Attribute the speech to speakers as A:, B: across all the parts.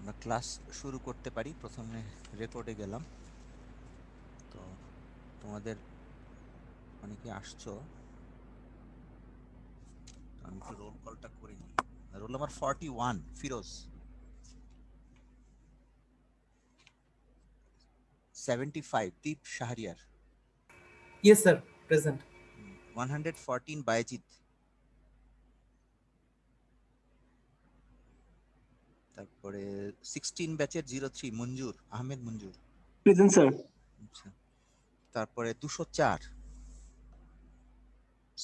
A: আমরা ক্লাস শুরু করতে পারি। প্রথমে রেকর্ডে গেলাম। তো তোমাদের অনেকে আসছো, আমি একটু রোল কলটা করে নিই। Roll number 41 Firoz, 75 Deep Shahriar,
B: Yes, sir. Present.
A: 114 Bayezid, তারপরে 16 ব্যাচের 03 মঞ্জুর আহমেদ মঞ্জুর।
C: Present sir.
A: আচ্ছা, তারপরে 204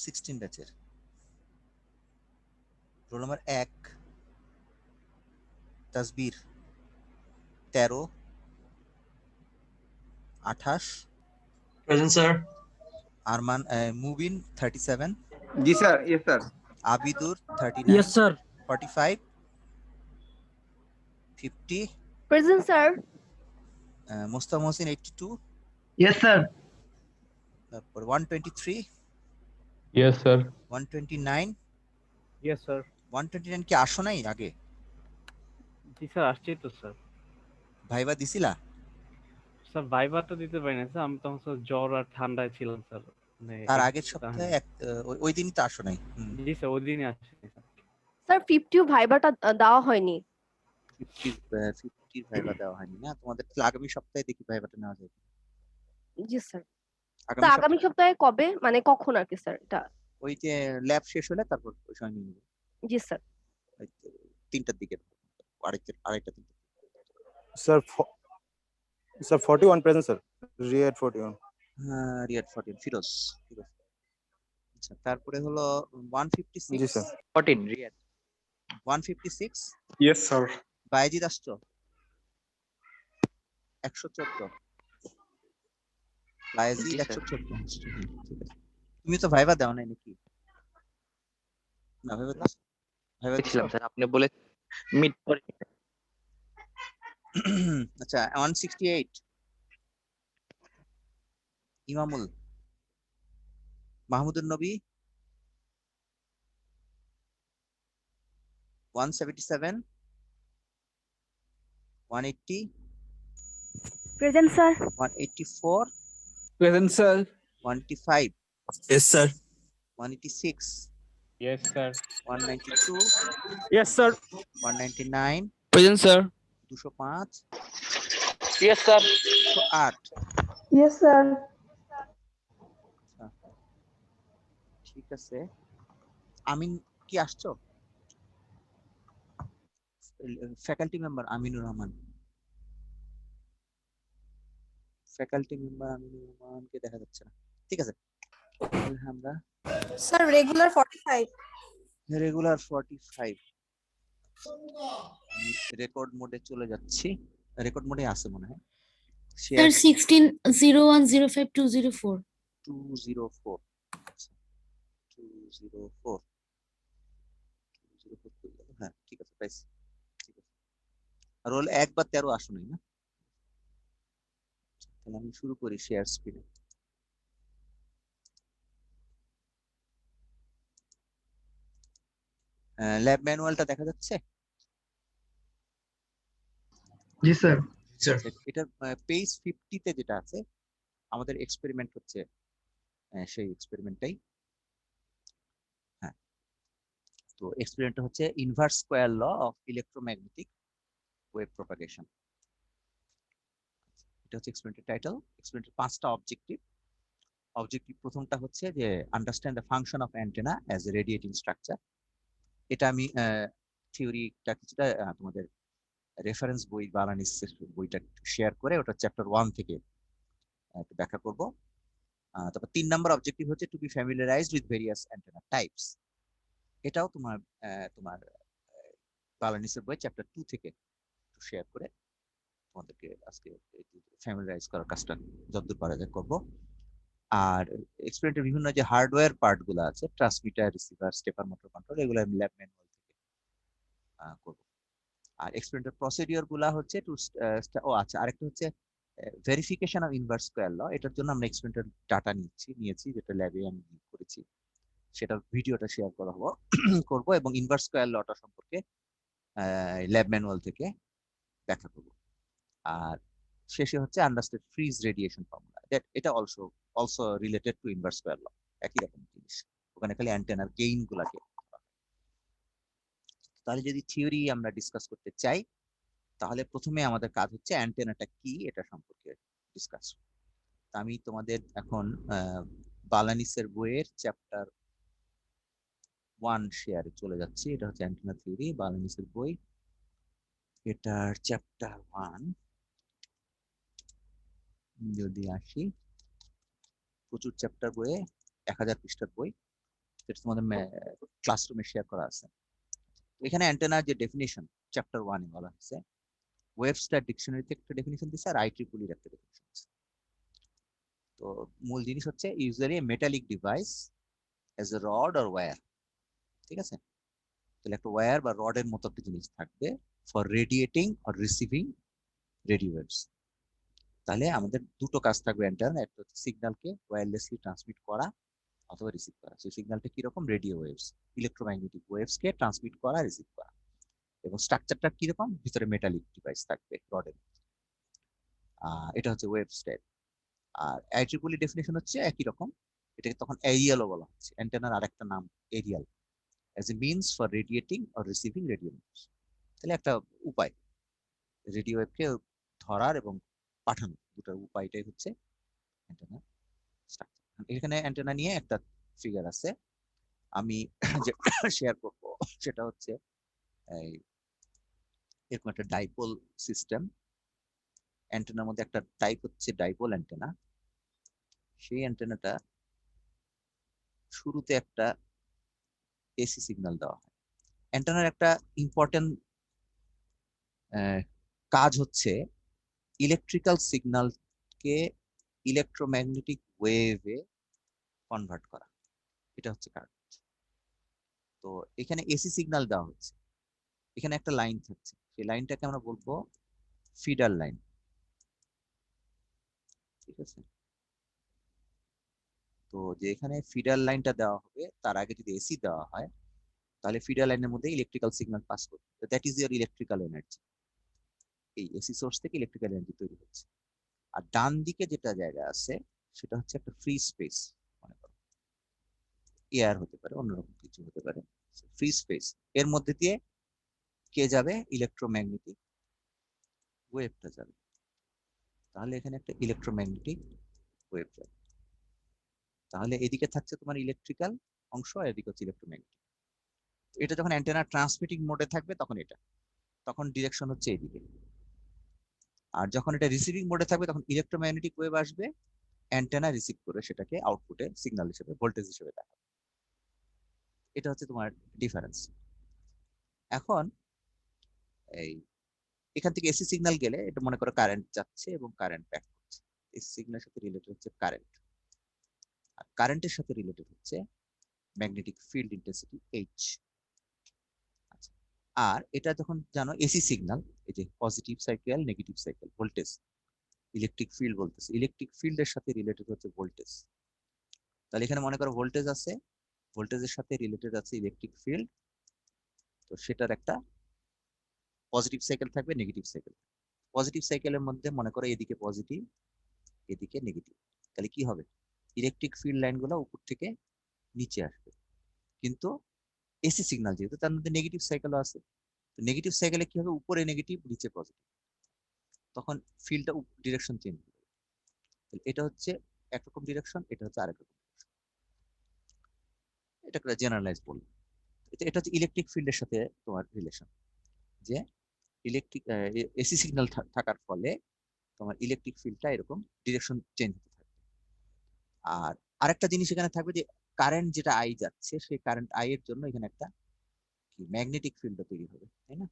A: 16 ব্যাচের। Roll number 1 Tasbir 13 28,
C: present sir.
A: Arman Mubin 37,
D: জি sir, yes sir.
A: Abidur 39,
B: Yes, sir.
A: 45, 50,
E: Present, sir.
A: Mostak Mohsin 82,
C: yes sir.
A: তারপর 123,
F: Yes, sir.
A: 129,
B: Yes, sir.
A: 129 কি আসো নাই আগে?
G: জি স্যার, আসছি তো স্যার।
A: ভাইবা দিছিলা?
G: স্যার ভাইবা তো দিতে পারি না স্যার, আমি তখন স্যার জ্বর আর ঠান্ডায় ছিলাম স্যার। মানে
A: তার আগের সপ্তাহে ওই দিনই তো আসো নাই।
G: জি স্যার, ওই দিনই আসছি স্যার।
E: স্যার 50 ভাইবাটা দেওয়া হয়নি।
A: 50 ভাইবা দেওয়া হয়নি না তোমাদের? তাহলে আগামী সপ্তাহে দেখি ভাইবাটা নেওয়া যায়।
E: জি স্যার। তো আগামী সপ্তাহে কবে, মানে কখন আর কি স্যার এটা?
A: ওই যে ল্যাব শেষ হলে তারপর ওই সময় নিয়ে নেবো।
E: জি স্যার।
A: 3টার দিকে, আড়াইটা 3টা।
D: Sir 41 present sir. রিয়াদ 41।
A: হ্যাঁ, রিয়াদ 14 ফিরোজ। আচ্ছা, তারপরে হলো
D: জি
A: 156
D: sir.
C: 14 Riyad.
A: 156
C: yes sir.
A: Bayezid আসছো 114, বায়েজিদ
C: জি, স্যার।
A: 114 আসছো। ঠিক আছে। তুমি তো ভাইবা দাও নাই নাকি? না, ভাইবা দিছো? ভাইবা দিছো?
C: দেখছিলাম স্যার, আপনি বলে মিড পরে।
A: আচ্ছা, 168 ইমামুল, মাহমুদুর নবী 177, 180,
E: present sir.
A: 184,
D: present sir.
A: 185,
D: yes sir.
A: 186,
F: Yes, sir.
A: 192,
B: Yes, sir.
A: 199,
B: Present, sir.
A: 205,
C: yes sir.
A: 208।
E: Yes sir.
A: ঠিক আছে, আমিন কি আসছো? Faculty member Aminur Rahman, faculty member Aminur রহমানকে দেখা যাচ্ছে না। ঠিক আছে, আমরা
H: স্যার রেগুলার 45।
A: রেগুলার 45। আমি রেকর্ড মোডে চলে যাচ্ছি। রেকর্ড মোডে আছে মনে হয়।
I: স্যার 1601052004
A: 204। আচ্ছা, 204 হ্যাঁ, ঠিক আছে, পাইছি। ঠিক আছে, রোল 1 বা 13 আসো নাই না? তাহলে আমি শুরু করি শেয়ার স্ক্রিনে। ল্যাব ম্যানুয়ালটা দেখা যাচ্ছে?
C: জি স্যার।
A: এটার পেজ 50 তে যেটা আছে আমাদের এক্সপেরিমেন্ট হচ্ছে, সেই এক্সপেরিমেন্টটাই। হ্যাঁ, তো এক্সপেরিমেন্টটা হচ্ছে inverse square law of electromagnetic wave propagation. এটা হচ্ছে এক্সপেরিমেন্টের টাইটেল। এক্সপেরিমেন্টের 5টা অবজেক্টিভ। প্রথমটা হচ্ছে যে understand the function of antenna as a radiating structure. এটা আমি থিওরিটা কিছুটা তোমাদের রেফারেন্স বই বালানিস বইটা শেয়ার করে ওটা চ্যাপ্টার 1 থেকে একটু ব্যাখ্যা করব। তারপর 3 নাম্বার অবজেক্টিভ হচ্ছে to be familiarised with various antenna types. এটাও তোমার বালানিসের বই চ্যাপ্টার 2 থেকে শেয়ার করে তোমাদেরকে আজকে ফ্যামিলিয়ারাইজ করার কাজটা যতদূর পারা যায় করবো। আর এক্সপেরিমেন্টের বিভিন্ন যে হার্ডওয়্যার পার্ট গুলো আছে, transmitter, receiver, stepper, motor control, এগুলো আমি ল্যাব ম্যানুয়াল থেকে করব। আর এক্সপেরিমেন্টের প্রসিডিওর গুলা হচ্ছে আচ্ছা, আরেকটা হচ্ছে ভেরিফিকেশন অফ ইনভার্স স্কয়ার ল। এটার জন্য আমরা এক্সপেরিমেন্টের ডাটা নিয়েছি যেটা ল্যাবে আমি করেছি, সেটার ভিডিওটা শেয়ার করা করব। এবং ইনভার্স স্কয়ার লটা সম্পর্কে ল্যাব ম্যানুয়াল থেকে ব্যাখ্যা করব। আর শেষে হচ্ছে আন্ডারস্ট্যান্ড ফ্রিজ রেডিয়েশন ফর্মুলা, এটা also related to inverse square law, একই রকম জিনিস। ওখানে খালি অ্যান্টেনার গেইন গুলাকে। তাহলে যদি থিওরি আমরা ডিসকাস করতে চাই, তাহলে প্রথমে আমাদের কাজ হচ্ছে অ্যান্টেনাটা কি এটা সম্পর্কে ডিসকাস। আমি তোমাদের এখন বালানিসের বইয়ের চ্যাপ্টার 1 শেয়ারে চলে যাচ্ছি। এটা হচ্ছে অ্যান্টেনা থিওরি, বালানিসের বই, এটার চ্যাপ্টার 1। যদি আসি, প্রচুর চ্যাপ্টার বইয়ে, 1000 পৃষ্ঠার বই, এটা তোমাদের ক্লাসরুমে শেয়ার করা আছে। এখানে অ্যান্টেনার যে ডেফিনিশন চ্যাপ্টার 1 এ বলা হয়েছে, ওয়েবস্টার ডিকশনারিতে একটা ডেফিনিশন দিচ্ছে আর IEEE এর একটা ডেফিনিশন দিচ্ছে। তো মূল জিনিস হচ্ছে usually metallic device as a rod or wire, ঠিক আছে? তাহলে একটা ওয়্যার বা রডের মতো একটা জিনিস থাকবে for radiating or receiving radio waves. তাহলে আমাদের দুটো কাজ থাকবে অ্যান্টেনা, একটা হচ্ছে সিগন্যালকে ওয়্যারলেসলি ট্রান্সমিট করা অথবা রিসিভ করা। সেই সিগন্যালটা কিরকম? রেডিও ওয়েভস, ইলেকট্রোম্যাগনেটিক ওয়েভসকে ট্রান্সমিট করা, রিসিভ করা। এবং স্ট্রাকচারটা কিরকম? ভিতরে মেটালিক ডিভাইস থাকবে রডের। এটা হচ্ছে ওয়েবস্টার। আর IEEE ডেফিনেশন হচ্ছে একই রকম, এটাকে তখন এরিয়ালও বলা হচ্ছে, অ্যান্টেনার আরেকটা নাম aerial, as a means for radiating or receiving radio waves. তাহলে একটা উপায় রেডিও ওয়েভকে ধরার এবং পাঠানো, দুটার উপায়টাই হচ্ছে অ্যান্টেনা স্ট্রাকচার। এখানে অ্যান্টেনা নিয়ে একটা ফিগার আছে, আমি যে শেয়ার করব সেটা হচ্ছে এরকম একটা ডাইপোল সিস্টেম। অ্যান্টেনার মধ্যে একটা টাইপ হচ্ছে ডাইপোল অ্যান্টেনা। সেই অ্যান্টেনাটা শুরুতে একটা এসি সিগন্যাল দেওয়া হয়। অ্যান্টেনার একটা ইম্পর্টেন্ট কাজ হচ্ছে ইলেকট্রিক্যাল সিগন্যালকে ইলেকট্রোম্যাগনেটিক ওয়েভে কনভার্ট করা, এটা হচ্ছে কাজ। তো এখানে এসি সিগন্যাল দেওয়া হচ্ছে, এখানে একটা লাইন থাকছে, সেই লাইনটাকে আমরা বলবো ফিডার লাইন, ঠিক আছে? তো যে এখানে ফিডার লাইনটা দেওয়া হবে তার আগে যদি এসি দেওয়া হয়, তাহলে ফিডার লাইনের মধ্যে ইলেকট্রিক্যাল সিগন্যাল পাস করবে। That is year electrical energy. এই এসি সোর্স থেকে ইলেকট্রিক্যাল এনার্জি তৈরি হচ্ছে। আর ডান দিকে যেটা জায়গা আছে সেটা হচ্ছে একটা ফ্রি স্পেস, মনে করো এয়ার হতে পারে, অন্যরকম কিছু হতে পারে, ফ্রি স্পেস। এর মধ্যে দিয়ে কে যাবে? ইলেকট্রোম্যাগনেটিক ওয়েভটা যাবে। তাহলে এখানে একটা ইলেকট্রোম্যাগনেটিক ওয়েভ যাবে। তাহলে এদিকে থাকছে তোমার ইলেকট্রিক্যাল অংশ, আর এদিকে হচ্ছে ইলেকট্রোম্যাগনেটিক। এটা যখন অ্যান্টেনা ট্রান্সমিটিং মোডে থাকবে তখন এটা, তখন ডিরেকশন হচ্ছে এদিকে। আর যখন এটা রিসিভিং মোডে থাকবে তখন ইলেকট্রোম্যাগনেটিক ওয়েভ আসবে, অ্যান্টেনা রিসিভ করে সেটাকে আউটপুটে সিগন্যাল হিসেবে, ভোল্টেজ হিসেবে দেখাবে। এটা হচ্ছে তোমার ডিফারেন্স। এখন এই এখান থেকে এসি সিগন্যাল গেলে এটা মনে করো কারেন্ট যাচ্ছে এবং কারেন্ট ব্যাক করছে। এসি সিগন্যালের সাথে রিলেটেড হচ্ছে কারেন্ট, আর কারেন্টের সাথে রিলেটেড হচ্ছে ম্যাগনেটিক ফিল্ড ইন্টেন্সিটি এইচ। আর এটা যখন জানো এসি সিগন্যাল, এই যে positive cycle negative cycle, voltage, electric field বলতেছে, ইলেকট্রিক ফিল্ডের সাথে রিলেটেড হচ্ছে ভোল্টেজ। তাহলে এখানে মনে করো ভোল্টেজ আছে, ভোল্টেজের সাথে রিলেটেড আছে ইলেকট্রিক ফিল্ড, তো সেটার একটা পজিটিভ সাইকেল থাকবে, নেগেটিভ সাইকেল। পজিটিভ সাইকেলের মধ্যে মনে করো এদিকে পজিটিভ, এদিকে নেগেটিভ। তাহলে কি হবে? ইলেকট্রিক ফিল্ড লাইনগুলো উপর থেকে নিচে আসবে, কিন্তু এসি সিগন্যাল যেহেতু তার মধ্যে নেগেটিভ সাইকেলও আছে, তো নেগেটিভ সাইকেলে কি হবে? উপরে নেগেটিভ, নিচে পজিটিভ, তখন ফিল্ডটা ডিরেকশন চেঞ্জ হবে। এটা হচ্ছে একরকম ডিরেকশন, এটা হচ্ছে আরেক রকম। এটা একটা জেনারেলাইজ বলবো। এটা হচ্ছে ইলেকট্রিক ফিল্ডের সাথে তোমার রিলেশন, যে ইলেকট্রিক এসি সিগন্যাল থাকার ফলে তোমার ইলেকট্রিক ফিল্ডটা এরকম ডিরেকশন চেঞ্জ হতে থাকবে। আর আরেকটা জিনিস এখানে থাকবে যে কারেন্ট যেটা আই যাচ্ছে, সেই কারেন্ট আই এর জন্য এখানে একটা কি ম্যাগনেটিক ফিল্ড তৈরি হবে, তাই না?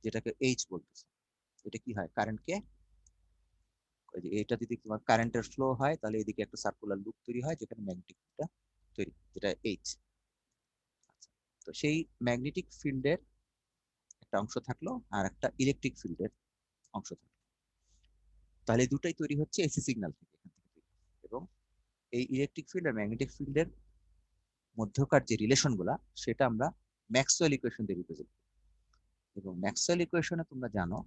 A: যেটাকে এইচ বলতেছে। এটা কি হয়? কারেন্টকে, এটা যদি তোমার কারেন্টের ফ্লো হয় তাহলে এদিকে একটা সার্কুলার লুপ তৈরি হয় যেখানে ম্যাগনেটিক ফিল্ডটা তৈরি, যেটা এইচ। তো সেই ম্যাগনেটিক ফিল্ডের একটা অংশ থাকলো আর একটা ইলেকট্রিক ফিল্ডের অংশ থাকলো। তাহলে দুটাই তৈরি হচ্ছে এসি সিগন্যাল থেকে, এখান থেকে। এবং এই ইলেকট্রিক ফিল্ড আর ম্যাগনেটিক ফিল্ডের মধ্যকার যে রিলেশন গুলা, সেটা আমরা ম্যাক্সওয়েল ইকুয়েশন দিয়ে রিপ্রেজেন্ট করি। এবং ম্যাক্সওয়েল ইকুয়েশনে তোমরা জানো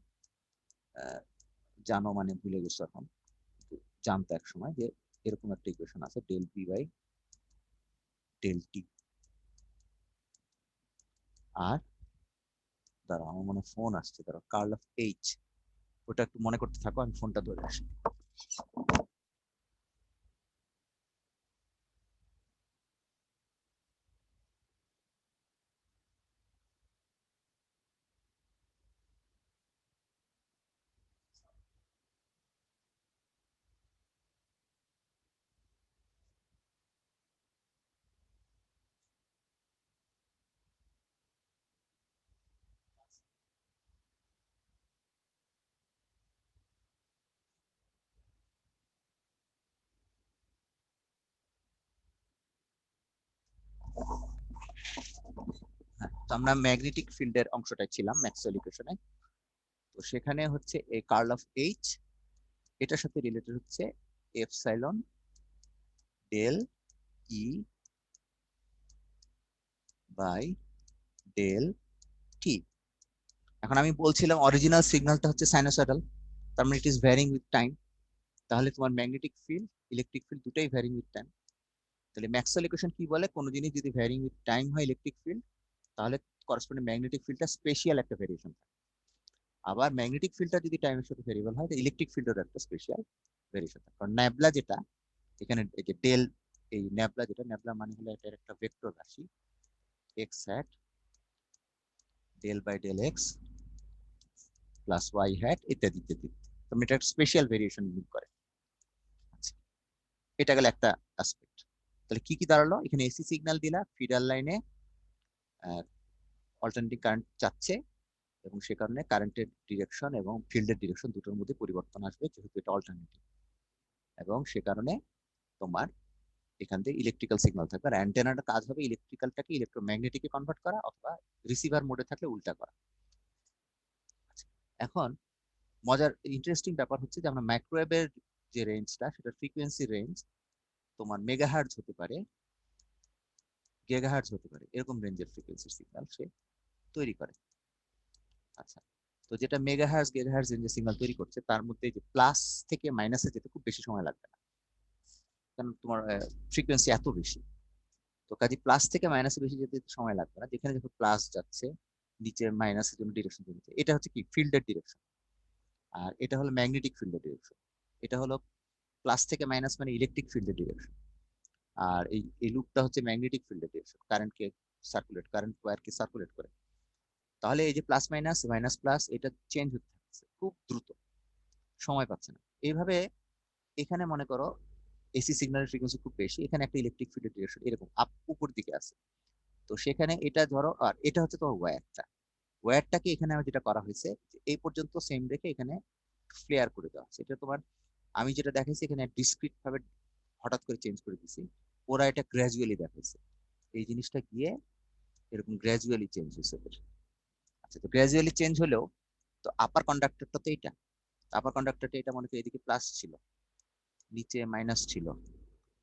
A: জানো মানে ভুলে গেছো এখন, জানতো এক সময় যে এরকম একটা ইকুয়েশন আছে del P by del T. আর দাঁড়া, আমার মনে ফোন আসছে, দাঁড়া, কার্ল অফ এইচ, ওটা একটু মনে করতে থাকো, আমি ফোনটা ধরে আসি। হ্যাঁ, তো আমরা ম্যাগনেটিক ফিল্ডের অংশটাই ছিলাম ম্যাক্সওয়েল ইকুয়েশনে। তো সেখানে হচ্ছে এই কার্ল অফ এইচ, এটার সাথে রিলেটেড হচ্ছে epsilon del E by del T. এখন আমি বলছিলাম অরিজিনাল সিগন্যালটা হচ্ছে সাইনোসয়েডাল, তার মানে it is varying with time. তাহলে তোমার ম্যাগনেটিক ফিল্ড, ইলেকট্রিক ফিল্ড দুটাই ভ্যারিং উইথ টাইম। তাহলে ম্যাক্সওয়েল ইকুয়েশন কি বলে, কোনো জিনিস যদি ভ্যারিং উইথ টাইম হয় ইলেকট্রিক ফিল্ড, তাহলে করসপন্ডিং ম্যাগনেটিক ফিল্ডটা স্পেশাল একটা ভেরিয়েশন থাকে। আবার ম্যাগনেটিক ফিল্ডটা যদি টাইমের সাথে ভেরিয়েবল হয়, ইলেকট্রিক ফিল্ডের একটা স্পেশাল ভেরিয়েশন থাকে। কারণ ন্যাবলা যেটা এখানে, এই যে ডেল, এই ন্যাবলা যেটা, ন্যাবলা মানে হলো এটার একটা ভেক্টর রাশি X hat del by del X plus Y hat ইত্যাদি ইত্যাদি। তো এটা একটা স্পেশাল ভেরিয়েশন মিন করে। আচ্ছা, এটা গেল একটা অ্যাসপেক্ট। তাহলে কি কি দাঁড়ালো, এখানে এসি সিগন্যাল দিলা, ফিডার লাইনে অল্টারনেটিং কারেন্ট যাচ্ছে, এবং সে কারণে কারেন্টের ডিরেকশন এবং ফিল্ডের ডিরেকশন দুটোর মধ্যে পরিবর্তন আসবে, যেহেতু এটা অল্টারনেটিভ। এবং সে কারণে তোমার এখান থেকে ইলেকট্রিক্যাল সিগন্যাল থাকবে। আর অ্যান্টেনার কাজ হবে ইলেকট্রিক্যালটাকে ইলেকট্রোম্যাগনেটিকে কনভার্ট করা, অথবা রিসিভার মোডে থাকলে উল্টা করা। এখন মজার ইন্টারেস্টিং ব্যাপার হচ্ছে যে আমরা মাইক্রোওয়েভের যে রেঞ্জটা, সেটার ফ্রিকোয়েন্সি রেঞ্জ তোমার মেগাহার্টজ হতে পারে, গিগাহার্টজ হতে পারে, এরকম রেঞ্জের ফ্রিকোয়েন্সি সিগন্যাল সে তৈরি করে। আচ্ছা, তো যেটা মেগাহার্টজ গিগাহার্টজ রেঞ্জের সিগন্যাল তৈরি করছে, তার মধ্যে যে প্লাস থেকে মাইনাসে যেতে খুব বেশি সময় লাগবে না, কারণ তোমার ফ্রিকোয়েন্সি এত বেশি। তো কাজে প্লাস থেকে মাইনাসে বেশি যেতে সময় লাগবে না। যেখানে যখন প্লাস যাচ্ছে, নিচে মাইনাসের জন্য ডিরেকশন চলছে, এটা হচ্ছে কি ফিল্ডের ডিরেকশন। আর এটা হলো ম্যাগনেটিক ফিল্ডের ডিরেকশন। এটা হলো প্লাস থেকে মাইনাস মানে ইলেকট্রিক ফিল্ডের ডিরেকশন। আর এই লুপটা হচ্ছে ম্যাগনেটিক ফিল্ডের ডিরেকশন, কারেন্ট ওয়্যারকে সার্কুলেট করে। তাহলে এই যে প্লাস মাইনাস মাইনাস প্লাস, এটা চেঞ্জ হতে থাকছে খুব দ্রুত, সময় পাচ্ছে না। এইভাবে এখানে মনে করো এসি সিগন্যালের ফ্রিকোয়েন্সি খুব বেশি, এখানে একটা ইলেকট্রিক ফিল্ডের ডিরেকশন এরকম আপ উপর দিকে আছে। তো সেখানে এটা ধরো, আর এটা হচ্ছে তোমার ওয়্যারটাকে এখানে যেটা করা হয়েছে, এই পর্যন্ত সেম রেখে এখানে ফ্লেয়ার করে দেওয়া হচ্ছে। এটা তোমার, আমি যেটা দেখাইছি এখানে ডিসক্রিট ভাবে হঠাৎ করে চেঞ্জ করে দিছি, ওরা এটা গ্র্যাজুয়ালি দেখাইছে। এই জিনিসটা গিয়ে এরকম গ্র্যাজুয়ালি চেঞ্জ হয়েছে। আচ্ছা, তো গ্র্যাজুয়ালি চেঞ্জ হলেও তো আপার কন্ডাক্টরটা তো এইটা, আপার কন্ডাক্টরটা এটা মনে করি এদিকে প্লাস ছিল, নিচে মাইনাস ছিল,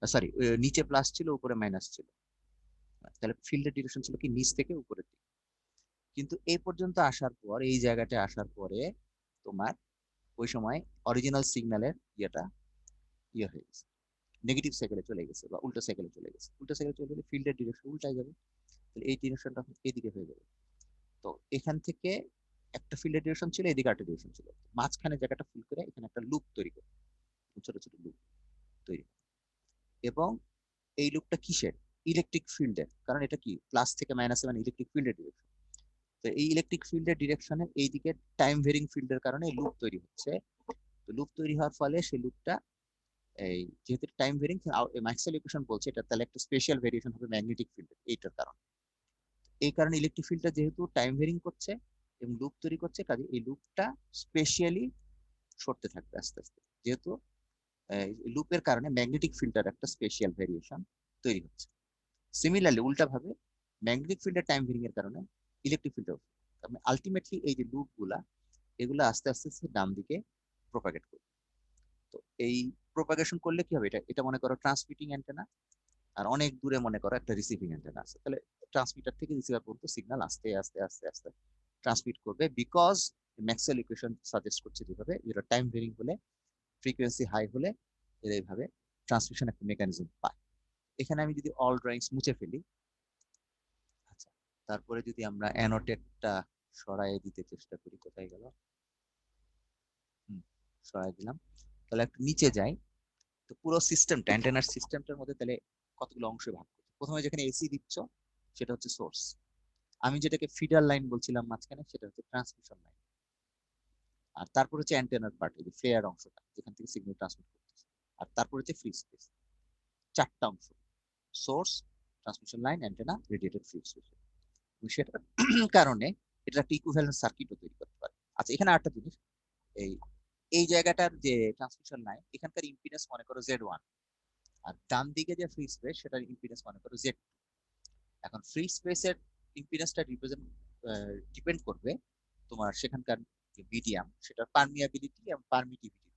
A: সরি নিচে প্লাস ছিল, উপরে মাইনাস ছিল। তাহলে ফিল্ডের ডিরেকশন ছিল কি নিচ থেকে উপরের দিকে। কিন্তু এই পর্যন্ত আসার পর, এই জায়গাটা আসার পরে তোমার ওই সময় অরিজিনাল সিগন্যালের ইয়েটা ইয়ে হয়ে গেছে, নেগেটিভ সাইকেলে চলে গেছে, বা উল্টো সাইকেলে চলে গেছে। উল্টো সাইকেলে চলে গেলে ফিল্ডের ডিরেকশন উল্টাই যাবে, তাহলে এই ডিরেকশনটা এইদিকে হয়ে যাবে। তো এখান থেকে একটা ফিল্ডের ডিরেকশন ছিল, এদিকে একটা ডিরেকশন ছিল, মাঝখানে জায়গাটা ফিল করে এখানে একটা লুপ তৈরি করে, ছোট ছোট লুপ তৈরি। এবং এই লুপটা কিসের, ইলেকট্রিক ফিল্ডের, কারণ এটা কি প্লাস থেকে মাইনাসে মানে ইলেকট্রিক ফিল্ডের ডিরেকশন। তো এই ইলেকট্রিক ফিল্ডের ডিরেকশনের এইদিকে টাইম ভেরিং ফিল্ডের কারণে লুপ তৈরি হচ্ছে। তো লুপ তৈরি হওয়ার ফলে সেই লুপটা, এই যেহেতু টাইম ভেরিং, ম্যাক্সওয়েল ইকুয়েশন বলছে এটা, তাহলে একটা স্পেশাল ভেরিয়েশন হবে ম্যাগনেটিক ফিল্ডের, এইটার কারণে। এই কারণে ইলেকট্রিক ফিল্ডটা যেহেতু টাইম ভেরিং করছে এবং লুপ তৈরি করছে, কাজে এই লুপটা স্পেশালি সরতে থাকবে আস্তে আস্তে, যেহেতু লুপের কারণে ম্যাগনেটিক ফিল্ডের একটা স্পেশাল ভেরিয়েশন তৈরি হচ্ছে। সিমিলারলি উল্টা ভাবে ম্যাগনেটিক ফিল্ডের টাইম ভেরিং এর কারণে ইলেকট্রিক ফিল্ডও, আলটিমেটলি এই যে লুপ গুলা, এগুলো আস্তে আস্তে আস্তে ডান দিকে প্রপাগেট করবে। তো এই প্রপাগেশন করলে কি হবে, এটা এটা মনে করো ট্রান্সমিটিং অ্যান্টেনা, আর অনেক দূরে মনে করো একটা রিসিভিং অ্যান্টেনা আছে। তাহলে ট্রান্সমিটার থেকে রিসিভার পর্যন্ত সিগন্যাল আস্তে আস্তে আস্তে আস্তে ট্রান্সমিট করবে, বিকজ ম্যাক্সওয়েল ইকুয়েশন সাজেস্ট করছে যেভাবে, যেটা টাইম ভেরিং হলে, ফ্রিকোয়েন্সি হাই হলে এরা এইভাবে ট্রান্সমিশন একটা মেকানিজম পায়। এখানে আমি যদি অল ড্রয়িংস মুছে ফেলি, আচ্ছা, তারপরে যদি আমরা অ্যানোটেটটা সরাই দিতে চেষ্টা করি, কোথায় গেল, সরাই দিলাম, তাহলে একটু নিচে যাই। তো পুরো সিস্টেমটা, অ্যান্টেনার সিস্টেমটার মধ্যে তাহলে কতগুলো অংশে ভাগ করছে। প্রথমে যেখানে এসি দিচ্ছ সেটা হচ্ছে সোর্স, আমি যেটাকে ফিডার লাইন বলছিলাম মাঝখানে সেটা হচ্ছে ট্রান্সমিশন লাইন, আর তারপর হচ্ছে অ্যান্টেনার পার্ট, এই যে ফ্লেয়ার অংশটা যেখান থেকে সিগন্যাল ট্রান্সমিট করতেছে, আর তারপর হচ্ছে ফ্রি স্পেস। চারটা অংশ, source, transmission line, antenna, radiated free space. সেটার কারণে এটা একটা ইকুইভ্যালেন্ট সার্কিটও তৈরি করতে পারে। আচ্ছা, এখানে আরেকটা জিনিস, এই এই জায়গাটার যে ট্রান্সমিশন লাইন, এখানকার ইম্পিডেন্স মনে করো Z1, আর ডান দিকে যে ফ্রি স্পেস সেটার ইম্পিডেন্স মনে করো Z2। এখন ফ্রি স্পেসের ইম্পিডেন্সটা ডিপেন্ড করবে তোমার সেখানকার যে মিডিয়াম সেটার পারমিয়াবিলিটি এবং পারমিটিভিটি।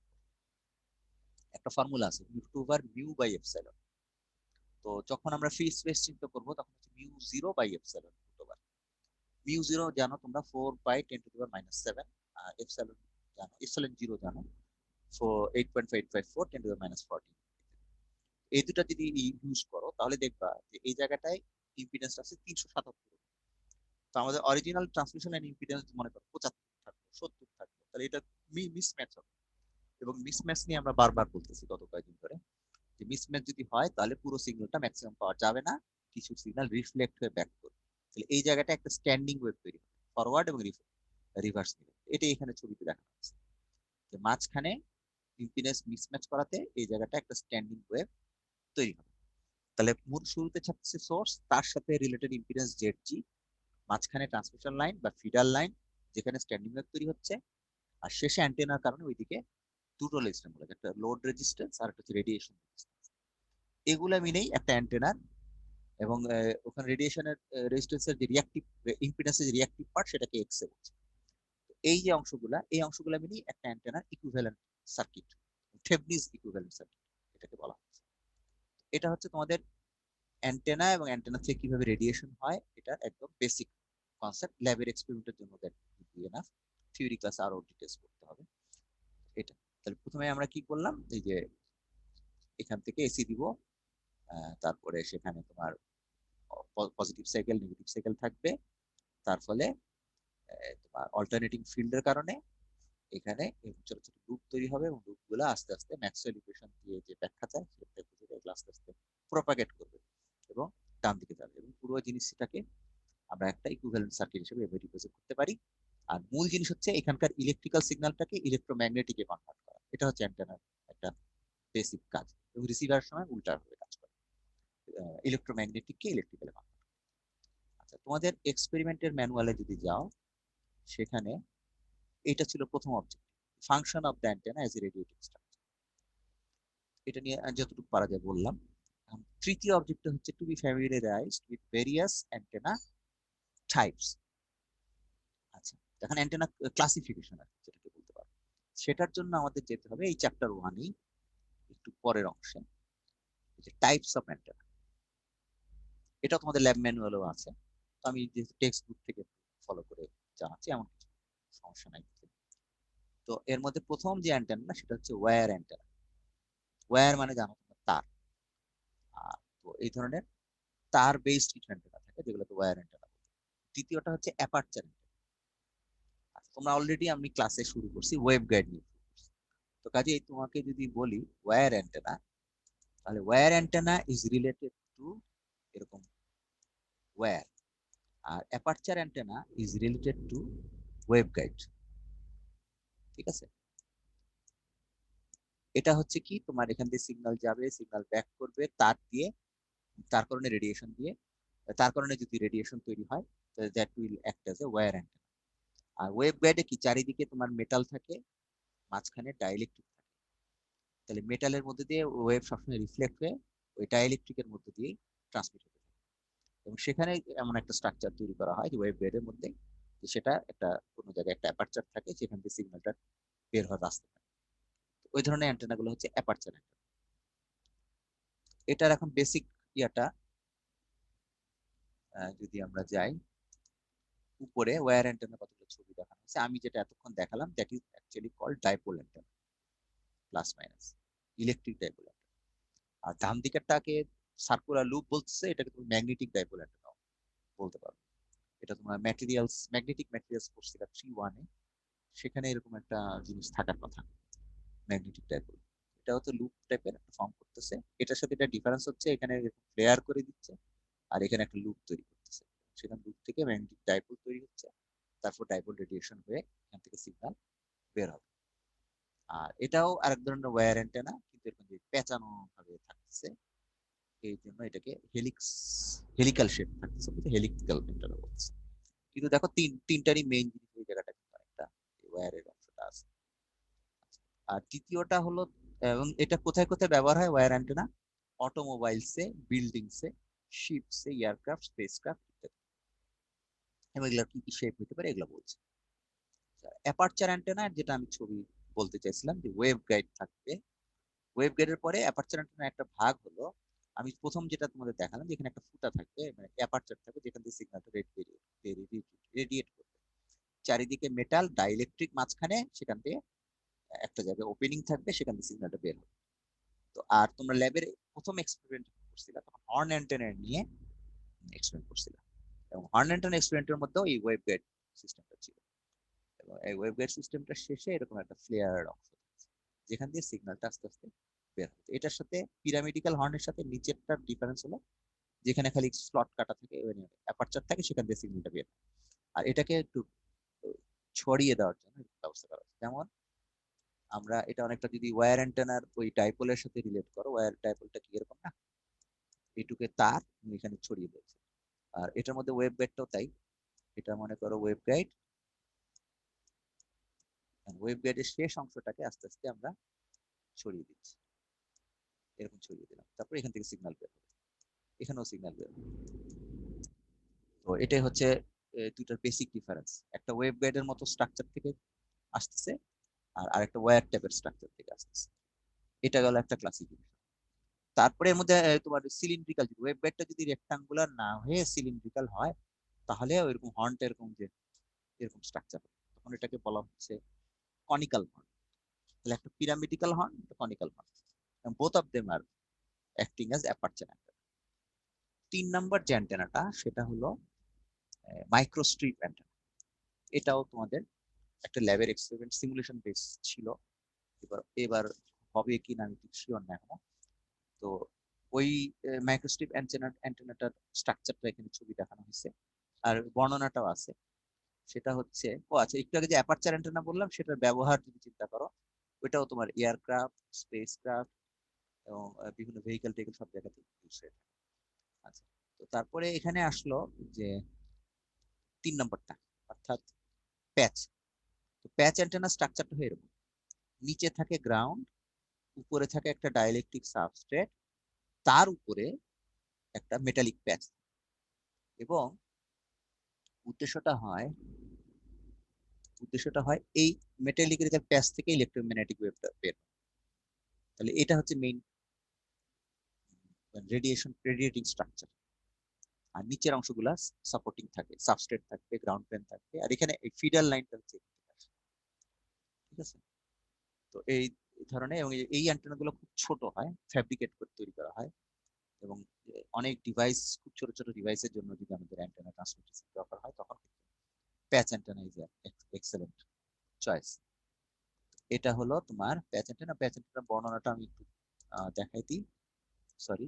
A: একটা ফর্মুলা আছে, μ/μ/ε। তো যখন আমরা ফ্রি স্পেস চিন্তা করব তখন হচ্ছে μ0/ε। μ0 জানো তোমরা 4/10⁻⁷, আর এপসাইলন জানো, ε0 জানো 8.554 10⁻14। এই দুটো যদি ইউজ করো তাহলে দেখবা যে এই জায়গাটায় ইম্পিডেন্স আছে 377। তো আমাদের অরিজিনাল ট্রান্সমিশন লাইন ইম্পিডেন্স মনে করো 75 থাকলো, 70 থাকলো, তাহলে এটা মিসম্যাচ হবে। এবং মিসম্যাচ নিয়ে আমরা বারবার বলতেছি গত কয়েকদিন ধরে, যে মিসম্যাচ যদি হয় তাহলে পুরো সিগন্যালটা ম্যাক্সিমাম পাওয়া যাবে না, কিছু সিগন্যাল রিফ্লেক্ট হয়ে ব্যাক করবে। তাহলে এই জায়গাটা একটা স্ট্যান্ডিং ওয়েভ তৈরি হবে, ফরওয়ার্ড এবং রিভার্স মিলে। এটাই এখানে ছবিতে দেখানো হচ্ছে, যে মাঝখানে ইম্পিডেন্স মিসম্যাচ করাতে এই জায়গাটা একটা স্ট্যান্ডিং ওয়েভ তৈরি হবে। তাহলে মূল শুরুতে থাকছে সোর্স, তার সাথে রিলেটেড ইম্পিডেন্স ZG, মাঝখানে ট্রান্সমিশন লাইন বা ফিডার লাইন যেখানে স্ট্যান্ডিং ওয়েভ তৈরি হচ্ছে, আর শেষে অ্যান্টেনার কারণে ওইদিকে দুটো রেজিস্ট্যান্স, একটা লোড রেজিস্ট্যান্স আর একটা হচ্ছে রেডিয়েশন রেজিস্ট্যান্স। এগুলা মিলেই একটা অ্যান্টেনার, এবং ওখানে রেডিয়েশনের রেজিস্ট্যান্সের যে রিঅ্যাক্টিভ ইম্পিডেন্সের যে রিঅ্যাক্টিভ পার্ট সেটাকে এক্সএ বলছে। এই যে অংশগুলা, এই অংশগুলা মিলেই একটা অ্যান্টেনার ইকুইভ্যালেন্ট সার্কিট, থেভনিস ইকুইভ্যালেন্ট সার্কিট এটাকে বলা হচ্ছে। এটা হচ্ছে তোমাদের অ্যান্টেনা এবং অ্যান্টেনা থেকে কিভাবে রেডিয়েশন হয় এটা একদম বেসিক কনসেপ্ট। ল্যাবের এক্সপেরিমেন্টের জন্য দ্যাট এনাফ, থিওরি ক্লাস আরো ডিটেইলস করতে হবে এটা। তাহলে প্রথমে আমরা কি করলাম, এই যে এখান থেকে এসি দিব, তারপরে সেখানে তোমার পজিটিভ সাইকেল নেগেটিভ সাইকেল থাকবে, তার ফলে তোমার অল্টারনেটিং ফিল্ডের কারণে এখানে ছোট ছোট লুপ তৈরি হবে, এবং লুপগুলো আস্তে আস্তে ম্যাক্সওয়েল ইকুয়েশন দিয়ে যে ব্যাখ্যা চায় সেটা খুঁজে এগুলো আস্তে আস্তে প্রপাগেট করবে এবং ডান দিকে যাবে, এবং পুরো জিনিসটাকে আমরা একটা ইকুইভ্যালেন্ট সার্কিট হিসেবে রিপ্রেজেন্ট করতে পারি। আর মূল জিনিস হচ্ছে এখানকার ইলেকট্রিক্যাল সিগন্যালটাকে ইলেকট্রোম্যাগনেটিকে কনভার্ট করা, এটা হচ্ছে অ্যান্টেনার একটা বেসিক কাজ, এবং রিসিভার সময় উল্টা ভাবে কাজ করে, ইলেকট্রোম্যাগনেটিককে ইলেকট্রিক্যালে কনভার্ট। আচ্ছা, তোমাদের এক্সপেরিমেন্টের ম্যানুয়ালে যদি যাও সেখানে এটা ছিল প্রথম object, function of the antenna as a radiating structure. এটা নিয়ে যতটুকু পারা যায় বললাম। তৃতীয় অবজেক্ট হচ্ছে to be familiarised with various antenna types. আচ্ছা, এখন অ্যান্টেনা ক্লাসিফিকেশন আছে যেটাকে বলতে পারো, সেটার জন্য আমাদের যেতে হবে এই চ্যাপ্টার 1-ই একটু পরের অংশে, যে টাইপস অফ অ্যান্টেনা। এটা তোমাদের ল্যাব ম্যানুয়ালও আছে, তো আমি যে টেক্সট বুক থেকে ফলো করে জানাচ্ছি, এমন কিছু সমস্যা নাই। তো এর মধ্যে প্রথম যে অ্যান্টেনা সেটা হচ্ছে ওয়্যার অ্যান্টেনা। ওয়্যার মানে জানো তোমরা তার, তো এই ধরনের তার বেসড কিছু অ্যান্টেনা থাকে যেগুলোকে ওয়্যার অ্যান্টেনা বলে। দ্বিতীয়টা হচ্ছে অ্যাপারচার অ্যান্টেনা। তোমরা অলরেডি আমি ক্লাসে শুরু করছি ওয়েভ গাইড নিয়ে, তো কাজেই তোমাকে যদি বলি ওয়্যার অ্যান্টেনা, তাহলে wire antenna is related to এরকম ওয়্যার, আর aperture antenna is related to waveguide. ঠিক আছে, এটা হচ্ছে কি তোমার এখান দিয়ে সিগন্যাল যাবে, সিগন্যাল ব্যাক করবে তার দিয়ে, তার কারণে রেডিয়েশন দিয়ে, তার কারণে যদি রেডিয়েশন তৈরি হয় that will act as a wire antenna. আর ওয়েভ গাইডে কি চারিদিকে তোমার মেটাল থাকে, মাঝখানে ডাইইলেকট্রিক থাকে, তাহলে মেটালের মধ্যে দিয়ে ওয়েভ সবসময় রিফ্লেক্ট হয়ে ওই ডাইইলেকট্রিকের মধ্যে দিয়ে ট্রান্সমিট হতে থাকে, এবং সেখানে এমন একটা স্ট্রাকচার তৈরি করা হয় যে ওয়েভ গাইডের মধ্যে, সেটা একটা কোনো জায়গায় একটা অ্যাপারচার থাকে যেখান থেকে সিগন্যালটা বের হওয়ার রাস্তা থাকে। ওই ধরনের অ্যান্টেনা গুলো হচ্ছে অ্যাপারচার অ্যান্টেনা। এটার এখন বেসিক ইয়াটা যদি আমরা যাই, উপরে ওয়্যার অ্যান্টেনা কতগুলো ছবি দেখানো হয়েছে। আমি যেটা এতক্ষণ দেখালাম that is actually called dipole antenna, plus minus electric dipole antenna. আর ডান দিকেরটাকে সার্কুলার লুপ বলতেছে, এটাকে তুমি ম্যাগনেটিক ডাইপোল অ্যান্টেনা বলতে পারো। এটা তোমার ম্যাগনেটিক ম্যাটেরিয়ালস পড়ছিল 3-1-এ, সেখানে এরকম একটা জিনিস থাকার কথা, ম্যাগনেটিক ডাইপোল। এটা হচ্ছে লুপ টাইপের একটা ফর্ম করতেছে। এটার সাথে এটা ডিফারেন্স হচ্ছে এখানে ফ্লেয়ার করে দিচ্ছে আর এখানে একটা লুপ তৈরি করতেছে। সেখানে লুপ থেকে ম্যাগনেটিক ডাইপোল তৈরি হচ্ছে, তারপর ডাইপোল রেডিয়েশন হয়ে এখান থেকে সিগন্যাল বের হবে। আর এটাও আরেক ধরনের ওয়্যার অ্যান্টেনা, কিন্তু এরকম যে পেঁচানো ভাবে থাকতেছে, এই জন্য এটাকে হেলিক্যাল শেপ থাকতেছে, হেলিক্যাল অ্যান্টেনা বলতেছে। কিন্তু দেখো তিনটারই মেইন জিনিস এই জায়গাটা কিন্তু অনেকটা ওয়্যারের অংশটা আছে। আর তৃতীয়টা হলো, এবং এটা কোথায় কোথায় ব্যবহার হয় ওয়্যার অ্যান্টেনা? অটোমোবাইলসে, বিল্ডিংসে, শিপসে, এয়ারক্রাফট, স্পেসক্রাফট ইত্যাদি। এবং এগুলো কি কি শেপ হতে পারে এগুলো বলছে। অ্যাপারচার অ্যান্টেনা, যেটা আমি ছবি বলতে চাইছিলাম, যে ওয়েভ গাইড থাকবে। ওয়েভ গাইডের পরে অ্যাপারচার অ্যান্টেনার একটা ভাগ হলো, আমি প্রথম যেটা তোমাদের দেখালাম, যেখানে একটা ফুটা থাকবে, মানে অ্যাপারচার থাকবে, যেখান থেকে সিগন্যালটা রেডিয়েট করবে। চারিদিকে মেটাল ডাইইলেকট্রিক, মাঝখানে সেখান থেকে একটা জায়গায় ওপেনিং থাকবে, সেখান থেকে সিগন্যালটা বের হবে। তো আর তোমরা ল্যাবের প্রথম এক্সপেরিমেন্ট করছিলা তখন হর্ন অ্যান্টেনা নিয়ে এক্সপেরিমেন্ট করছিলা, এবং হর্ন অ্যান্টেনা এক্সপেরিমেন্টের মধ্যেও এই ওয়েভ গাইড সিস্টেমটা ছিল। এবং এই ওয়েভ গাইড সিস্টেমটা শেষে এরকম একটা ফ্লেয়ার অংশ থাকছে, যেখান দিয়ে সিগন্যালটা আস্তে আস্তে বের হচ্ছে। এটার সাথে পিরামিডিক্যাল হর্নের সাথে নিচেরটার ডিফারেন্স হলো, যেখানে খালি স্লট কাটা থাকে, অ্যাপারচার থাকে, সেখান দিয়ে সিগন্যালটা বের হয়। আর এটাকে একটু ছড়িয়ে দেওয়ার জন্য ব্যবস্থা করা হচ্ছে। যেমন আমরা এটা অনেকটা যদি ওয়্যার অ্যান্টেনার ওই ডাইপোলের সাথে রিলেট করো, ওয়্যার ডাইপোলটা কি এরকম না, এইটুকে তার তুমি এখানে ছড়িয়ে দিয়েছে। আর এটার মধ্যে ওয়েভ গাইডটাও তাই, এটা মনে করো ওয়েভ গাইড, ওয়েভ গাইডের শেষ অংশটাকে আস্তে আস্তে আমরা ছড়িয়ে দিচ্ছি, এরকম ছড়িয়ে দিলাম, তারপর এখান থেকে সিগন্যাল বের হবে, এখানেও সিগন্যাল বের হবে। তো এটাই হচ্ছে দুইটার বেসিক ডিফারেন্স, একটা ওয়েভ গাইডের মতো স্ট্রাকচার থেকে আসতেছে, আর আরেকটা ওয়্যার টাইপের স্ট্রাকচার থেকে আসতেছে। এটা গেল একটা ক্লাসিফিকেশন। তারপরে এর মধ্যে তোমার সিলিন্ড্রিক্যাল, ওয়েভ গাইডটা যদি রেক্টাঙ্গুলার না হয়ে সিলিন্ড্রিক্যাল হয়, তাহলে ওইরকম হর্নটা এরকম যে এরকম স্ট্রাকচার, তখন এটাকে বলা হচ্ছে কনিক্যাল হর্ন। তাহলে একটা পিরামিডিক্যাল হর্ন, একটা conical horn, both of them are acting as aperture antenna. 3 number যে অ্যান্টেনাটা, সেটা হলো মাইক্রোস্ট্রিপ অ্যান্টেনা। এটাও তোমাদের একটা ল্যাবের এক্সপেরিমেন্ট সিমুলেশন বেস ছিল, এবার হবে কি না আমি ঠিক শিওর না এখনো। তো ওই মাইক্রোস্ট্রিপ অ্যান্টেনাটার স্ট্রাকচারটা এখানে ছবি দেখানো হয়েছে, আর বর্ণনাটাও আছে। সেটা হচ্ছে, ও আচ্ছা, একটু আগে যে অ্যাপারচার অ্যান্টেনা বললাম, সেটার ব্যবহার যদি চিন্তা করো, ওইটাও তোমার এয়ারক্রাফট, স্পেসক্রাফট এবং বিভিন্ন ভেহিকল টেহিকল সব জায়গাতে ইউজ হয়ে থাকে। আচ্ছা, তো তারপরে এখানে আসলো যে 3 নম্বরটা, অর্থাৎ প্যাচ। তো প্যাচ অ্যান্টেনা স্ট্রাকচারটা হয়ে এরকম, নিচে থাকে গ্রাউন্ড, উপরে থাকে একটা ডাইইলেকট্রিক সাবস্ট্রেট, তার উপরে একটা মেটালিক প্যাচ, এবং উদ্দেশ্যটা হয় এই মেটালিক প্যাচ থেকে ইলেকট্রোম্যাগনেটিক ওয়েভটা বের হয়। তাহলে এটা হচ্ছে মেইন রেডিয়েটিং স্ট্রাকচার। আর নিচের অংশগুলা সাপোর্টিং থাকে, সাবস্ট্রেট থাকবে, গ্রাউন্ড প্লেন থাকবে, আর এখানে এই ফিডার লাইনটা হচ্ছে, ঠিক আছে। তো এই ধরনের, এবং এই অ্যান্টেনা গুলো খুব ছোট হয়, ফ্যাব্রিকেট করে তৈরি করা হয়, এবং অনেক ডিভাইস, খুব ছোট ছোট ডিভাইসের জন্য যদি আমাদের অ্যান্টেনা ট্রান্সমিটার দরকার হয়, তখন প্যাচ অ্যান্টেনা ইজ এক্সেলেন্ট চয়েস। এটা হলো তোমার প্যাচ অ্যান্টেনা। প্যাচ অ্যান্টেনার বর্ণনাটা আমি একটু দেখাই দিই, সরি।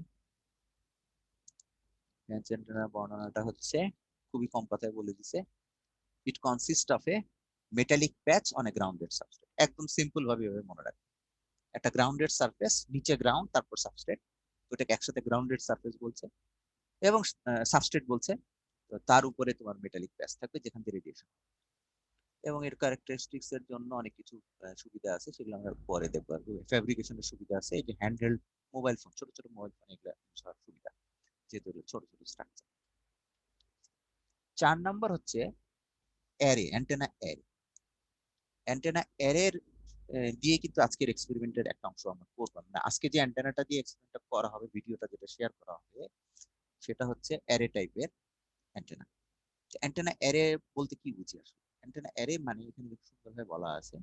A: প্যাচ অ্যান্টেনার বর্ণনাটা হচ্ছে খুবই কম কথায় বলে দিছে, ইট consist of A metallic patch on a grounded substrate. একদম সিম্পল ভাবে মনে রাখবে, একটা গ্রাউন্ডেড সারফেস, নিচে গ্রাউন্ড, তারপর সাবস্ট্রেট, ওটাকে একসাথে গ্রাউন্ডেড সারফেস বলছে, এবং সাবস্ট্রেট বলছে। তো তার উপরে তোমার মেটালিক প্যাচ থাকবে, যেখান থেকে রেডিয়েশন। এবং এর ক্যারেক্টারিস্টিক্স এর জন্য অনেক কিছু সুবিধা আছে, সেগুলো আমরা পরে দেখবো। ফ্যাব্রিকেশনের সুবিধা আছে, এই যে হ্যান্ডহেল্ড মোবাইল ফোন, ছোট ছোট মোবাইল ফোন, এগুলো সুবিধা, যেহেতু ছোট ছোট স্ট্রাকচার। 4 নাম্বার হচ্ছে অ্যারে, অ্যান্টেনা অ্যারে। অ্যান্টেনা অ্যারের দিয়ে কিন্তু আজকের এক্সপেরিমেন্টের একটা অংশ আমরা করলাম না। আজকে যে অ্যান্টেনাটা দিয়ে এক্সপেরিমেন্টটা করা হবে, ভিডিওটা যেটা শেয়ার করা হবে, সেটা হচ্ছে অ্যারে টাইপের অ্যান্টেনা। অ্যান্টেনা অ্যারে বলতে কি বুঝি আসলে? অ্যান্টেনা অ্যারে মানে এখানে খুব সুন্দরভাবে বলা আছে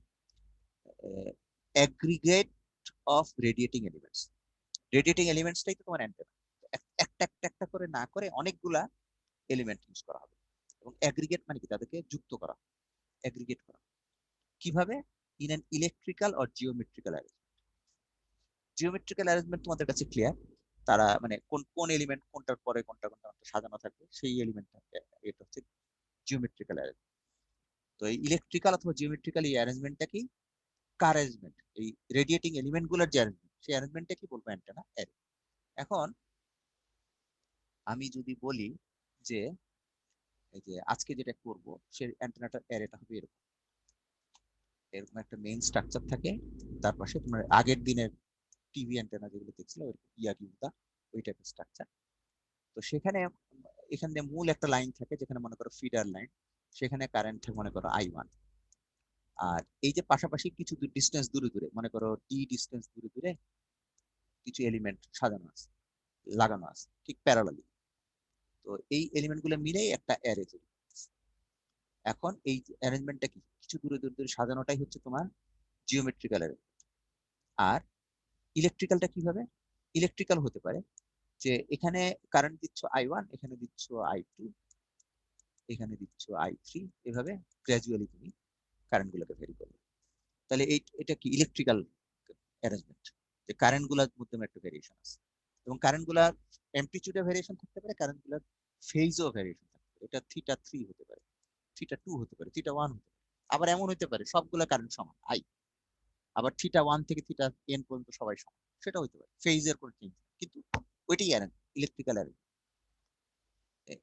A: aggregate of radiating elements. Radiating এলিমেন্টসটাই তো তোমার অ্যান্টেনা। একটা একটা একটা করে না করে অনেকগুলা এলিমেন্ট ইউজ করা হবে, এবং অ্যাগ্রিগেট মানে কি, তাদেরকে যুক্ত করা, অ্যাগ্রিগেট করা। কিভাবে? In an electrical or geometrical arrangement. Geometrical arrangement তোমাদের কাছে ক্লিয়ার, তারা মানে কোন কোন এলিমেন্ট কোনটার পরে কোনটা কোনটা সাজানো থাকবে, সেই এলিমেন্টটা, এটা হচ্ছে জিওমেট্রিক্যাল অ্যারেঞ্জমেন্ট। তো এই ইলেকট্রিক্যাল অথবা জিওমেট্রিক্যাল এই অ্যারেঞ্জমেন্টটা কি? কারেঞ্জমেন্ট। এই রেডিয়েটিং এলিমেন্ট গুলোর যে অ্যারেঞ্জমেন্ট, সেই অ্যারেঞ্জমেন্টটা কি বলবো? Antenna array. এখন আমি যদি বলি যে এই যে আজকে যেটা করব, সেই অ্যান্টেনাটার অ্যারেটা হবে এরকম। এরকম একটা মেইন স্ট্রাকচার থাকে, তার পাশে তোমার আগের দিনের টিভি অ্যান্টেনা যেগুলো দেখছিল ইয়াগিউদা, ওই টাইপের স্ট্রাকচার। তো সেখানে এখানে মূল একটা লাইন থাকে, যেখানে মনে করো ফিডার লাইন, সেখানে কারেন্ট মনে করো I1। আর এই যে পাশাপাশি কিছু ডিস্টেন্স দূরে দূরে, মনে করো ডিস্টেন্স দূরে দূরে কিছু এলিমেন্ট সাজানো আছে, লাগানো আছে ঠিক প্যারালালি। তো এই এলিমেন্ট গুলো মিলেই একটা অ্যারে তৈরি। এখন এই অ্যারেঞ্জমেন্টটা কি, কিছু দূরে দূরে দূরে সাজানোটাই হচ্ছে তোমার জিওমেট্রিক্যাল অ্যারে। আর ইলেকট্রিক্যালটা কিভাবে? ইলেকট্রিক্যাল হতে পারে যে এখানে কারেন্ট দিচ্ছ I1, এখানে দিচ্ছ I2, এখানে দিচ্ছ I3, এভাবে গ্র্যাজুয়ালি তুমি কারেন্ট গুলোকে ভেরি করবে। তাহলে এটা কি ইলেকট্রিক্যাল অ্যারেঞ্জমেন্ট, যে কারেন্ট গুলোর মধ্যে একটা ভেরিয়েশন আছে, এবং কারেন্ট গুলার অ্যামপ্লিটিউডে ভেরিয়েশন থাকতে পারে, কারেন্ট গুলার ফেজও ভেরিয়েশন থাকতে পারে। এটা θ3 হতে পারে, θ2 হতে পারে, θ1 হতে পারে। আবার এমন হতে পারে সবগুলা কারেন্ট সমান I, আবার θ1 থেকে θn পর্যন্ত সবাই সমান, সেটা হতে পারে, ফেজের কোনো চেঞ্জ, কিন্তু ওইটাই অ্যারেঞ্জ, ইলেকট্রিক্যাল অ্যারেঞ্জ।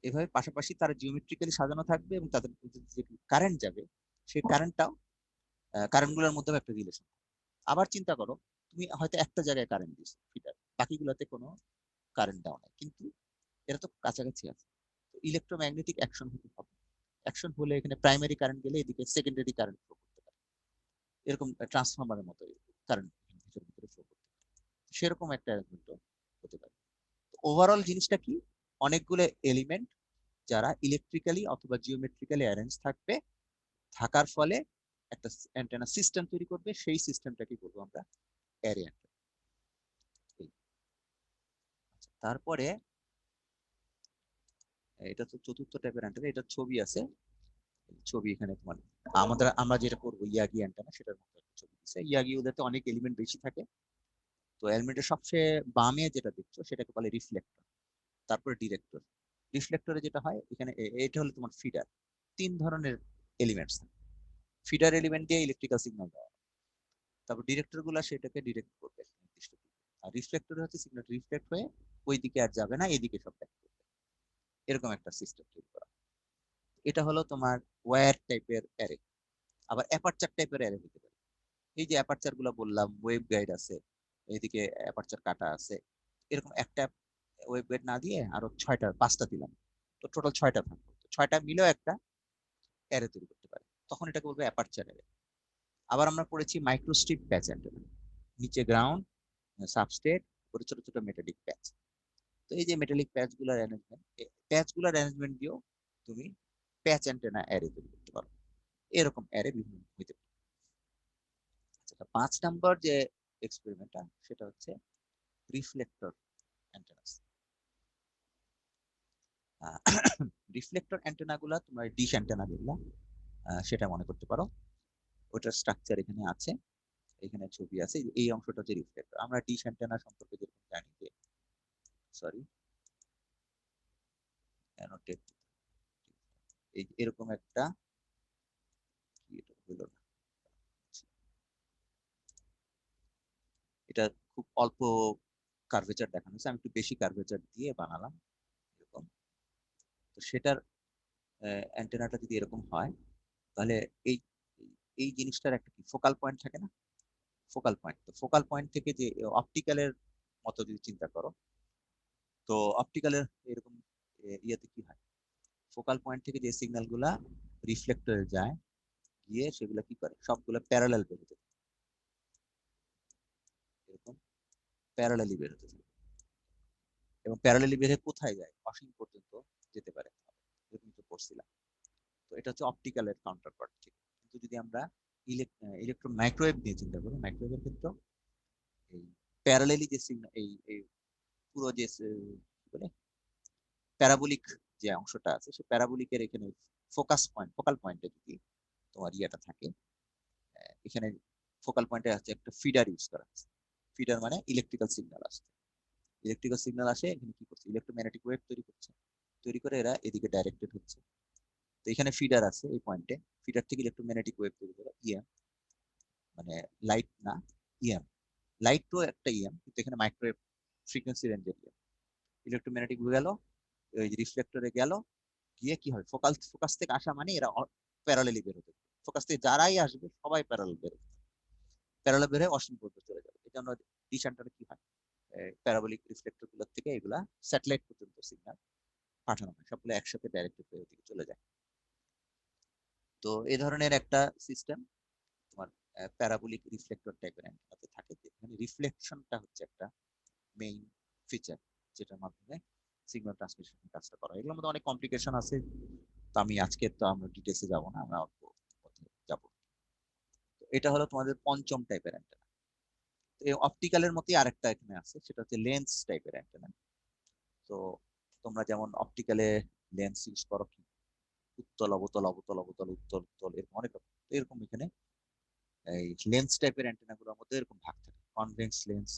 A: এভাবে পাশাপাশি তারা জিওমেট্রিক্যালি সাজানো থাকবে, এবং তাদের যে কারেন্ট যাবে, সেই কারেন্টটাও কারেন্টগুলোর মধ্যে একটা রিলেশন। আবার চিন্তা করো, তুমি হয়তো একটা জায়গায় কারেন্ট দিছো ফিডার, বাকিগুলোতে কোনো কারেন্ট দেওয়া নাই, কিন্তু এরা তো কাছাকাছি আছে। তো ইলেকট্রোম্যাগনেটিক অ্যাকশন হতে হবে। অ্যাকশন হলে এখানে প্রাইমারি কারেন্ট গেলে এদিকে সেকেন্ডারি কারেন্ট ফ্লো করতে পারে, এরকম ট্রান্সফরমারের মতো কারেন্ট ভিতরে ভিতরে ফ্লো করতে পারে। সেরকম একটা অ্যারেঞ্জমেন্ট হতে পারে। ওভারঅল জিনিসটা কি, অনেকগুলো এলিমেন্ট যারা ইলেকট্রিক্যালি অথবা জিওমেট্রিক্যালি অ্যারেঞ্জ থাকবে, থাকার ফলে একটা অ্যান্টেনা সিস্টেম তৈরি করবে, সেই সিস্টেমটাকে বলবো আমরা অ্যারে অ্যান্টেনা। তারপরে এটা তো চতুর্থ টাইপের অ্যান্টেনা, এটা ছবি আছে, ছবি এখানে তোমার আমরা যেটা করবো ইয়াগি অ্যান্টেনা, সেটার মধ্যে একটা ছবি দিচ্ছে। ইয়াগি ওদেরতে অনেক এলিমেন্ট বেশি থাকে। তো এলিমেন্টের সবচেয়ে বামে যেটা দেখছো সেটাকে বলে রিফ্লেক্টর, তারপরে ডিরেক্টর। রিফ্লেক্টরে যেটা হয় এখানে, এটা হলো তোমার ফিডার। 3 ধরনের এলিমেন্টস, ফিডার এলিমেন্ট দিয়ে ইলেকট্রিক্যাল সিগন্যাল দেওয়া, তারপর ডিরেক্টর গুলা সেটাকে ডিরেক্ট করবে নির্দিষ্ট দিকে। আর রিফ্লেক্টর হচ্ছে সিগন্যাল রিফ্লেক্ট হয়ে ওই দিকে আর যাবে না, এদিকে সব ব্যাক করবে, এরকম একটা সিস্টেম তৈরি করা। এটা হলো তোমার ওয়্যার টাইপের অ্যারে। আবার অ্যাপারচার টাইপের অ্যারে হতে পারে। এই যে অ্যাপারচার গুলা বললাম, ওয়েভ গাইড আছে, এইদিকে অ্যাপারচার কাটা আছে, এরকম একটা ওয়েভ গাইড না দিয়ে আরো 5টা দিলাম, তো টোটাল 6টা থাকবে। 6টা মিলেও একটা অ্যারে তৈরি করতে পারে, তখন এটাকে বলবো অ্যাপারচার অ্যারে। আবার আমরা পড়েছি মাইক্রোস্ট্রিপ প্যাচ অ্যান্টেনা, নিচে গ্রাউন্ড, সাবস্টেট, উপরে ছোট ছোট মেটালিক প্যাচ। তো এই যে মেটালিক প্যাচ গুলার অ্যারেঞ্জমেন্ট দিয়েও তুমি প্যাচ অ্যান্টেনা অ্যারে তৈরি করতে পারো। এরকম অ্যারে বিভিন্ন হইতে পারে। আচ্ছা, 5 নম্বর যে এক্সপেরিমেন্টটা, সেটা হচ্ছে রিফ্লেক্টর অ্যান্টেনাস। রিফ্লেক্টর অ্যান্টেনা গুলা তোমার ডিশ অ্যান্টেনা যেগুলা, সেটা মনে করতে পারো। ওটার স্ট্রাকচার এখানে আছে, এখানে ছবি আছে, এই অংশটা হচ্ছে রিফ্লেক্টর। আমরা ডিশ অ্যান্টেনা সম্পর্কে যেরকম জানি যে, সরি অ্যানোটেট, এই এরকম একটা, কি এটা হলো না, এটা খুব অল্প কার্ভেচার দেখানো হয়েছে, আমি একটু বেশি কার্ভেচার দিয়ে বানালাম এরকম। তো সেটার অ্যান্টেনাটা যদি এরকম হয়, তাহলে এই এই জিনিসটার একটা কি ফোকাল পয়েন্ট থাকে না, ফোকাল পয়েন্ট। তো ফোকাল পয়েন্ট থেকে যে অপটিক্যালের মতো যদি চিন্তা করো, তো অপটিক্যালের এরকম ইয়েতে কি হয়, ফোকাল পয়েন্ট থেকে যে সিগন্যাল গুলা রিফ্লেক্টরে যায়, গিয়ে সেগুলা কি করে, সবগুলা প্যারালাল বেরোতে থাকে, এরকম প্যারালালি বেরোতে থাকে, এবং প্যারালালি বের হয়ে কোথায় যায়, অসীম পর্যন্ত যেতে পারে, এরকম তো পড়ছিলাম। তো এটা হচ্ছে অপটিক্যালের কাউন্টার পার্ট। কিন্তু যদি আমরা ইলেকট্রো মাইক্রোওয়েভ নিয়ে চিন্তা করি, মাইক্রোওয়েভের ক্ষেত্রে এই প্যারালেলি যে সিগন্যাল, এই পুরো যে কি বলে প্যারাবোলিক যে অংশটা আছে, সেই প্যারাবোলিকের এখানে ফোকাল পয়েন্টে যদি তোমার ইয়েটা থাকে, এখানে ফোকাল পয়েন্টে আছে একটা ফিডার ইউজ করা আছে। ফিডার মানে ইলেকট্রিক্যাল সিগন্যাল আসছে, ইলেকট্রিক্যাল সিগন্যাল আসে, এখানে কি করছে, ইলেকট্রোম্যাগনেটিক ওয়েভ তৈরি করে এরা এদিকে ডাইরেক্টেড হচ্ছে। তো এখানে ফিডার আছে এই পয়েন্টে, ফিডার থেকে ইলেকট্রোম্যাগনেটিক ওয়েভ তৈরি করে ইএম, মানে লাইট না, ইএম। লাইট তো একটা ইএম, কিন্তু এখানে মাইক্রোওয়েভ ফ্রিকোয়েন্সি রেঞ্জের ইএম। ইলেকট্রোম্যাগনেটিক গেল, ওই রিফ্লেক্টরে গেল, গিয়ে কি হয়, ফোকাস থেকে আসা মানে এরা প্যারালেলি বের হতে, ফোকাস থেকে যারাই আসবে সবাই প্যারালেল বের হয়ে অসীম পর্যন্ত চলে যাবে। এই জন্য ডিশ অ্যান্টেনা কি হয়, প্যারাবোলিক রিফ্লেক্টর গুলোর থেকে এগুলা স্যাটেলাইট পর্যন্ত সিগন্যাল পাঠানো হয়, সবগুলো একসাথে ডাইরেক্টেড ওয়ে দিকে চলে যায়। তো এই ধরনের একটা সিস্টেম তোমার প্যারাবোলিক রিফ্লেক্টর টাইপের অ্যান্টেনাতে থাকে, যেখানে রিফ্লেকশনটা হচ্ছে একটা মেইন ফিচার, যেটার মাধ্যমে সিগন্যাল ট্রান্সমিশন কাজটা করা হয়। এগুলোর মধ্যে অনেক কমপ্লিকেশন আছে, তো আমি আজকে তো আমরা ডিটেলসে যাব না, আমরা অল্প যাব। তো এটা হলো তোমাদের পঞ্চম টাইপের অ্যান্টেনা। এই অপটিক্যালের মতোই আরেকটা এখানে আছে, সেটা হচ্ছে লেন্স টাইপের অ্যান্টেনা। তো তোমরা যেমন অপটিক্যালে লেন্স ইউজ করো, কি উত্তল অবতল উত্তল উত্তল, এরকম অনেক রকম। এরকম এখানে এই লেন্স টাইপের অ্যান্টেনা গুলোর মধ্যে এরকম ভাগ থাকে, কনভেক্স লেন্স,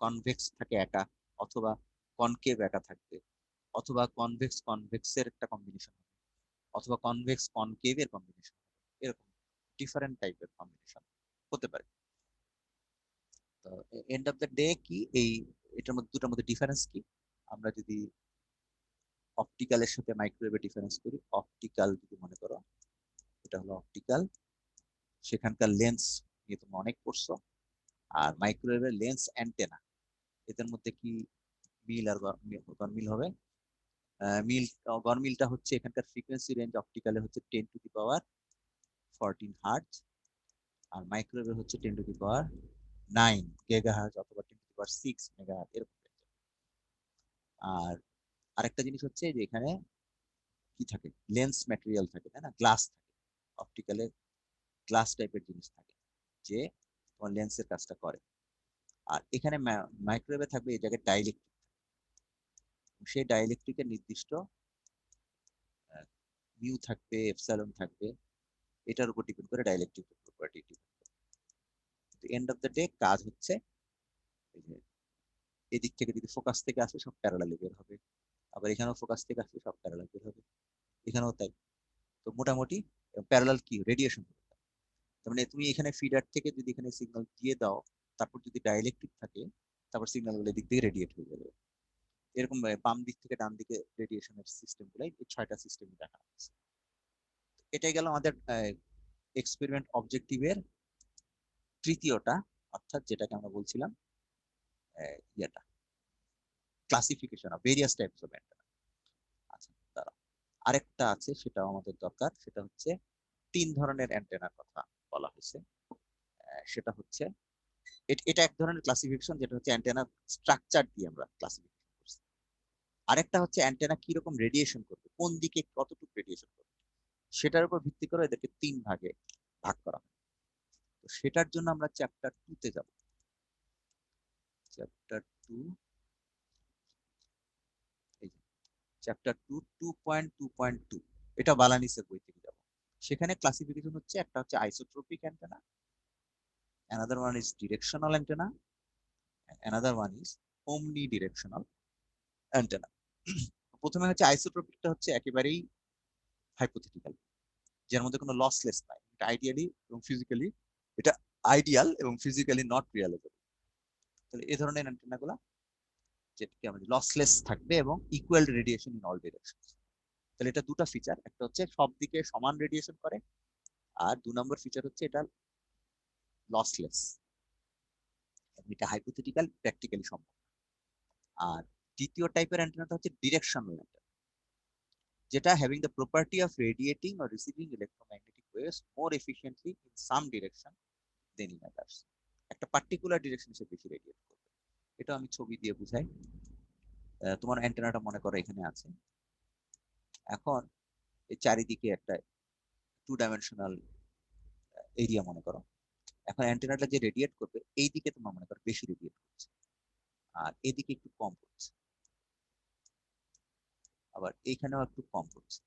A: কনভেক্স থাকে একা, অথবা কনকেভ একা থাকবে, অথবা কনভেক্সের একটা কম্বিনেশন, অথবা কনকেভের কম্বিনেশন, এরকম ডিফারেন্ট টাইপের কম্বিনেশন হতে পারে। তো এন্ড অফ দ্য ডে কি, এটার মধ্যে দুটার মধ্যে ডিফারেন্স কি, আমরা যদি অপটিক্যালের সাথে মাইক্রোওয়েভের ডিফারেন্স করি, অপটিক্যাল যদি মনে করো, এটা হলো অপটিক্যাল, সেখানকার লেন্স নিয়ে তোমরা অনেক পড়ছো। আর মাইক্রোওয়েভের লেন্স অ্যান্টেনা, এদের মধ্যে কি মিল আর গরমিল হবে? গরমিলটা হচ্ছে এখানকার ফ্রিকোয়েন্সি রেঞ্জ অপটিক্যালে হচ্ছে 10⁻14 হার্টজ, আর মাইক্রোওয়েভের হচ্ছে 10⁻9 গিগাহার্টজ অথবা 10⁻6 মেগাহার্টজ এরকম। আর আরেকটা জিনিস হচ্ছে যে এখানে কি থাকে, লেন্স ম্যাটেরিয়াল থাকে, তাই না, গ্লাস থাকে, অপটিক্যালে গ্লাস টাইপের জিনিস থাকে, যে তোমার লেন্সের কাজটা করে। আর এখানে মাইক্রোওয়েভে থাকবে এই জায়গায় ডাইইলেকট্রিক, সেই ডাইইলেকট্রিকের নির্দিষ্ট মিউ থাকবে, এপসাইলন থাকবে, এটার উপর ডিপেন্ড করে ডাইইলেকট্রিক প্রপার্টি ডিপেন্ড করে। তো এন্ড অফ দ্য ডে কাজ হচ্ছে এই যে এদিক থেকে যদি ফোকাস থেকে আসে সব প্যারালালে বের হবে, আবার এখানেও ফোকাস থেকে আসলে সব প্যারালাল বের হবে, এখানেও তাই। তো মোটামুটি প্যারালাল কি রেডিয়েশন, তার মানে তুমি এখানে ফিডার থেকে যদি এখানে সিগন্যাল দিয়ে দাও, তারপর যদি ডাইইলেকট্রিক থাকে, তারপর সিগন্যাল গুলো দিক থেকে রেডিয়েট হয়ে যাবে। এরকম বাম দিক থেকে ডান দিকে রেডিয়েশনের সিস্টেম গুলাই এই 6টা সিস্টেম দেখা হচ্ছে। এটাই গেল আমাদের এক্সপেরিমেন্ট অবজেক্টিভের তৃতীয়টা, অর্থাৎ যেটাকে আমরা বলছিলাম ইয়েটা classification of various types of antenna. আচ্ছা, দাঁড়াও, আরেকটা আছে, সেটাও আমাদের দরকার, সেটা হচ্ছে 3 ধরনের অ্যান্টেনার কথা বলা হয়েছে। সেটা হচ্ছে এটা এক ধরনের ক্লাসিফিকেশন, যেটা হচ্ছে অ্যান্টেনার স্ট্রাকচার দিয়ে আমরা ক্লাসিফিকেশন করছি। আরেকটা হচ্ছে অ্যান্টেনা কি রকম রেডিয়েশন করবে, কোন দিকে কতটুকু রেডিয়েশন করবে, সেটার উপর ভিত্তি করে এদেরকে 3 ভাগে ভাগ করা হয়। তো সেটার জন্য আমরা চ্যাপ্টার 2 তে যাব। চ্যাপ্টার 2, এই যে চ্যাপ্টার 2 2.2.2, এটা বালানিসের বই থেকে যাব। সেখানে ক্লাসিফিকেশন হচ্ছে, একটা হচ্ছে isotropic antenna, another one is directional antenna, and another one is omnidirectional antenna. প্রথমে হচ্ছে আইসোট্রপিকটা হচ্ছে একেবারেই হাইপোথেটিক্যাল, যার মধ্যে কোনো লসলেস নাই, এটা আইডিয়ালি এবং ফিজিক্যালি, এটা আইডিয়াল এবং ফিজিক্যালি নট রিয়েলাইজেবল। তাহলে এই ধরনের অ্যান্টেনাগুলো যেটাকে আমাদের লসলেস থাকবে এবং equal radiation in all direction. তাহলে এটা দুটো ফিচার, একটা হচ্ছে সব দিকে সমান রেডিয়েশন করে, আর 2 নম্বর ফিচার হচ্ছে এটা লসলেস, এটা হাইপোথেটিক্যাল, প্র্যাকটিক্যালি সম্ভব। আর দ্বিতীয় টাইপের অ্যান্টেনাটা হচ্ছে ডিরেকশনাল অ্যান্টেনা, যেটা having the property of radiating or receiving electromagnetic waves more efficiently in some direction than in others. একটা পার্টিকুলার ডিরেকশন সে বেশি রেডিয়েট করবে। এটা আমি ছবি দিয়ে বুঝাই। তোমার অ্যান্টেনাটা মনে করো এখানে আছে, এখন এই চারিদিকে একটা 2 ডাইমেনশনাল এরিয়া মনে করো। এখন অ্যান্টেনাটা যে রেডিয়েট করবে এই দিকে তোমার মনে করো বেশি রেডিয়েট করছে, আর এদিকে একটু কম করছে, আবার এইখানেও একটু কম করছে।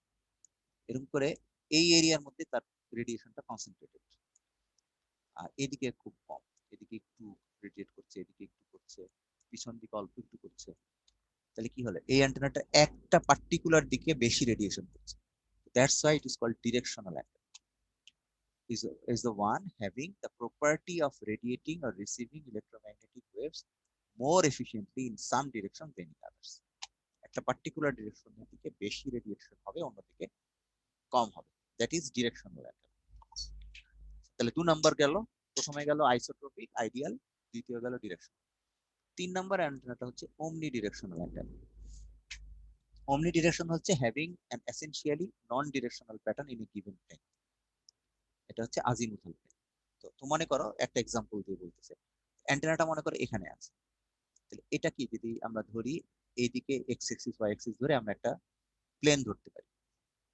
A: এরকম করে এই এরিয়ার মধ্যে তার রেডিয়েশনটা কনসেন্ট্রেটেড, আর এদিকে খুব কম, এদিকে একটু রেডিয়েট করছে, এদিকে একটু করছে, পিছন দিকে অল্প একটু করছে। তাহলে কি হলো, এই অ্যান্টেনাটা একটা পার্টিকুলার দিকে বেশি রেডিয়েশন করছে। That's why it is called directional antenna. Is the one having the property of radiating or receiving electromagnetic waves more efficiently in some direction than in others. একটা পার্টিকুলার ডিরেকশনের দিকে বেশি রেডিয়েশন হবে, অন্যদিকে কম হবে, that is directional antenna. তাহলে 2 number গেল, প্রথমে গেল আইসোট্রপিক আইডিয়াল, দ্বিতীয় গেল ডিরেকশন। 3 নাম্বার অ্যান্টেনাটা হচ্ছে omni directional antenna. Omni direction হচ্ছে having an essentially non directional pattern in a given plane. এটা হচ্ছে আজিমুথাল প্লেন। তো মনে করো একটা এক্সাম্পল দিয়ে বলতেছে, অ্যান্টেনাটা মনে করো এখানে আছে। তাহলে এটা কি, যদি আমরা ধরি এইদিকে এক্স এক্সিস ওয়াই এক্সিস ধরে আমরা একটা প্লেন ধরতে পারি,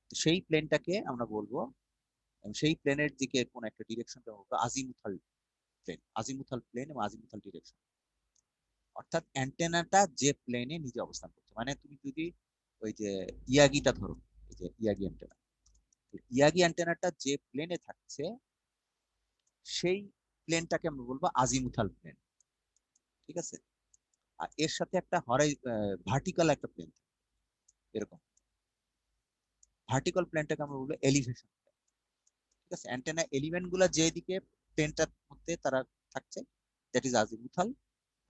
A: তো সেই প্লেনটাকে আমরা বলবো, সেই প্লেনের দিকে কোন একটা ডিরেকশনটা বলবো আজিমুথাল প্লেন। আজিমুথাল প্লেন এবং আজিমুথাল ডিরেকশন, অর্থাৎ অ্যান্টেনাটা যে প্লেনে নিজে অবস্থান করছে। মানে তুমি যদি ওই যে ইয়াগিটা ধরো, এই যে ইয়াগি অ্যান্টেনা, ইয়াগি অ্যান্টেনাটা যে প্লেনে থাকছে সেই প্লেনটাকে আমরা বলবো আজিমুথাল প্লেন, ঠিক আছে। আর এর সাথে একটা ভার্টিক্যাল একটা প্লেন, এরকম ভার্টিক্যাল প্লেনটাকে আমরা বলবো এলিভেশন, ঠিক আছে। অ্যান্টেনা এলিমেন্ট গুলা যেদিকে প্লেনটার মধ্যে তারা থাকছে দ্যাট ইজ আজিমুথাল,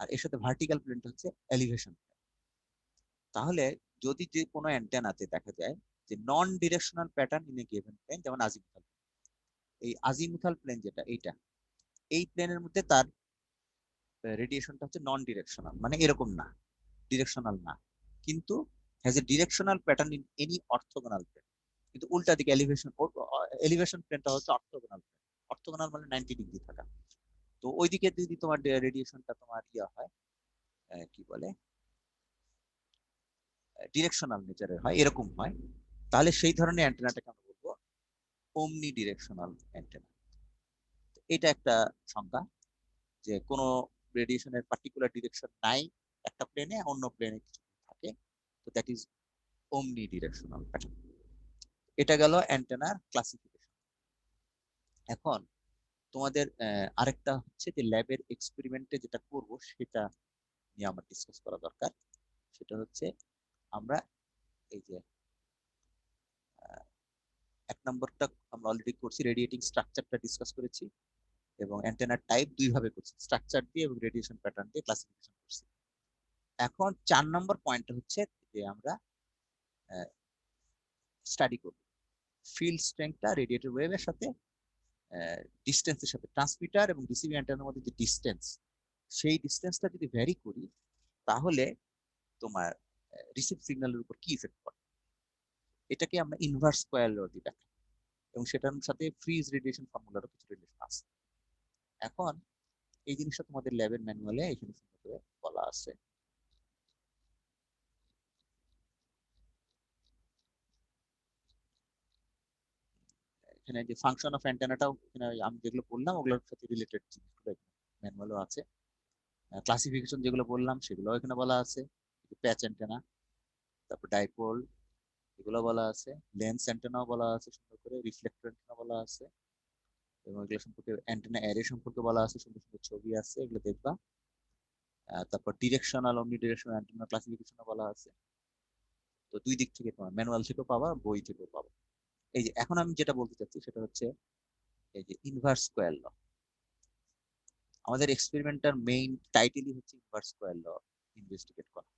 A: আর এর সাথে ভার্টিক্যাল প্লেনটা হচ্ছে এলিভেশন। তাহলে যদি যে কোনো অ্যান্টেনাতে দেখা যায় যে non directional pattern in a given plane, যেমন আজিমুথাল, এই আজিমুথাল প্লেন যেটা এইটা, এই প্লেনের মধ্যে তার রেডিয়েশনটা হচ্ছে নন ডিরেকশনাল, মানে এরকম না, ডিরেকশনাল না, কিন্তু has a directional pattern in any orthogonal plane. কিন্তু উল্টা দিকে এলিভেশন প্লেনটা হচ্ছে অর্থোগোনাল প্লেন। অর্থোগোনাল মানে 90 ডিগ্রি থাকা। তো ওইদিকে যদি তোমার রেডিয়েশনটা তোমার ইয়া হয়, কি বলে, ডিরেকশনাল নেচারের হয়, এরকম হয়, তাহলে সেই ধরনের অ্যান্টেনাটাকে আমরা বলবো ওমনি ডিরেকশনাল অ্যান্টেনা। এটা একটা সংজ্ঞা, যে কোনো রেডিয়েশনের পার্টিকুলার ডিরেকশন নাই একটা প্লেনে, অন্য প্লেনে কিছু থাকে, তো দ্যাট ইজ ওমনি ডিরেকশনাল প্যাটার্ন। এটা গেল অ্যান্টেনার ক্লাসিফিকেশন। এখন তোমাদের আরেকটা হচ্ছে যে ল্যাবের এক্সপেরিমেন্টে যেটা করব সেটা নিয়ে আমার ডিসকাস করা দরকার। সেটা হচ্ছে আমরা এই যে 1 নম্বরটা আমরা অলরেডি করছি, রেডিয়েটিং স্ট্রাকচারটা ডিসকাস করেছি, এবং অ্যান্টেনার টাইপ 2 ভাবে করছি, স্ট্রাকচার দিয়ে এবং রেডিয়েশন প্যাটার্ন দিয়ে ক্লাসিফিকেশন করছি। এখন 4 নম্বর পয়েন্টটা হচ্ছে যে আমরা স্টাডি করব ফিল্ড স্ট্রেংথটা রেডিয়েটেড ওয়েভের সাথে ডিস্টেন্সের সাথে, ট্রান্সমিটার এবং রিসিভিং অ্যান্টেনার মধ্যে যে ডিস্টেন্স, সেই ডিস্টেন্সটা যদি ভ্যারি করি তাহলে তোমার রিসিভ সিগন্যালের উপর কি ইফেক্ট পড়ে, এটাকে আমরা ইনভার্স স্কয়ার ল দিয়ে দেখাই, এবং সেটার সাথে ফ্রিজ রেডিয়েশন ফর্মুলারও কিছু রিলেশন আছে। এখন এই জিনিসটা তোমাদের ল্যাবের ম্যানুয়ালে এখানে সুন্দর করে বলা আছে। এখানে যে ফাংশন অফ অ্যান্টেনাটাও এখানে আমি যেগুলো বললাম ওগুলোর সাথে রিলেটেড জিনিসগুলো ম্যানুয়ালও আছে। ক্লাসিফিকেশন যেগুলো বললাম সেগুলো এখানে বলা আছে, প্যাচ অ্যান্টেনা, তারপর ডাইপোল, এগুলো বলা আছে। লেন্স অ্যান্টেনাও বলা আছে সুন্দর করে, রিফ্লেক্টর অ্যান্টেনা বলা আছে, এবং এগুলো সম্পর্কে অ্যান্টেনা অ্যারে সম্পর্কে বলা আছে, সুন্দর সুন্দর ছবি আছে, এগুলো দেখবা। তারপর ডিরেকশনাল অমনি ডিরেকশনাল অ্যান্টেনা ক্লাসিফিকেশনও বলা আছে। তো 2 দিক থেকে তোমার ম্যানুয়াল থেকেও পাবা, বই থেকেও পাবা। এই যে এখন আমি যেটা বলতে চাচ্ছি সেটা হচ্ছে এই যে ইনভার্স স্কয়ার ল। আমাদের এক্সপেরিমেন্টার মেইন টাইটেলই হচ্ছে ইনভার্স স্কয়ার ল ইনভেস্টিগেট করা।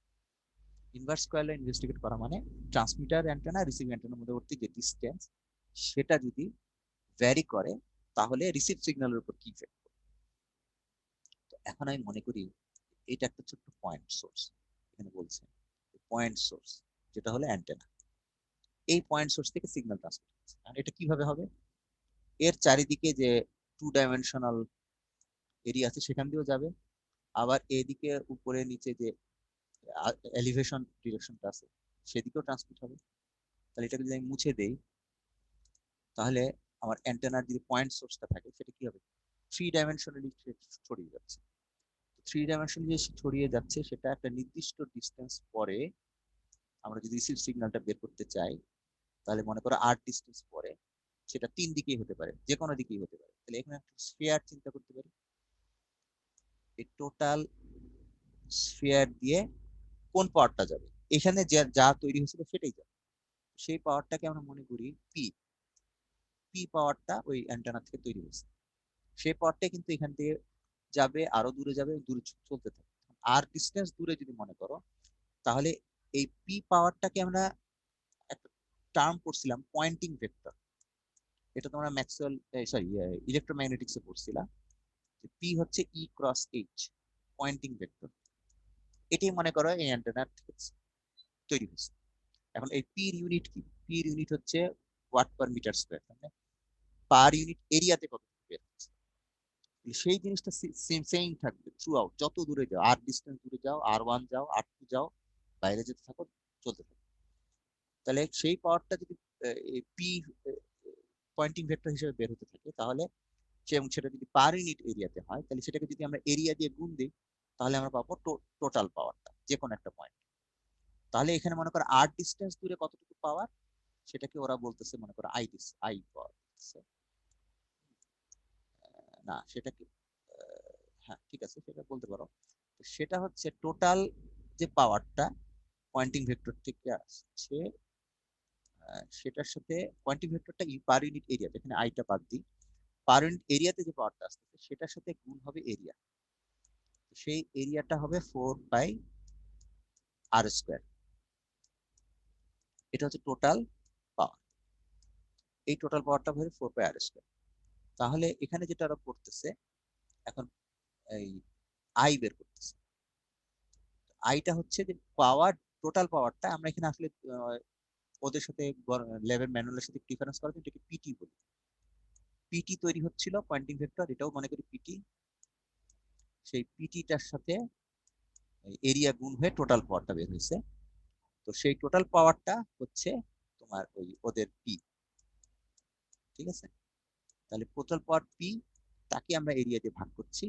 A: ইনভার্স স্কয়ার ল ইনভেস্টিগেট করা মানে ট্রান্সমিটার অ্যান্টেনা রিসিভিং অ্যান্টেনার মধ্যবর্তী যে ডিসটেন্স সেটা যদি ভ্যারি করে তাহলে রিসিভ সিগন্যালের উপর কি ইফেক্ট পড়ে। তো এখন আমি মনে করি এটা একটা ছোট্ট পয়েন্ট সোর্স, এখানে বলছে পয়েন্ট সোর্স যেটা হলো অ্যান্টেনা। এই পয়েন্ট সোর্স থেকে সিগন্যাল ট্রান্সমিট হচ্ছে, আর এটা কিভাবে হবে, এর চারিদিকে যে 2 ডাইমেনশনাল এরিয়া আছে সেখান দিয়েও যাবে, আবার এদিকে উপরে নিচে যে এলিভেশন ডিরেকশনটা আছে সেদিকেও ট্রান্সমিট হবে। তাহলে এটাকে যদি আমি মুছে দেই তাহলে আমার অ্যান্টেনার যদি পয়েন্ট সোর্সটা থাকে সেটা কি হবে, 3 ডাইমেনশনালি ছড়িয়ে যাচ্ছে। 3 ডাইমেনশনালি যে ছড়িয়ে যাচ্ছে সেটা একটা নির্দিষ্ট ডিস্টেন্স পরে আমরা যদি রিসিভ সিগন্যালটা বের করতে চাই, তাহলে মনে করো 8 ডিস্টেন্স পরে সেটা 3 দিকেই হতে পারে, যে কোনো দিকেই হতে পারে। তাহলে এখানে একটা স্ফিয়ার চিন্তা করতে পারি, এই টোটাল স্ফিয়ার দিয়ে কোন পাওয়ারটা যাবে, এখানে যা তৈরি হয়েছিল সেটাই যাবে। সেই পাওয়ারটাকে আমরা মনে করি পি, পি পাওয়ারটা ওই অ্যান্টেনা থেকে তৈরি হয়েছে। সেই পাওয়ারটা কিন্তু এখান থেকে যাবে, আরো দূরে যাবে, দূরে চলতে থাকে। আর ডিস্টেন্স দূরে যদি মনে করো, তাহলে এই পি পাওয়ারটাকে আমরা একটা টার্ম পড়ছিলাম পয়েন্টিং ভেক্টর। এটা তোমরা ম্যাক্সওয়েল সরি ইলেকট্রোম্যাগনেটিক্সে পড়ছিলাম। পি হচ্ছে ই ক্রস এইচ, পয়েন্টিং ভেক্টর। এটাই মনে করো এই অ্যান্টেনার থেকে তৈরি হয়েছে। এখন এই পির ইউনিট কি, পির ইউনিট হচ্ছে ওয়াট পার মিটার স্কয়ার, মানে পার ইউনিট এরিয়াতে কত বের হচ্ছে। সেই জিনিসটা সেম থাকবে থ্রু আউট, যত দূরে যাও, আর ডিস্টেন্স দূরে যাও, R1 যাও, R2 যাও, বাইরে যেতে থাকো, চলতে থাকো। তাহলে সেই পাওয়ারটা যদি পি পয়েন্টিং ভেক্টর হিসেবে বের হতে থাকে, তাহলে সেটা যদি পার ইউনিট এরিয়াতে হয়, তাহলে সেটাকে যদি আমরা এরিয়া দিয়ে গুণ দিই, তাহলে আমরা পাবো টোটাল পাওয়ারটা যে কোনো একটা পয়েন্ট। তাহলে এখানে মনে করো আর ডিস্টেন্স দূরে কতটুকু পাওয়ার, সেটাকে ওরা বলতেছে মনে করো আই পাওয়ার। না সেটা কি, হ্যাঁ ঠিক আছে সেটা বলতে পারো। সেটা হচ্ছে টোটাল যে পাওয়ারটা পয়েন্টিং ভেক্টর থেকে আসছে, সেটার সাথে পয়েন্টিং ভেক্টরটা পার ইউনিট এরিয়া, যেখানে আইটা বাদ দিই, পার ইউনিট এরিয়াতে যে পাওয়ারটা আসছে সেটার সাথে গুণ হবে এরিয়া। সেই এরিয়াটা হবে 4πr²। এটা হচ্ছে টোটাল পাওয়ার। এই টোটাল পাওয়ারটা হবে 4πr²। তাহলে এখানে যেটা ওরা করতেছে এখন, এই আই বের করতেছে। আইটা হচ্ছে যে পাওয়ার, টোটাল পাওয়ারটা আমরা এখানে আসলে ওদের সাথে লেভেল ম্যানুয়ালের সাথে ডিফারেন্স করার জন্য এটাকে পিটি বলি। পিটি তৈরি হচ্ছিল পয়েন্টিং ভেক্টর, এটাও মনে করি পিটি। সেই পিটিটার সাথে এরিয়া গুণ হয়ে টোটাল পাওয়ারটা বের হয়েছে। তো সেই টোটাল পাওয়ারটা হচ্ছে তোমার ওই ওদের পি, ঠিক আছে। তাহলে টোটাল পাওয়ার পি, তাকে আমরা এরিয়া দিয়ে ভাগ করছি,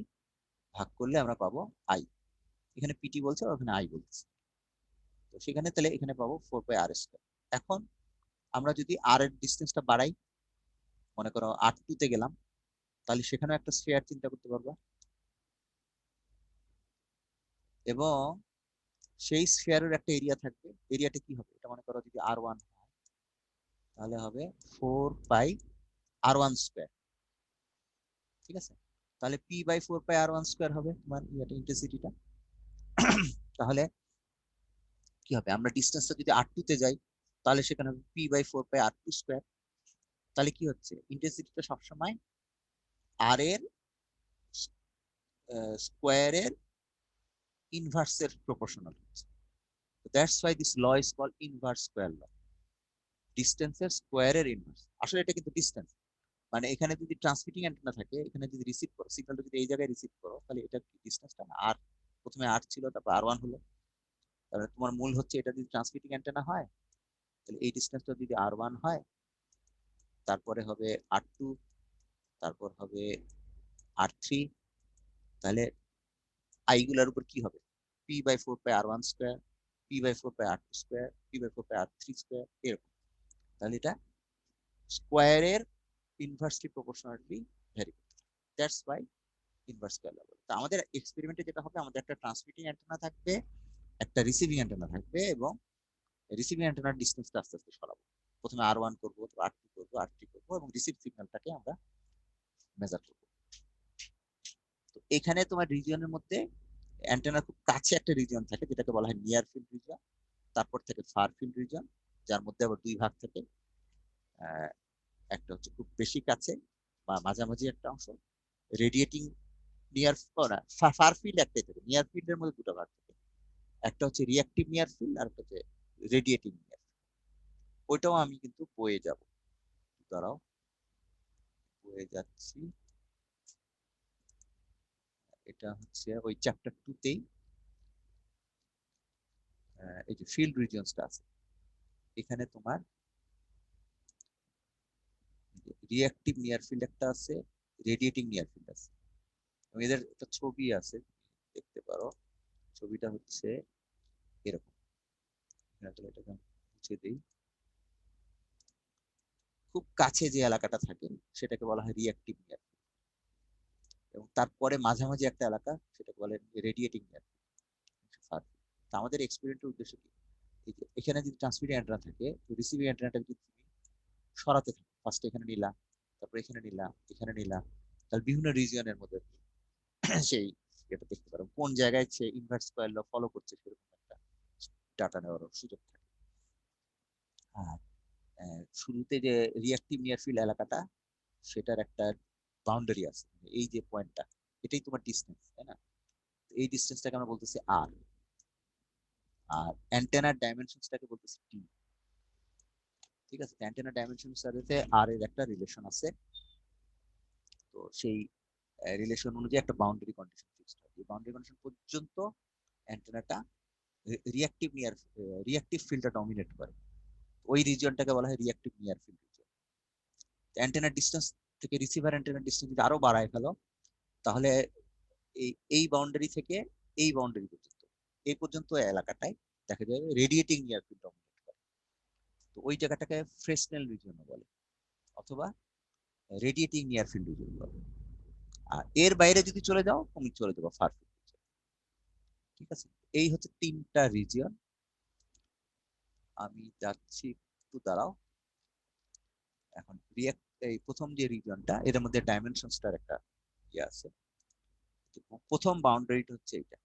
A: ভাগ করলে আমরা পাবো আই। এখানে পিটি বলছে, ওখানে আই বলছে। তো সেখানে তাহলে এখানে পাবো 4πr²। এখন আমরা যদি আর এর ডিস্টেন্সটা বাড়াই, মনে করো R2 তে গেলাম, তাহলে সেখানেও একটা স্ফিয়ার চিন্তা করতে পারবা, এবং সেই স্ফিয়ারের একটা এরিয়া থাকবে। এরিয়াটা কি হবে, এটা মনে করো যদি R1 হয়, তাহলে হবে 4πr1²। ঠিক আছে, তাহলে P/4πr1² হবে তোমার এটা ইন্টেন্সিটিটা। তাহলে কি হবে, আমরা ডিস্টেন্সটা যদি R2 তে যাই, তাহলে সেখানে হবে P/4πr2²। তাহলে কি হচ্ছে, ইন্টেন্সিটিটা সবসময় আর এর স্কোয়ারের ইনভার্সের প্রপোর্শনাল হচ্ছে। That's why this law is called inverse square law. ডিস্টেন্সের স্কোয়ারের ইনভার্স, আসলে এটা কিন্তু ডিস্টেন্স, মানে এখানে যদি ট্রান্সমিটিং অ্যান্টেনা থাকে, এখানে যদি রিসিভ করো সিগন্যালটা, যদি এই জায়গায় রিসিভ করো, তাহলে এটা ডিস্টেন্সটা না, আর প্রথমে আর ছিল, তারপর R1 হলো। তাহলে তোমার মূল হচ্ছে, এটা যদি ট্রান্সমিটিং অ্যান্টেনা হয়, তাহলে এই ডিস্টেন্সটা যদি R1 হয়, তারপরে হবে R2, তারপর হবে R3, তাহলে আইগুলার উপর কি হবে, P/4πr1², P/4πr2², P/4πr3², এরকম। তাহলে এটা স্কোয়ারের ইনভার্সলি প্রপোর্শনালি ভ্যারি করতে, দ্যাটস ওয়াই ইনভার্স স্কয়ার ল। তো আমাদের এক্সপেরিমেন্টে যেটা হবে, আমাদের একটা ট্রান্সমিটিং অ্যান্টেনা থাকবে, একটা রিসিভিং অ্যান্টেনা থাকবে, এবং রিসিভিং অ্যান্টেনার ডিসটেন্সটা আস্তে আস্তে সরাবো। প্রথমে R1 করবো, R2 করবো, R3 করবো, এবং রিসিভ সিগন্যালটাকে আমরা মেজার করবো। তো এখানে তোমার রিজিয়নের মধ্যে অ্যান্টেনার খুব কাছে একটা রিজিয়ন থাকে, যেটাকে বলা হয় নিয়ার ফিল্ড রিজিয়ন। তারপর থেকে ফার ফিল্ড রিজিয়ন, যার মধ্যে আবার দুই ভাগ থাকে, একটা হচ্ছে খুব বেশি কাছে বা মাঝামাঝি একটা অংশ, রেডিয়েটিং নিয়ার, ফার ফিল্ড একটাই থাকে, নিয়ার ফিল্ডের মধ্যে দুটো ভাগ থাকে, একটা হচ্ছে রিঅ্যাক্টিভ নিয়ার ফিল্ড আর একটা হচ্ছে রেডিয়েটিং নিয়ার ফিল্ড। ওইটাও আমি কিন্তু বয়ে যাব, দাঁড়াও বয়ে যাচ্ছি। এটা হচ্ছে ওই চ্যাপ্টার 2তেই এই যে ফিল্ড রিজিয়নসটা আছে, এখানে তোমার রিঅ্যাক্টিভ নিয়ার ফিল্ড একটা আছে, রেডিয়েটিং নিয়ার ফিল্ড আছে। এবং এদের একটা ছবি আছে, দেখতে পারো। ছবিটা হচ্ছে এরকম। এটাকে মুছে দিই। খুব কাছে যে এলাকাটা থাকে সেটাকে বলা হয় রিঅ্যাক্টিভ নিয়ার ফিল্ড, এবং তারপরে মাঝামাঝি একটা এলাকা সেটাকে বলে রেডিয়েটিং নিয়ার ফিল্ড। আমাদের এক্সপেরিমেন্টের উদ্দেশ্য কি, এই যে এখানে যদি ট্রান্সমিটিং অ্যান্টেনা থাকে, তো রিসিভিং অ্যান্টেনাটা যদি তুমি সরাতে থাকো, ফার্স্টে এখানে নিলা, তারপর এখানে নিলা, এখানে নিলা, তাহলে বিভিন্ন রিজিয়নের মধ্যে সেই এটা দেখতে পারো কোন জায়গায় সে ইনভার্স কয়েল ল ফলো করছে, সেরকম একটা ডাটা নেওয়ার সুযোগ থাকে। আর শুরুতে যে রিঅ্যাক্টিভ নিয়ার ফিল্ড এলাকাটা, সেটার একটা বাউন্ডারি আছে, এই যে পয়েন্টটা, এটাই তোমার ডিসটেন্স, তাই না? এই ডিসটেন্সটাকে আমরা বলতেছি আর, আর অ্যান্টেনার ডাইমেনশনসটাকে বলতেছি টি। ঠিক আছে, অ্যান্টেনার ডাইমেনশনের সাথে আর এর একটা রিলেশন আছে। তো সেই রিলেশন অনুযায়ী একটা বাউন্ডারি কন্ডিশন ফিক্সড হয়। এই বাউন্ডারি কন্ডিশন পর্যন্ত অ্যান্টেনাটা রিঅ্যাক্টিভ ফিল্ডটা ডমিনেট করে। ওই রিজিয়নটাকে বলা হয় রিঅ্যাক্টিভ নিয়ার ফিল্ড রিজিয়ন। অ্যান্টেনার ডিসটেন্স থেকে রিসিভার অ্যান্টেনার ডিসটেন্স যদি আরো বাড়ায় ফেলো, তাহলে এই বাউন্ডারি থেকে এই বাউন্ডারি পর্যন্ত, এই পর্যন্ত এলাকাটায় দেখা যাবে রেডিয়েটিং নিয়ার ফিল্ড ডমিনেট করে। তো ওই জায়গাটাকে ফ্রেসনেল রিজিয়ন বলে, অথবা রেডিয়েটিং নিয়ার ফিল্ড রিজিয়ন বলে। আর এর বাইরে যদি চলে যাও, তুমি চলে যাবো ফার ফিল্ড রিজিয়ন। ঠিক আছে, এই হচ্ছে তিনটা রিজিয়ন। আমি যাচ্ছি, একটু দাঁড়াও। এখন এই প্রথম যে রিজিয়নটা, এর মধ্যে ডাইমেনশনসটার একটা ইয়ে আছে। প্রথম বাউন্ডারিটা হচ্ছে এটা,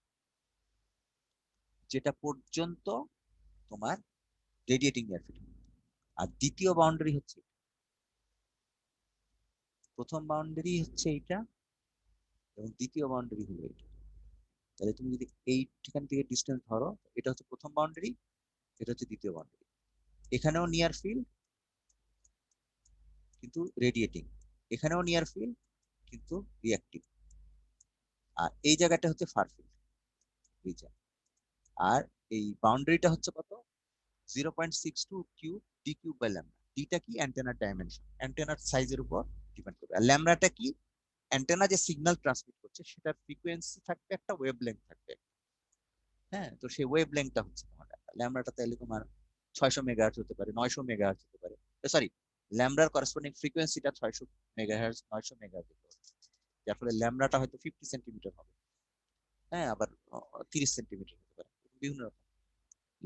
A: যেটা পর্যন্ত তোমার রেডিয়েটিং নিয়ার ফিল্ড। আর দ্বিতীয় বাউন্ডারি হচ্ছে, প্রথম বাউন্ডারি হচ্ছে এইটা, এবং দ্বিতীয় বাউন্ডারি হলো এটা। তাহলে তুমি যদি এই ঠিকানা থেকে ডিস্টেন্স ধরো, এটা হচ্ছে প্রথম বাউন্ডারি, এটা হচ্ছে দ্বিতীয় বাউন্ডারি। এখানেও নিয়ার ফিল্ড কিন্তু রেডিয়েটিং, এখানেও নিয়ার ফিল্ড কিন্তু রিঅ্যাক্টিভ। আর এই জায়গাটা হচ্ছে ফার ফিল্ড রিজন। আর এই বাউন্ডারিটা হচ্ছে কত, 0.62 cube D cube by lambda. ডিটা কি, অ্যান্টেনার ডাইমেনশন, অ্যান্টেনার সাইজের উপর ডিপেন্ড করবে। আর ল্যামডাটা কি, অ্যান্টেনা যে সিগন্যাল ট্রান্সমিট করছে সেটার ফ্রিকোয়েন্সি থাকবে, একটা ওয়েভ লেন্থ থাকবে। হ্যাঁ, তো সেই ওয়েভ লেন্থটা হচ্ছে তোমার ল্যামডাটা। তাহলে তোমার 600 মেগাহার্টজ হতে পারে, 900 মেগাহার্টজ হতে পারে। সরি, ল্যামডার করেসপন্ডিং ফ্রিকোয়েন্সিটা 600 মেগাহার্টজ, 900 মেগাহার্টজ, যার ফলে ল্যামডাটা হয়তো 50 সেন্টিমিটার হবে। হ্যাঁ, আবার 30 সেন্টিমিটার হতে পারে, বিভিন্ন রকম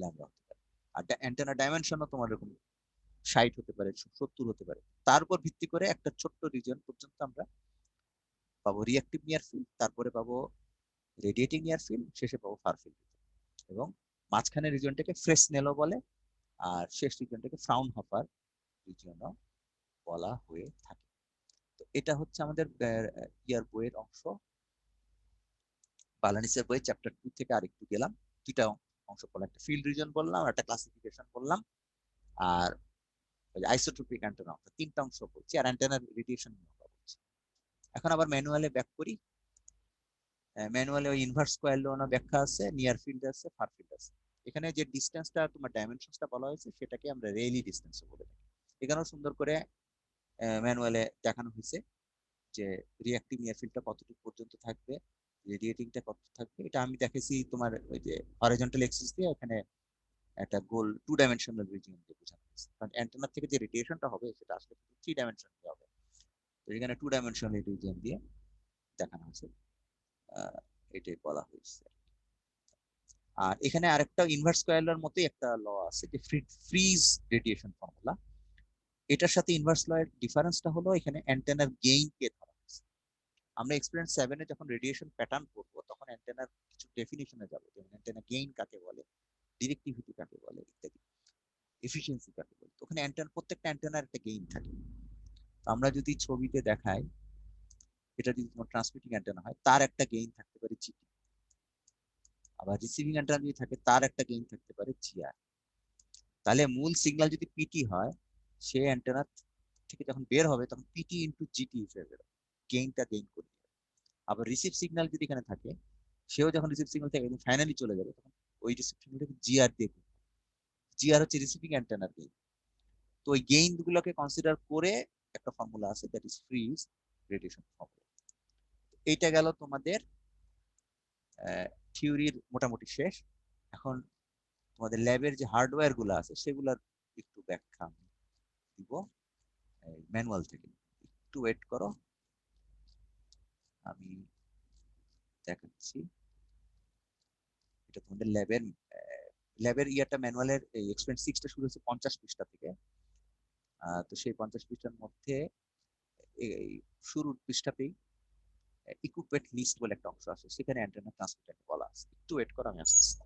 A: ল্যামডা হতে পারে। আর অ্যান্টেনা ডাইমেনশনও তোমার এরকম 60 হতে পারে, 70 হতে পারে। তার উপর ভিত্তি করে একটা ছোট্ট রিজন পর্যন্ত আমরা পাবো রিঅ্যাক্টিভ নিয়ার ফিল্ড, তারপরে পাবো রেডিয়েটিং নিয়ার ফিল্ড, শেষে পাবো ফার ফিল্ড। এবং মাঝখানের রিজনটাকে ফ্রেসনেলও বলে, আর শেষ রিজনটাকে ফ্রাউনহফার রিজিয়নও বলা হয়ে থাকে। তো এটা হচ্ছে আমাদের ইয়ার বইয়ের অংশ। বালানিসের বই চ্যাপ্টার 2 থেকে আরেকটু গেলাম, দুইটা অংশ পড়লাম, একটা ফিল্ড রিজন বললাম, আর একটা ক্লাসিফিকেশন বললাম, আর আইসোট্রপিক অ্যান্টেনা, তিনটা অংশ বলছি, আর অ্যান্টেনার রেডিয়েশন বলছি। এখন আবার ম্যানুয়ালে ব্যাক করি। ম্যানুয়ালে ওই ইনভার্স কয়েল ল ব্যাখ্যা আছে, নিয়ার ফিল্ড আছে, ফার ফিল্ড আছে। এখানে যে ডিসটেন্সটা তোমার ডাইমেনশনসটা বলা হয়েছে, সেটাকে আমরা রেইলি ডিসটেন্স বলে থাকি। এখানেও সুন্দর করে ম্যানুয়ালে দেখানো হয়েছে যে রিঅ্যাক্টিভ নিয়ার ফিল্ডটা কতটুকু পর্যন্ত থাকবে, রেডিয়েটিংটা কত থাকবে। এটা আমি দেখেছি তোমার ওই যে হরাইজন্টাল এক্সিস দিয়ে, এখানে একটা গোল 2 ডাইমেনশনাল রিজিয়ন দিয়ে বোঝানো হয়েছে। কারণ অ্যান্টেনার থেকে যে রেডিয়েশনটা হবে সেটা আসলে 3 ডাইমেনশন দিয়ে হবে, তো এখানে 2 ডাইমেনশনাল রিজিয়ন দিয়ে দেখানো হয়েছে। এটাই বলা হয়েছে। আর এখানে আরেকটা ইনভার্স কয়েলের মতোই একটা ল আছে, যে ফ্রিজ রেডিয়েশন ফর্মুলা। এটার সাথে ইনভার্স ল এর ডিফারেন্সটা হলো, এখানে অ্যান্টেনার গেইন কে ধরা হয়েছে। আমরা এক্সপেরিয়েন্স 7 এ যখন রেডিয়েশন প্যাটার্ন পড়বো, তখন অ্যান্টেনার কিছু ডেফিনিশনে যাবো, যেমন অ্যান্টেনা গেইন কাকে বলে, ডিরেক্টিভিটি কাকে বলে, ইত্যাদি, এফিসিয়েন্সি কাকে বলে। ওখানে প্রত্যেকটা অ্যান্টেনার একটা গেইন থাকে। আমরা যদি ছবিতে দেখাই, এটা যদি তোমার ট্রান্সমিটিং অ্যান্টেনা হয়, তার একটা গেইন থাকতে পারে জিটি। আবার রিসিভিং অ্যান্টেনা যদি থাকে, তার একটা গেইন থাকতে পারে জিআর। তাহলে মূল সিগন্যাল যদি পিটি হয়, সে অ্যান্টেনা থেকে যখন বের হবে, তখন পিটি ইন্টু জিটি হিসেবে বের হবে, গেইনটা গেইন করে। আবার রিসিভ সিগন্যাল যদি এখানে থাকে, সেও যখন রিসিভ সিগন্যাল থেকে একদম ফাইনালি চলে যাবে, তখন ওই রিসিভ সিগন্যালটাকে জিআর দিয়ে, জিআর হচ্ছে রিসিভিং অ্যান্টেনার গেইন। তো ওই গেইন গুলোকে কনসিডার করে একটা ফর্মুলা আছে, that is fridge radiation formula. এইটা গেল তোমাদের থিওরির মোটামুটি শেষ। এখন তোমাদের ল্যাবের যে হার্ডওয়্যার গুলো আছে সেগুলোর একটু ব্যাখ্যা আমি দিব ম্যানুয়াল থেকে। একটু ওয়েট করো, আমি দেখাচ্ছি। এটা তোমাদের ল্যাবের ইয়াটা ম্যানুয়ালের এক্সপেরিয়েন্স 6টা শুরু হচ্ছে 50 পৃষ্ঠা থেকে। তো সেই 50 পৃষ্ঠার মধ্যে এই শুরুর পৃষ্ঠাতেই ইকুইপমেন্ট লিস্ট বলে একটা অংশ আছে, সেখানে অ্যান্টেনা ট্রান্সমিটার বলা আছে। একটু ওয়েট করো, আমি আসতেছি।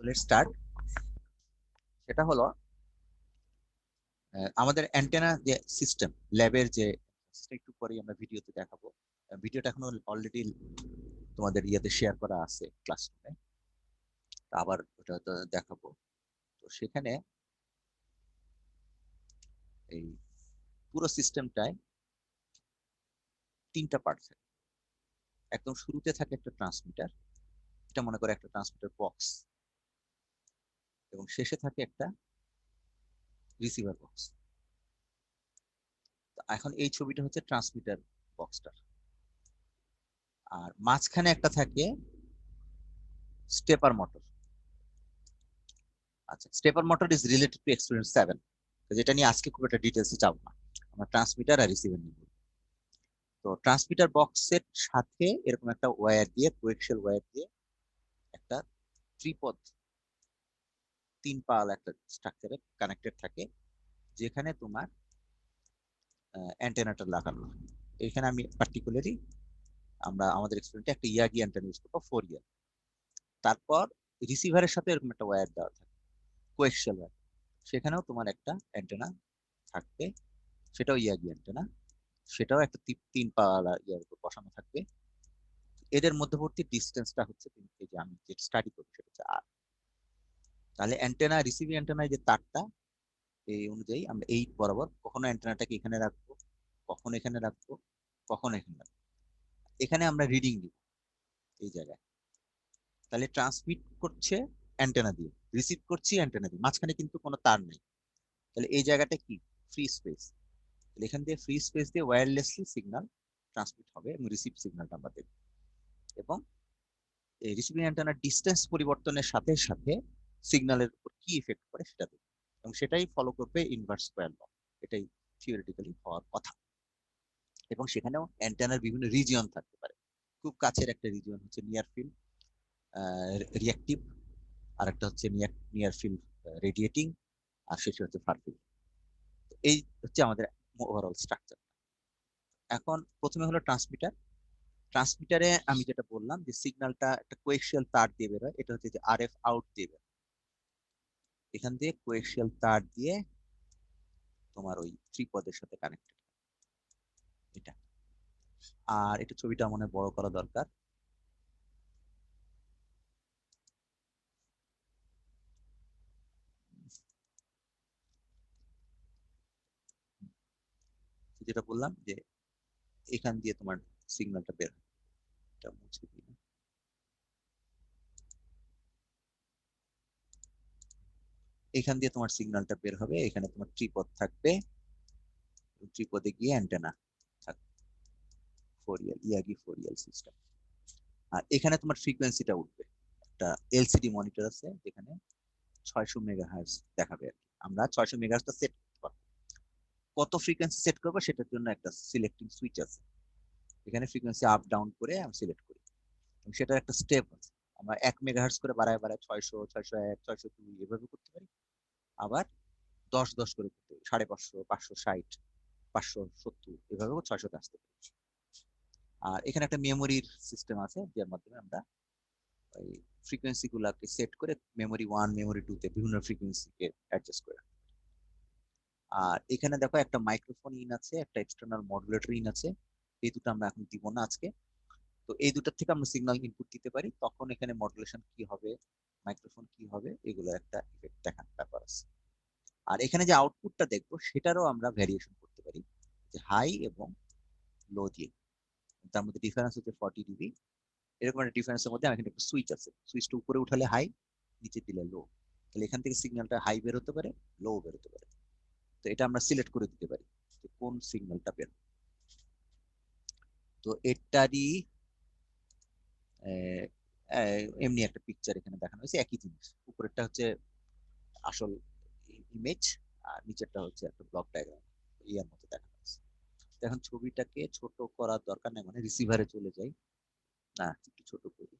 A: Let's start. সেটা হলো আমাদের অ্যান্টেনা যে সিস্টেম, ল্যাবের যে একটু পরেই আমরা ভিডিওতে দেখাবো। ভিডিওটা এখনো অলরেডি তোমাদের ইয়েতে শেয়ার করা আছে ক্লাসরুমে, আবার ওটা তো দেখাবো। তো সেখানে এই পুরো সিস্টেমটায় 3টা পার্ট থাকে। একদম শুরুতে থাকে একটা ট্রান্সমিটার, এটা মনে করে একটা ট্রান্সমিটার বক্স, এবং শেষে থাকে একটা রিসিভার বক্স। এখন এই ছবিটা হচ্ছে ট্রান্সমিটার বক্সটার, আর মাঝখানে একটা থাকে স্টেপার মোটর। আচ্ছা, stepper motor is related two experience 7, যেটা নিয়ে আজকে খুব একটা ডিটেলসে যাব না, আমরা ট্রান্সমিটার আর রিসিভার নিয়ে বলবো। তো ট্রান্সমিটার বক্সের সাথে এরকম একটা ওয়্যার দিয়ে, কোয়েক্সিয়াল ওয়্যার দিয়ে একটা ত্রিপদ 3 পাল একটা স্ট্রাকচারে কানেক্টেড থাকে, যেখানে তোমার অ্যান্টেনাটা লাগানো। এখানে আমি পার্টিকুলারলি আমরা আমাদের এক্সপেরিমেন্টে একটা ইয়াগি অ্যান্টেনা ইউজ করবো 4 ইয়ার। তারপর রিসিভারের সাথে এরকম একটা ওয়্যার দেওয়া থাকে, কোয়েক্সিয়াল ওয়্যার, সেখানেও তোমার একটা অ্যান্টেনা থাকবে, সেটাও ইয়াগি অ্যান্টেনা, সেটাও একটা 3 পাওয়ালা ইয়ার উপর বসানো থাকবে। এদের মধ্যবর্তী ডিস্টেন্সটা হচ্ছে এই যে আমি যে স্টাডি করি সেটা হচ্ছে আর। তাহলে অ্যান্টেনা, রিসিভিং অ্যান্টেনার যে তারটা, এই অনুযায়ী আমরা এই বরাবর কখনো অ্যান্টেনাটাকে এখানে রাখবো, কখনো এখানে রাখবো, কখনো এখানে রাখবো। এখানে আমরা রিডিং দিব এই জায়গায়। তাহলে ট্রান্সমিট করছে অ্যান্টেনা দিয়ে, রিসিভ করছি অ্যান্টেনা দিয়ে, মাঝখানে কিন্তু কোনো তার নেই। তাহলে এই জায়গাটা কি ফ্রি স্পেস। তাহলে এখান দিয়ে ফ্রি স্পেস দিয়ে ওয়্যারলেসলি সিগন্যাল ট্রান্সমিট হবে এবং রিসিভ সিগন্যালটা আমরা দেখব। এবং এই রিসিভিং অ্যান্টেনার ডিসটেন্স পরিবর্তনের সাথে সাথে সিগন্যালের উপর কি ইফেক্ট করে সেটা দেখব, এবং সেটাই ফলো করবে ইনভার্স স্কয়ার ল। এটাই থিওরিটিক্যালি হওয়ার কথা। এবং সেখানেও অ্যান্টেনার বিভিন্ন রিজিয়ন থাকতে পারে। খুব কাছের একটা রিজিয়ন হচ্ছে নিয়ার ফিল্ড রিয়াক্টিভ, আর একটা হচ্ছে নিয়ার ফিল্ড রেডিয়েটিং, আর শেষে হচ্ছে ফার ফিল্ড। এই হচ্ছে আমাদের ওভারঅল স্ট্রাকচার। এখন প্রথমে হলো ট্রান্সমিটার। ট্রান্সমিটারে আমি যেটা বললাম যে সিগন্যালটা একটা কোয়েক্সিয়াল তার দিয়ে বের হয়, এটা হচ্ছে যে আরএফ আউট দিয়ে বের হয়। এখান দিয়ে কোয়েক্সিয়াল তার দিয়ে তোমার ওই ত্রিপদের সাথে কানেক্টেড এটা। আর এটা ছবিটা মনে বড় করা দরকার। যেটা বললাম যে এখান দিয়ে তোমার সিগন্যালটা বের হয়, এটা মুছে দিই। এখান দিয়ে তোমার সিগন্যালটা বের হবে, এখানে তোমার ত্রিপদ থাকবে, ত্রিপদে গিয়ে অ্যান্টেনা থাকবে, ফোরিয়াল ইয়াগি ফোরিয়াল সিস্টেম। আর এখানে তোমার ফ্রিকোয়েন্সিটা উঠবে, একটা এলসিডি মনিটর আছে যেখানে 600 মেগাহার্টজ দেখাবে আর কি। আমরা 600 মেগাহার্টজটা সেট করতে পারবো। কত ফ্রিকোয়েন্সি সেট করবো সেটার জন্য একটা সিলেক্টিং সুইচ আছে, এখানে ফ্রিকোয়েন্সি আপ ডাউন করে আমি সিলেক্ট করি, এবং সেটার একটা স্টেপ আছে। আমরা 1 মেগাহার্টজ করে বাড়ায় বাড়ায় 600, 601, 602 এভাবে করতে পারি। আবার 10 করে করতে পারি, 550, 560, 570 এভাবে 600 আসতে পারি। আর এখানে একটা মেমোরির সিস্টেম আছে, যার মাধ্যমে আমরা ওই ফ্রিকোয়েন্সি গুলাকে সেট করে মেমোরি 1, মেমোরি 2 তে বিভিন্ন ফ্রিকোয়েন্সিকে অ্যাডজাস্ট করে। আর এখানে দেখো একটা মাইক্রোফোন ইন আছে, একটা এক্সটার্নাল মডুলেটর ইন আছে। এই দুটো আমরা এখন দিব না আজকে। তো এই দুটার থেকে আমরা সিগন্যাল ইনপুট দিতে পারি, তখন এখানে মডুলেশন কি হবে, মাইক্রোফোন কি হবে, এগুলো একটা ইফেক্ট দেখানোর ব্যাপার আছে। আর এখানে যে আউটপুটটা দেখবো সেটারও আমরা ভ্যারিয়েশন করতে পারি, যে হাই এবং লো দিয়ে। তার মধ্যে ডিফারেন্স হচ্ছে 40 ডিবি। এরকম একটা ডিফারেন্সের মধ্যে এখানে একটা সুইচ আছে, সুইচটা উপরে উঠালে হাই, নিচে দিলে লো। তাহলে এখান থেকে সিগন্যালটা হাই বের হতে পারে, লো বের হতে পারে। তো এটা আমরা সিলেক্ট করে দিতে পারি যে কোন সিগন্যালটা বের। তো এটারই এমনি একটা পিকচার এখানে দেখানো হয়েছে, একই জিনিস। উপরেরটা হচ্ছে আসল ইমেজ, আর নিচেরটা হচ্ছে একটা ব্লক ডায়াগ্রাম ইয়ার মতো দেখানো হয়েছে। তো এখন ছবিটাকে ছোট করার দরকার নেই, মানে রিসিভারে চলে যাই, না একটু ছোট করি।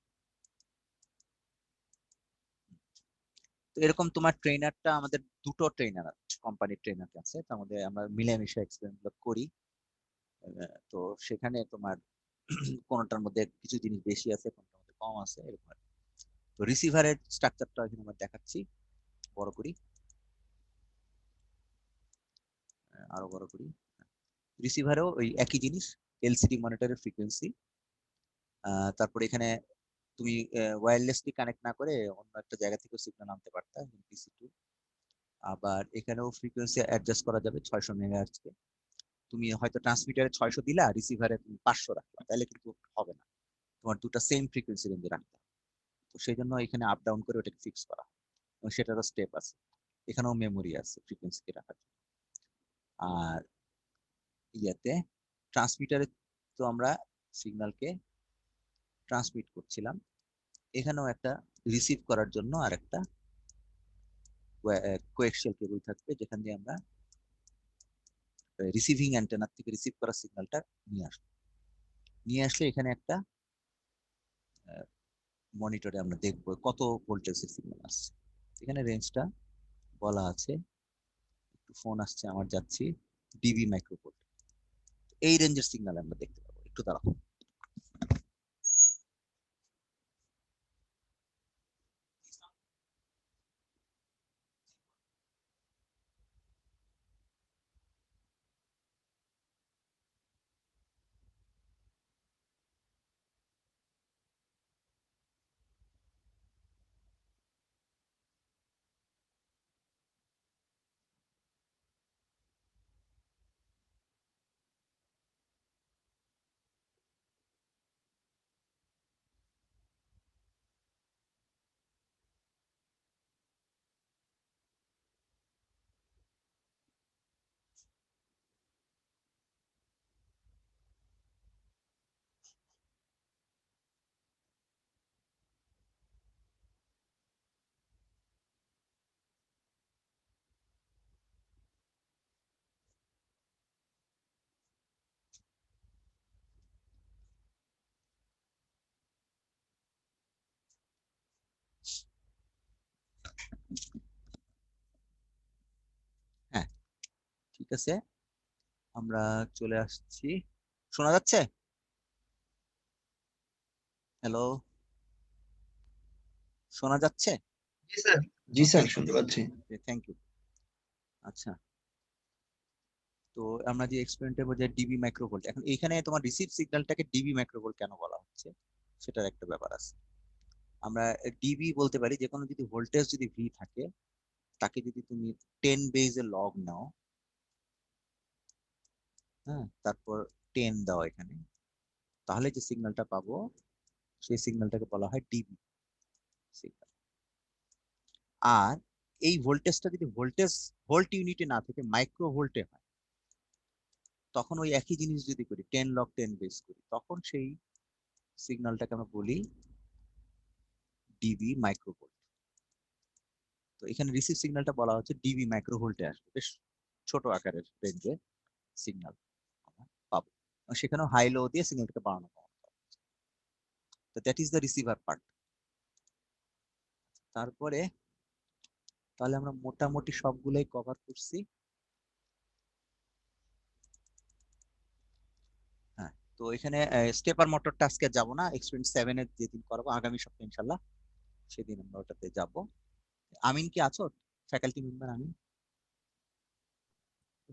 A: তো এরকম তোমার ট্রেনারটা, আমাদের দুটো ট্রেনার আছে, কোম্পানির ট্রেনার আছে, তার মধ্যে আমরা মিলেমিশে এক্সপেরিমেন্ট করি। তো সেখানে তোমার কোনটার মধ্যে কিছু জিনিস বেশি আছে, কোনটার মধ্যে কম আছে, এরকম আর কি। তো রিসিভারের স্ট্রাকচারটা এখানে আমরা দেখাচ্ছি, বড় করি, আরো বড় করি। রিসিভারেও ওই একই জিনিস, এলসিডি মনিটরের ফ্রিকোয়েন্সি। তারপরে এখানে তুমি ওয়্যারলেসলি কানেক্ট না করে অন্য একটা জায়গা থেকে সিগন্যাল আনতে পারতা, পিসি2। আবার এখানেও ফ্রিকোয়েন্সি অ্যাডজাস্ট করা যাবে 600 মেগাহার্টজ কে। তুমি হয়তো ট্রান্সমিটারে 600 দিলা, রিসিভারে তুমি 500 রাখলা, তাহলে কিন্তু হবে না, তোমার দুটো সেম ফ্রিকোয়েন্সি রেঞ্জে রাখতে হবে। তো সেই জন্য এখানে আপ ডাউন করে ওটাকে ফিক্স করা হয়, এবং সেটারও স্টেপ আছে। এখানেও মেমোরি আছে ফ্রিকোয়েন্সিকে রাখার জন্য। আর ইয়াতে ট্রান্সমিটারে তো আমরা সিগন্যালকে ট্রান্সমিট করছিলাম, এখানেও একটা রিসিভ করার জন্য আর একটা কোয়েক্সিয়াল কেবল থাকবে, যেখান দিয়ে আমরা রিসিভিং অ্যান্টেনার থেকে রিসিভ করা সিগন্যালটা নিয়ে আসবো। নিয়ে আসলে এখানে একটা মনিটরে আমরা দেখবো কত ভোল্টেজের সিগন্যাল আসছে। এখানে রেঞ্জটা বলা আছে, একটু ফোন আসছে আমার, যাচ্ছি, ডিবি মাইক্রোভোল্ট। এই রেঞ্জের সিগন্যাল আমরা দেখতে পাবো, একটু দাঁড়াও। হ্যাঁ, ঠিক আছে, আমরা চলে আসছি। শোনা যাচ্ছে? হ্যালো, শোনা যাচ্ছে?
C: জি স্যার, জি স্যার, শুনতে পাচ্ছি।
A: Thank you. আচ্ছা, তো আমরা যে এক্সপেরিমেন্টের মধ্যে ডিবি মাইক্রোভোল্ট, এখন এখানে তোমার রিসিভ সিগন্যালটাকে ডিবি মাইক্রোভোল্ট কেন বলা হচ্ছে সেটার একটা ব্যাপার আছে। আমরা ডিবি বলতে পারি যে কোনো যদি ভোল্টেজ যদি ভি থাকে, তাকে যদি তুমি 10 বেজে লগ নাও, হ্যাঁ, তারপর 10 দাও এখানে, তাহলে যে সিগন্যালটা পাবো সেই সিগন্যালটাকে বলা হয় ডিবি সিগন্যাল। আর এই ভোল্টেজটা যদি ভোল্ট ইউনিটে না থেকে মাইক্রো ভোল্টে হয়, তখন ওই একই জিনিস যদি করি 10 লগ 10 বেস করি, তখন সেই সিগন্যালটাকে আমরা বলি ডিবি মাইক্রোভোল্ট। তো এখানে রিসিভ সিগন্যালটা বলা হচ্ছে ডিবি মাইক্রোভোল্টে আসবে, বেশ ছোট আকারের রেঞ্জে সিগন্যাল আমরা পাবো, এবং সেখানেও হাই লো দিয়ে সিগন্যালটাকে বাড়ানো কমানো যাবে। তো that is the receiver part. তারপরে তাহলে আমরা মোটামুটি সবগুলোই কভার করছি। হ্যাঁ, তো এখানে স্টেপার মোটরটা আজকে যাবো না, এক্সপেরিয়েন্স 7 এর যেদিন করবো আগামী সপ্তাহে ইনশাল্লাহ, সেদিন আমরা ওটাতে যাব। আমিন কি আছো? ফ্যাকাল্টি মেম্বার আমিন?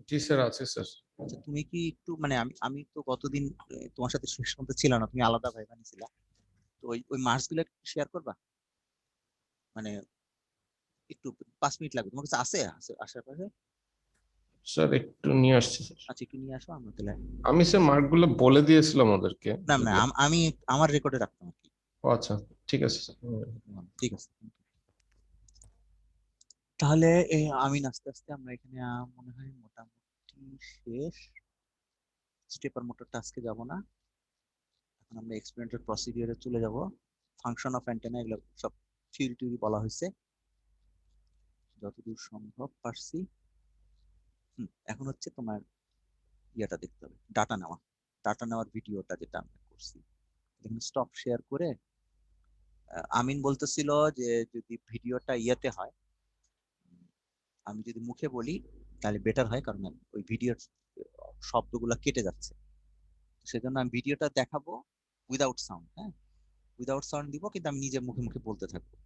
F: জি স্যার, আছে স্যার।
A: আচ্ছা তুমি কি একটু মানে আমি আমি তো গতদিন তোমার সাথে শেষ পর্যন্ত ছিল না, তুমি আলাদা ভাই বানিয়েছিলা, তো ওই মার্কস গুলো শেয়ার করবা, মানে একটু 5 মিনিট লাগবে, তোমার কাছে আছে আশেপাশে?
F: স্যার একটু নিয়ে আসছি স্যার।
A: আচ্ছা একটু নিয়ে আসো আমরা তাহলে।
F: আমি স্যার মার্কগুলো বলে দিয়েছিলাম ওদেরকে
A: না না
F: যদিও।
A: আমি আমার রেকর্ডে রাখতাম আর কি।
F: ও আচ্ছা, ঠিক আছে স্যার।
A: ঠিক আছে, তাহলে আমি আস্তে আস্তে আমরা এখানে মনে হয় মোটামুটি শেষ। স্টেপার মোটর টাস্কে যাব না, এখন আমরা এক্সপেরিমেন্টাল প্রসিডিউরে চলে যাব। ফাংশন অফ অ্যান্টেনা এগুলো সব থিওরি টিওরি বলা হয়েছে, যতদূর সম্ভব পারছি। এখন হচ্ছে তোমার ইয়েটা দেখতে হবে, ডাটা নেওয়ার ভিডিওটা যেটা আমরা করছি। এখানে স্টপ শেয়ার করে আমিন বলতেছিল যে যদি ভিডিওটা ইয়েতে হয়, আমি যদি মুখে বলি তাহলে বেটার হয়, কারণ ওই ভিডিওর শব্দগুলো কেটে যাচ্ছে। সেজন্য আমি ভিডিওটা দেখাবো উইদাউট সাউন্ড, হ্যাঁ উইদাউট সাউন্ড দিব, কিন্তু আমি নিজে মুখে মুখে বলতে থাকবো।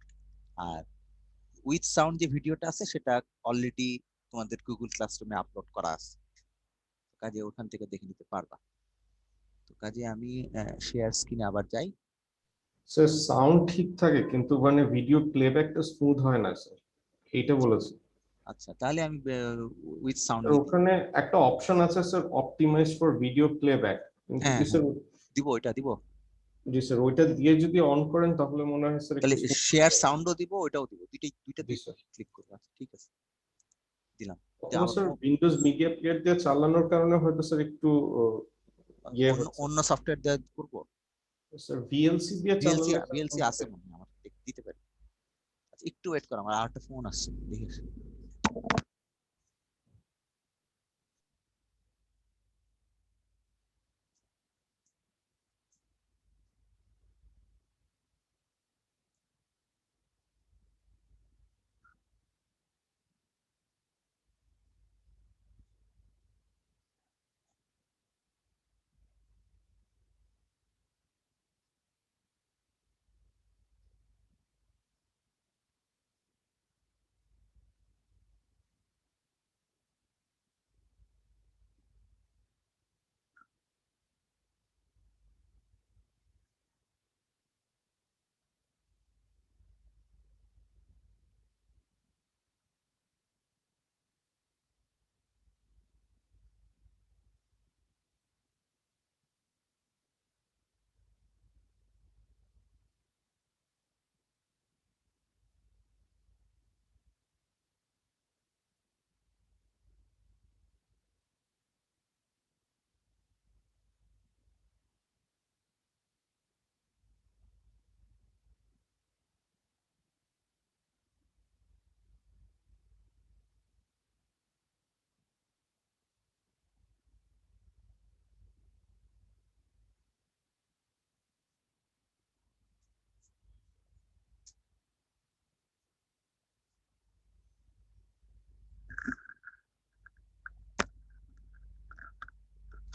A: আর উইথ সাউন্ড যে ভিডিওটা আছে সেটা অলরেডি তোমাদের গুগল ক্লাসরুমে আপলোড করা আছে, কাজে ওখান থেকে দেখে নিতে পারবা। তো কাজে আমি শেয়ার স্ক্রিনে আবার যাই।
F: স্যার সাউন্ড ঠিক থাকে কিন্তু মানে ভিডিও প্লেব্যাকটা স্মুথ হয় না স্যার, এইটা বলেছে।
A: আচ্ছা তাহলে আমি উইথ সাউন্ড
F: স্যার ওখানে একটা অপশন আছে sir, optimize for video playback, কিন্তু
A: হ্যাঁ
F: কি স্যার?
A: দিব, ওইটা দিব।
F: জি স্যার, ওইটা দিয়ে যদি অন করেন তাহলে মনে হয় স্যার
A: তাহলে
F: একটু smooth
A: শেয়ার
F: হবে।
A: সাউন্ডও দিব, ওইটাও দিব, দুইটা
F: জি স্যার।
A: ক্লিক করবো। আচ্ছা, ঠিক আছে, দিলাম। যে
F: অথবা
A: আবার
F: স্যার উইন্ডোজ মিডিয়া প্লেয়ার দিয়ে চালানোর কারণে হয়তো স্যার একটু ইয়ে
A: অন্য
F: হচ্ছে।
A: অন্য সফটওয়্যার দিয়ে করবো।
F: স্যার ভিএলসি দিয়ে
A: ভিএলসি
F: চালালে
A: ভিএলসি আছে মনে হয় আমার, দিতে পারি। আচ্ছা একটু ওয়েট করো, আমার আরেকটা ফোন আসছে, দেখি আসি।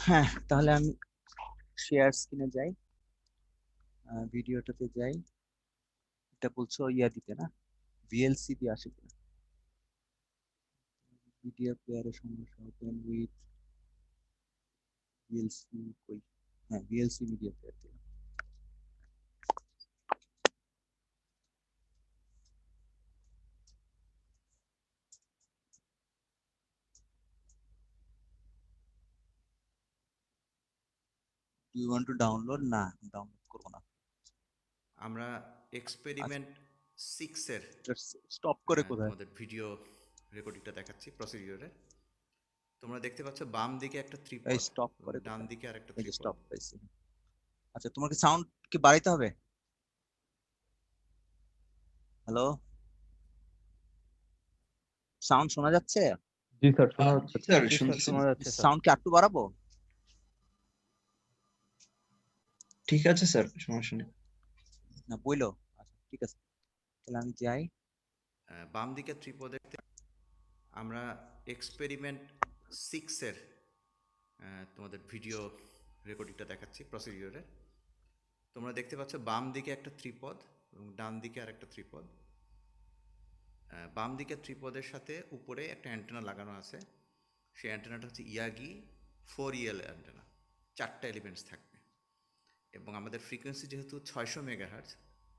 A: হ্যাঁ তাহলে আমি শেয়ার স্ক্রিনে যাই, ভিডিওটাতে যাই। এটা বলছো ইয়া দিতে না, ভিএলসি দিয়ে আসে কিনা, মিডিয়া প্লেয়ারের সমস্যা, ওপেন উইথ ভিএলসি কই, হ্যাঁ ভিএলসি মিডিয়া প্লেয়ার দিলাম। Do you want to download? না ডাউনলোড করবো না,
I: আমরা এক্সপেরিমেন্ট 6 এর
A: স্টপ করে কোথায়?
I: তোমাদের ভিডিও রেকর্ডিংটা দেখাচ্ছি প্রসিডিউরে। তোমরা দেখতে পাচ্ছ বাম দিকে একটা
A: এই
I: ত্রিপদ,
A: স্টপ করে
I: ডান
A: কোথায়?
I: দিকে আরেকটা
A: এই যে
I: ত্রিপদ।
A: স্টপ পাইছি। আচ্ছা তোমার কি সাউন্ড কি বাড়াইতে হবে? হ্যালো, সাউন্ড শোনা যাচ্ছে?
F: জি স্যার, শোনা
C: জি
F: যাচ্ছে।
C: স্যার,
G: জি স্যার,
C: শুনতেছি।
G: শোনা যাচ্ছে স্যার।
A: সাউন্ড কি একটু বাড়াবো?
C: ঠিক আছে স্যার, সমস্যা নেই।
A: না বইলো? আচ্ছা ঠিক আছে, তাহলে আমি যাই।
I: বাম দিকে ত্রিপদে আমরা এক্সপেরিমেন্ট 6 এর তোমাদের ভিডিও রেকর্ডিংটা দেখাচ্ছি প্রসিডিউরে। তোমরা দেখতে পাচ্ছ বাম দিকে একটা ত্রিপদ এবং ডান দিকে আরেকটা ত্রিপদ। বাম দিকের ত্রিপদের সাথে উপরে একটা অ্যান্টেনা লাগানো আছে, সেই অ্যান্টেনাটা হচ্ছে ইয়াগি 4EL অ্যান্টেনা, 4টা এলিমেন্টস থাকবে। এবং আমাদের ফ্রিকোয়েন্সি যেহেতু 600 মেগাহার্জ,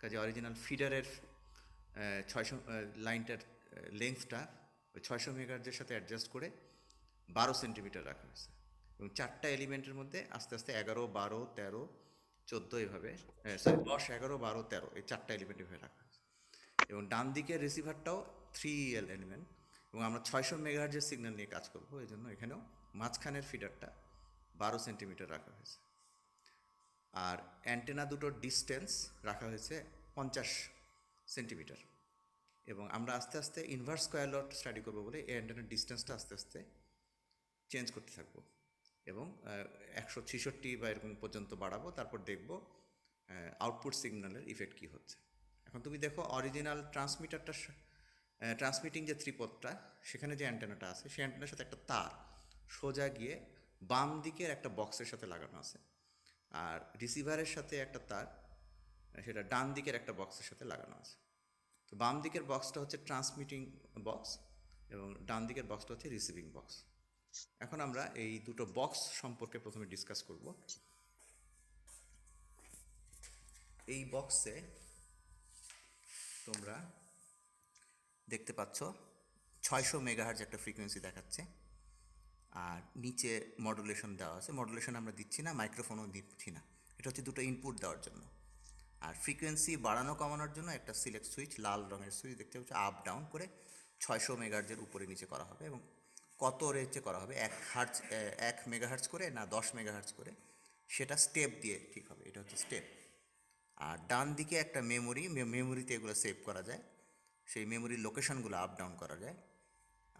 I: কাজে অরিজিনাল ফিডারের 600 লাইনটার লেন্থটা ওই 600 মেগাহার্জের সাথে অ্যাডজাস্ট করে 12 সেন্টিমিটার রাখা হয়েছে। এবং 4টা এলিমেন্টের মধ্যে আস্তে আস্তে 11, 12, 13, 14 এভাবে, সরি 10, 11, 12, 13 এই 4টা এলিমেন্ট এভাবে রাখা হয়েছে। এবং ডান দিকের রিসিভারটাও 3EL এলিমেন্ট, এবং আমরা 600 মেগাহার্জের সিগন্যাল নিয়ে কাজ করবো, এই জন্য এখানেও মাঝখানের ফিডারটা 12 সেন্টিমিটার রাখা হয়েছে। আর অ্যান্টেনা দুটোর ডিস্টেন্স রাখা হয়েছে 50 সেন্টিমিটার। এবং আমরা আস্তে আস্তে ইনভার্স স্কোয়ার লট স্টাডি করবো বলে এই অ্যান্টেনার ডিস্টেন্সটা আস্তে আস্তে চেঞ্জ করতে থাকবো, এবং 166 বা এরকম পর্যন্ত বাড়াবো, তারপর দেখবো আউটপুট সিগন্যালের ইফেক্ট কী হচ্ছে। এখন তুমি দেখো অরিজিনাল ট্রান্সমিটারটা, ট্রান্সমিটিং যে ত্রিপদটা, সেখানে যে অ্যান্টেনাটা আছে সেই অ্যান্টেনার সাথে একটা তার সোজা গিয়ে বাম দিকের একটা বক্সের সাথে লাগানো আছে, আর রিসিভারের সাথে একটা তার সেটা ডান দিকের একটা বক্সের সাথে লাগানো আছে। তো বাম দিকের বক্সটা হচ্ছে ট্রান্সমিটিং বক্স এবং ডান দিকের বক্সটা হচ্ছে রিসিভিং বক্স। এখন আমরা এই দুটো বক্স সম্পর্কে প্রথমে ডিসকাস করব। এই বক্সে তোমরা দেখতে পাচ্ছ 600 মেগাহার্জ একটা ফ্রিকোয়েন্সি দেখাচ্ছে, আর নিচে মডুলেশন দেওয়া আছে। মডুলেশন আমরা দিচ্ছি না, মাইক্রোফোনও দিচ্ছি না, এটা হচ্ছে দুটো ইনপুট দেওয়ার জন্য। আর ফ্রিকোয়েন্সি বাড়ানো কমানোর জন্য একটা সিলেক্ট সুইচ, লাল রঙের সুইচ দেখতে পাচ্ছ, আপ ডাউন করে 600 মেগাহার্জের উপরে নিচে করা হবে। এবং কত রেঞ্জে করা হবে, 1 মেগাহার্জ করে না 10 মেগাহার্জ করে, সেটা স্টেপ দিয়ে ঠিক হবে। এটা হচ্ছে স্টেপ। আর ডান দিকে একটা মেমোরিতে এগুলো সেভ করা যায়, সেই মেমোরির লোকেশনগুলো আপ ডাউন করা যায়,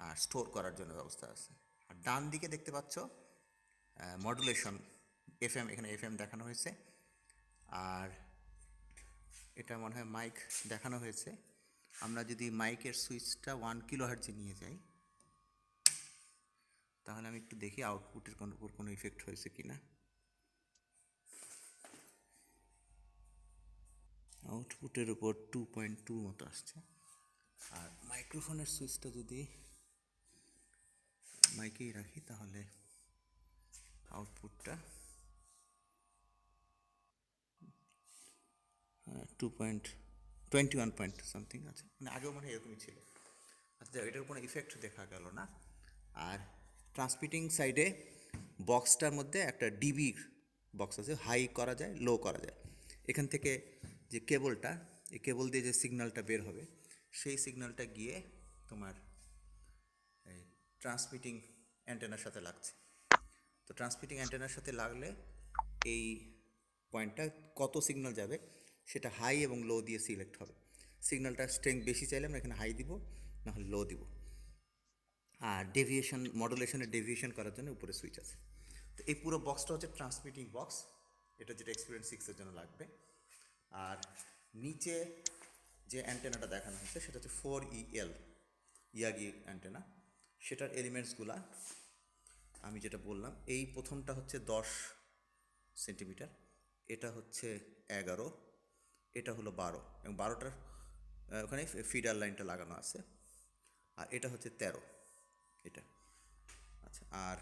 I: আর স্টোর করার জন্য ব্যবস্থা আছে। আর ডান দিকে দেখতে পাচ্ছ মডুলেশন, FM, এখানে FM দেখানো হয়েছে। আর এটা মনে হয় মাইক দেখানো হয়েছে। আমরা যদি মাইকের সুইচটা 1 কিলোহার্টজে নিয়ে যাই, তাহলে আমি একটু দেখি আউটপুটের উপর কোনো ইফেক্ট হয়েছে কিনা। আউটপুটের উপর 2.2 মতো আসছে। আর মাইক্রোফোনের সুইচটা যদি মাইকেই রাখি, তাহলে আউটপুটটা 2.21 পয়েন্ট সামথিং আছে, মানে আগেও মনে হয় এরকমই ছিল। আচ্ছা, এটার কোনো ইফেক্ট দেখা গেল না। আর ট্রান্সমিটিং সাইডে বক্সটার মধ্যে একটা ডিবি বক্স আছে, হাই করা যায়, লো করা যায়। এখান থেকে যে কেবলটা, এই কেবল দিয়ে যে সিগন্যালটা বের হবে, সেই সিগন্যালটা গিয়ে তোমার এই ট্রান্সমিটিং অ্যান্টেনার সাথে লাগছে। তো ট্রান্সমিটিং অ্যান্টেনার সাথে লাগলে এই পয়েন্টটা কত সিগন্যাল যাবে সেটা হাই এবং লো দিয়ে সিলেক্ট হবে। সিগন্যালটার স্ট্রেংথ বেশি চাইলে আমরা এখানে হাই দিব, নাহলে লো দিব। আর ডেভিয়েশন, মডুলেশনের ডেভিয়েশন করার জন্য উপরে সুইচ আছে। তো এই পুরো বক্সটা হচ্ছে ট্রান্সমিটিং বক্স, এটা যেটা এক্সপিরিয়েন্স 6-এর জন্য লাগবে। আর নিচে যে অ্যান্টেনাটা দেখানো হচ্ছে সেটা হচ্ছে 4EL ইয়াগি অ্যান্টেনা। সেটার এলিমেন্টসগুলা আমি যেটা বললাম, এই প্রথমটা হচ্ছে 10 সেন্টিমিটার, এটা হচ্ছে 11, এটা হলো 12, এবং 12টার ওখানে ফিডার লাইনটা লাগানো আছে। আর এটা হচ্ছে 13, এটা। আচ্ছা, আর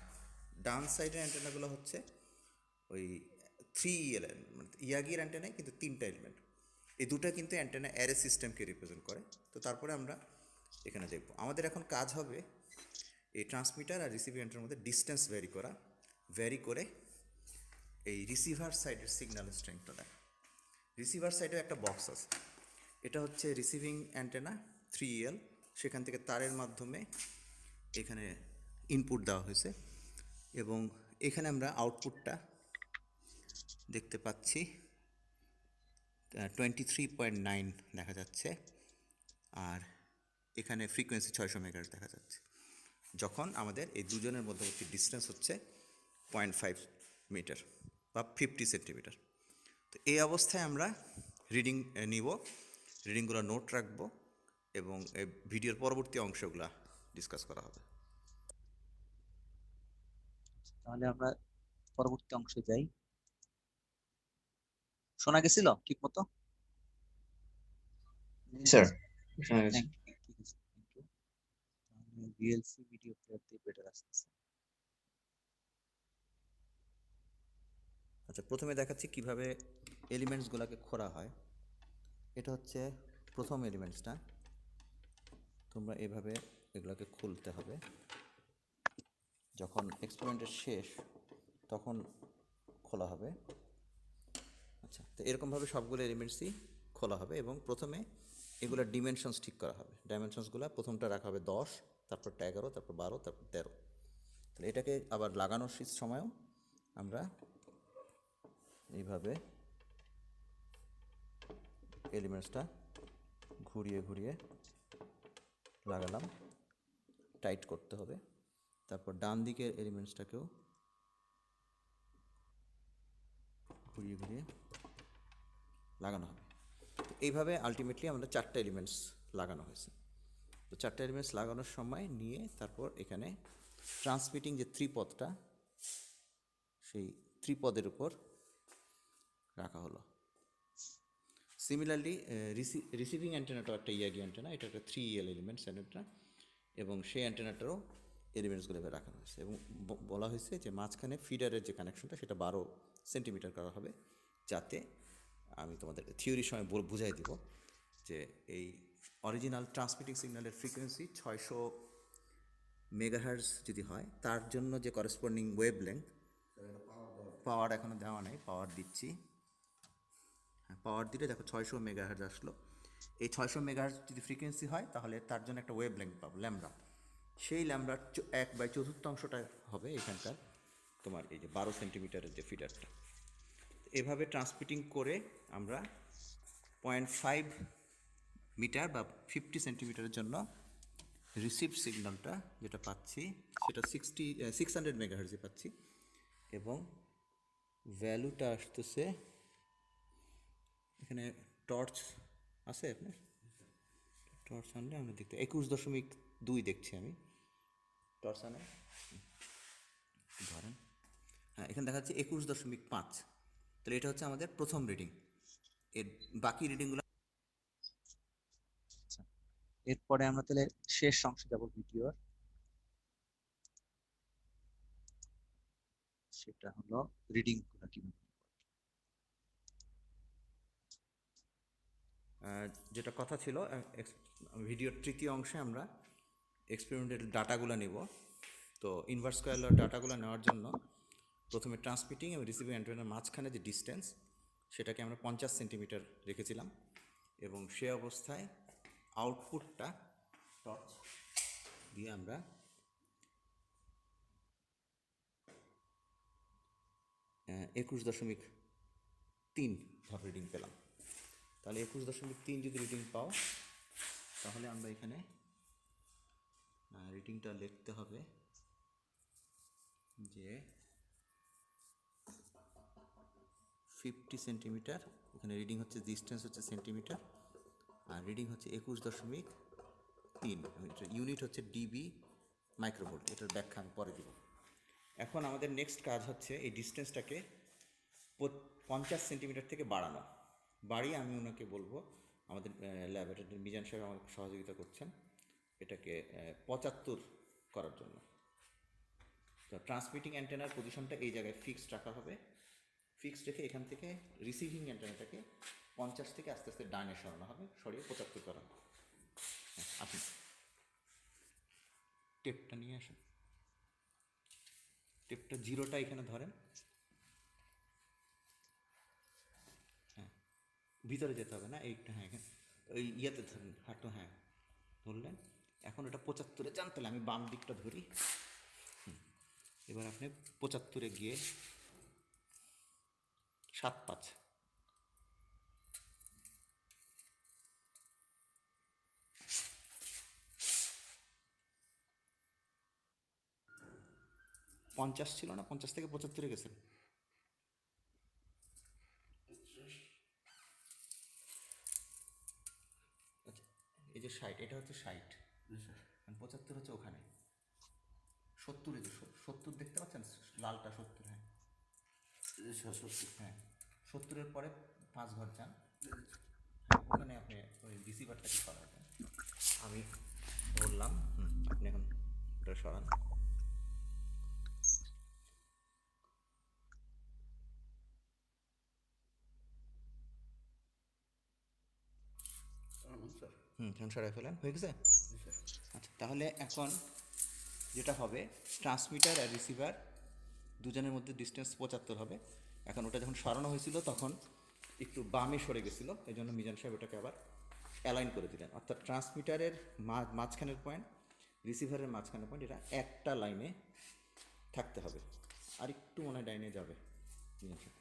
I: ডান সাইডের অ্যান্টেনাগুলো হচ্ছে ওই 3EL, মানে ইয়াগির অ্যান্টেনায় কিন্তু 3টা এলিমেন্ট। এই দুটো কিন্তু অ্যান্টেনা অ্যারে সিস্টেমকে রিপ্রেজেন্ট করে। তো তারপরে আমরা এখানে দেখব, আমাদের এখন কাজ হবে এই ট্রান্সমিটার আর রিসিভিং অ্যান্টেনার মধ্যে ডিস্টেন্স ভ্যারি করে এই রিসিভার সাইডের সিগন্যাল স্ট্রেংথটা দেখা। রিসিভার সাইডে একটা বক্স আছে, এটা হচ্ছে রিসিভিং অ্যান্টেনা 3EL, সেখান থেকে তারের মাধ্যমে এখানে ইনপুট দেওয়া হয়েছে, এবং এখানে আমরা আউটপুটটা দেখতে পাচ্ছি 23.9 দেখা যাচ্ছে। আর এখানে ফ্রিকোয়েন্সি 600 মেগাহার্টজ দেখা যাচ্ছে, যখন আমাদের এই দুজনের মধ্যবর্তী ডিস্টেন্স হচ্ছে 0.5 মিটার বা 50 সেন্টিমিটার। তো এই অবস্থায় আমরা রিডিং নিব, রিডিংগুলো নোট রাখবো, এবং এই ভিডিওর পরবর্তী অংশগুলো ডিসকাস করা হবে।
A: তাহলে আমরা পরবর্তী অংশে যাই। শোনা গেছিল ঠিক মতো?
C: স্যার, শোনা গেছে।
A: Thank you, ঠিক আছে, thank you। তাহলে VLC ভিডিও প্লেয়ার দিয়ে বেটার আসতেছে।
I: আচ্ছা, প্রথমে দেখাচ্ছি কিভাবে এলিমেন্টসগুলোকে খোলা হয়। এটা হচ্ছে প্রথম এলিমেন্টসটা। তোমরা এভাবে এগুলোকে খুলতে হবে। যখন এক্সপেরিমেন্টের শেষ তখন খোলা হবে। আচ্ছা, তো এরকমভাবে সবগুলো এলিমেন্টসই খোলা হবে এবং প্রথমে এগুলোর ডিমেনশনস ঠিক করা হবে। ডাইমেনশনসগুলো প্রথমটা রাখা হবে 10, তারপরটা 11, তারপর 12, তারপর 13। তাহলে এটাকে আবার লাগানোর সময়ও আমরা এইভাবে এলিমেন্টসটা ঘুরিয়ে ঘুরিয়ে লাগালাম। টাইট করতে হবে। তারপর ডান দিকের এলিমেন্টসটাকেও ঘুরিয়ে ঘুরিয়ে লাগানো হবে। এইভাবে আলটিমেটলি আমাদের 4টা এলিমেন্টস লাগানো হয়েছে। তো 4টা এলিমেন্টস লাগানোর সময় নিয়ে তারপর এখানে ট্রান্সমিটিং যে ত্রিপদটা, সেই ত্রিপদের উপর রাখা হলো। সিমিলারলি রিসিভিং অ্যান্টেনাটাও একটা ইয়াগি অ্যান্টেনা, এটা একটা 3EL এলিমেন্টস অ্যান্টেনা, এবং সেই অ্যান্টেনাটারও এলিমেন্টসগুলো এভাবে রাখা হয়েছে এবং বলা হয়েছে যে মাঝখানে ফিডারের যে কানেকশনটা সেটা 12 সেন্টিমিটার করা হবে, যাতে আমি তোমাদের থিওরির সময় বুঝাই দিব যে এই অরিজিনাল ট্রান্সমিটিং সিগন্যালের ফ্রিকোয়েন্সি 600 মেগাহার্জ যদি হয়, তার জন্য যে করেসপন্ডিং ওয়েভলেংথ, পাওয়ার এখনও দেওয়া নেই, পাওয়ার দিচ্ছি। হ্যাঁ, পাওয়ার দিলে দেখো 600 মেগাহার্জ আসলো। এই 600 মেগাহার্জ যদি ফ্রিকোয়েন্সি হয় তাহলে তার জন্য একটা ওয়েভলেংথ পাবো, ল্যামডা। সেই ল্যামডার 1/4 হবে এখানকার তোমার এই যে 12 সেন্টিমিটারের যে ফিডারটা। এভাবে ট্রান্সমিটিং করে আমরা 0.5 মিটার বা 50 সেন্টিমিটারের জন্য রিসিভ সিগন্যালটা যেটা পাচ্ছি সেটা 600 মেগাহার্জে পাচ্ছি, এবং ভ্যালুটা আসতেছে, এখানে টর্চ আছে আপনার, টর্চ আনলে আমরা দেখতে 21.2 দেখছি আমি। টর্চ আনে ধরেন, হ্যাঁ, এখানে দেখা যাচ্ছে 21.5। তাহলে এটা হচ্ছে আমাদের প্রথম রিডিং। এর বাকি রিডিংগুলো
A: এরপরে আমরা তাহলে শেষ অংশে যাব ভিডিওর, সেটা হলো রিডিং গুলো কিভাবে।
I: যেটা কথা ছিল, ভিডিওর তৃতীয় অংশে আমরা এক্সপেরিমেন্টের ডাটাগুলো নেব। তো ইনভার্স কয়েলের ডাটাগুলো নেওয়ার জন্য প্রথমে ট্রান্সমিটিং এবং রিসিভিং অ্যান্টেনার মাঝখানে যে ডিস্টেন্স সেটাকে আমরা 50 সেন্টিমিটার রেখেছিলাম, এবং সে অবস্থায় আউটপুটটা টর্চ দিয়ে আমরা 21.3 ভাবে রিডিং পেলাম। তাহলে 21.3 যদি রিডিং পাও, তাহলে আমরা এখানে রিডিংটা লিখতে হবে যে 50 সেন্টিমিটার, এখানে রিডিং হচ্ছে, ডিস্টেন্স হচ্ছে সেন্টিমিটার, আর রিডিং হচ্ছে 21.3, ইউনিট হচ্ছে ডিবি মাইক্রোভোল্ট। এটার ব্যাখ্যা আমি পরে দিব। এখন আমাদের নেক্সট কাজ হচ্ছে এই ডিস্টেন্সটাকে 50 সেন্টিমিটার থেকে বাড়িয়ে আমি ওনাকে বলবো, আমাদের ল্যাবরেটরির মিজান সাহেব আমাকে সহযোগিতা করছেন এটাকে 75 করার জন্য। তো ট্রান্সমিটিং অ্যান্টেনার পজিশনটা এই জায়গায় ফিক্সড রাখা হবে। ফিক্সড রেখে এখান থেকে রিসিভিং অ্যান্টেনাটাকে 50 থেকে আস্তে আস্তে ডানে সরানো হবে, সরিয়ে 75 করা হবে। আপনি টেপটা নিয়ে আসেন, টেপটা 0টা এখানে ধরেন, হ্যাঁ, ভিতরে যেতে হবে না, এইটা, হ্যাঁ, এখানে ওই ইয়েতে ধরেন, হাঁটু, হ্যাঁ, ধরলেন। এখন এটা 75-এ যান, তাহলে আমি বাম দিকটা ধরি। এবার আপনি 75-এ গিয়ে 7-5, পঞ্চাশ ছিল না, 50 থেকে 75-এ গেছেন। আচ্ছা, এই যে 60, এটা হচ্ছে 60, 75 হচ্ছে ওখানে। 70, এই যে 70 দেখতে পাচ্ছেন, লালটা 70, হ্যাঁ 70, হ্যাঁ 70-এর পরে 5 ঘর যান, ওখানে আপনি ওই রিসিভারটা কি করাবেন, আমি বললাম, আপনি এখন ওটা সরান। ফ্যান সরাই ফেলেন, হয়ে গেছে? আচ্ছা, তাহলে এখন যেটা হবে, ট্রান্সমিটার আর রিসিভার দুজনের মধ্যে ডিস্টেন্স 75 হবে। এখন ওটা যখন সরানো হয়েছিল তখন একটু বামে সরে গেছিলো, এই জন্য মিজান সাহেব ওটাকে আবার অ্যালাইন করে দিলেন। অর্থাৎ ট্রান্সমিটারের মাঝখানের পয়েন্ট, রিসিভারের মাঝখানের পয়েন্ট, এটা একটা লাইনে থাকতে হবে। আর একটু মনে হয় ডাইনে যাবে মিজান সাহেব,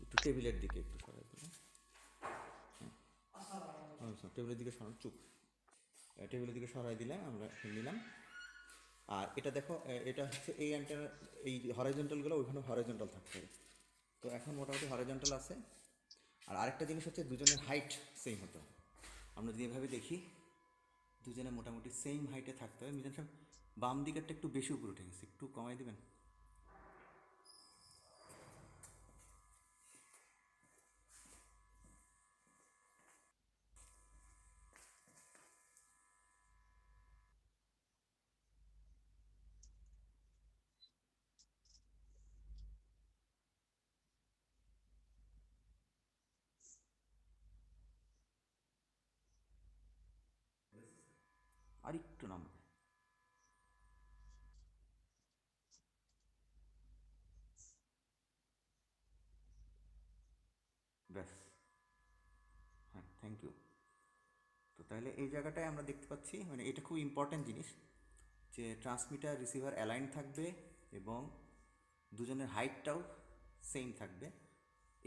I: একটু টেবিলের দিকে একটু সরাই দিলেন। টেবিলের দিকে সরান, চুপ, টেবিলের দিকে সরাই দিলে আমরা নিলাম। আর এটা দেখো, এটা হচ্ছে এই অ্যান্টেনা, এই হরাইজন্টালগুলো ওইখানে হরাইজন্টাল থাকতে হবে। তো এখন মোটামুটি হরাইজন্টাল আছে। আর আরেকটা জিনিস হচ্ছে দুজনের হাইট সেম হতে হবে। আমরা যদি এভাবে দেখি, দুজনে মোটামুটি সেম হাইটে থাকতে হবে। মিজান সাহেব বাম দিকেরটা একটু বেশি উপরে উঠে গেছে, একটু কমাই দেবেন। আর একটু নামবে। ব্যাস, হ্যাঁ, থ্যাংক ইউ। তো তাহলে এই জায়গাটায় আমরা দেখতে পাচ্ছি, মানে এটা খুব ইম্পর্ট্যান্ট জিনিস, যে ট্রান্সমিটার রিসিভার অ্যালাইন থাকবে এবং দুজনের হাইটটাও সেম থাকবে।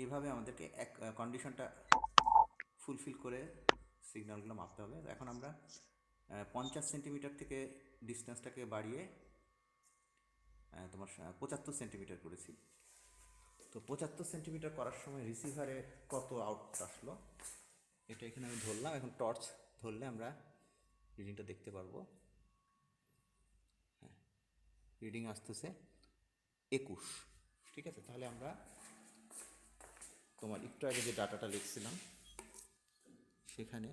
I: এভাবে আমাদেরকে এক কন্ডিশনটা ফুলফিল করে সিগন্যালগুলো মাপতে হবে। এখন আমরা 50 সেন্টিমিটার থেকে ডিস্টেন্সটাকে বাড়িয়ে তোমার 75 সেন্টিমিটার করেছি। তো 75 সেন্টিমিটার করার সময় রিসিভারে কত আউট আসলো এটা এখানে আমি ধরলাম। এখন টর্চ ধরলে আমরা রিডিংটা দেখতে পারবো। হ্যাঁ, রিডিং আসতেছে 21। ঠিক আছে, তাহলে আমরা তোমার একটু আগে যে ডাটাটা লিখছিলাম সেখানে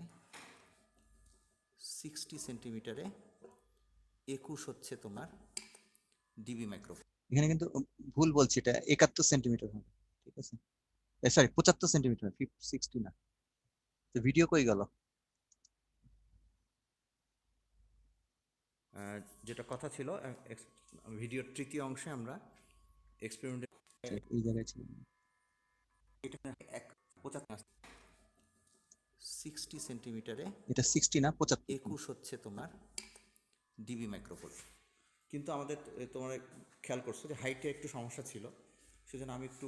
I: 60 সেন্টিমিটারে 21 হচ্ছে তোমার ডিবি মাইক্রোফোন।
A: এখানে কিন্তু ভুল বলছি, এটা 71 সেন্টিমিটার হবে। ঠিক আছে, সরি 75 সেন্টিমিটার, 60 না। তো ভিডিও কই গেল?
I: যেটা কথা ছিল, ভিডিওর তৃতীয় অংশে আমরা এক্সপেরিমেন্টের
A: এই জায়গায় ছিল।
I: এটা 60 সেন্টিমিটারে
A: এটা 60 না 75।
I: 21 হচ্ছে তোমার ডিবি মাইক্রোফোন। কিন্তু আমাদের তোমার খেয়াল করছো যে হাইটে একটু সমস্যা ছিল, সেজন্য আমি একটু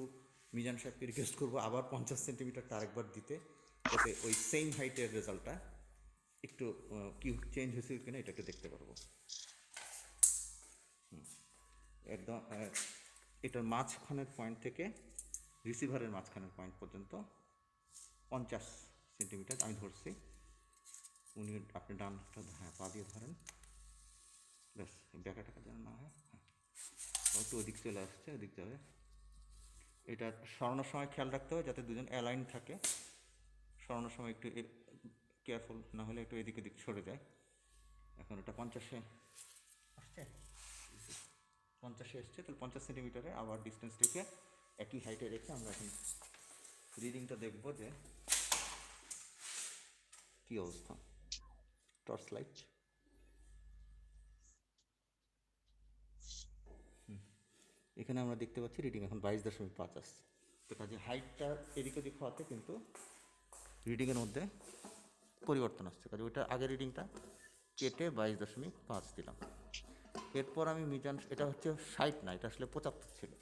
I: মিজান সাহেবকে রিকোয়েস্ট করবো আবার 50 সেন্টিমিটারটা আরেকবার দিতে, যাতে ওই সেম হাইটের রেজাল্টটা একটু কি চেঞ্জ হয়েছে কিনা এটা একটু দেখতে পারবো। একদম এটার মাঝখানের পয়েন্ট থেকে রিসিভারের মাঝখানের পয়েন্ট পর্যন্ত 50 সেন্টিমিটার আমি ধরছি। উনি আপনি ডান হাতটা, হ্যাঁ, পা দিয়ে ধরেন, ব্যাস, ব্যাকা টাকা যেন না হয়। হ্যাঁ, একটু ওদিক চলে আসছে, ওদিক যাবে। এটা সরানোর সময় খেয়াল রাখতে হবে যাতে দুজন অ্যালাইন থাকে। সরানোর সময় একটু কেয়ারফুল না হলে একটু এদিক ওদিক সরে যায়। এখন এটা 50-এ আসছে, 50-এ এসছে, তাহলে 50 সেন্টিমিটারে আবার ডিস্টেন্স রেখে একই হাইটে রেখে আমরা এখন রিডিংটা দেখবো যে কী অবস্থা। টর্চ লাইট, এখানে আমরা দেখতে পাচ্ছি রিডিং এখন 22.5 আসছে। তো কাজে হাইটটা এদিক ওদিক হওয়াতে কিন্তু রিডিংয়ের মধ্যে পরিবর্তন আসছে। কাজে ওইটা আগের রিডিংটা কেটে 22.5 দিলাম। এরপর আমি মিজান, এটা হচ্ছে 60 না, এটা আসলে 75 ছিল,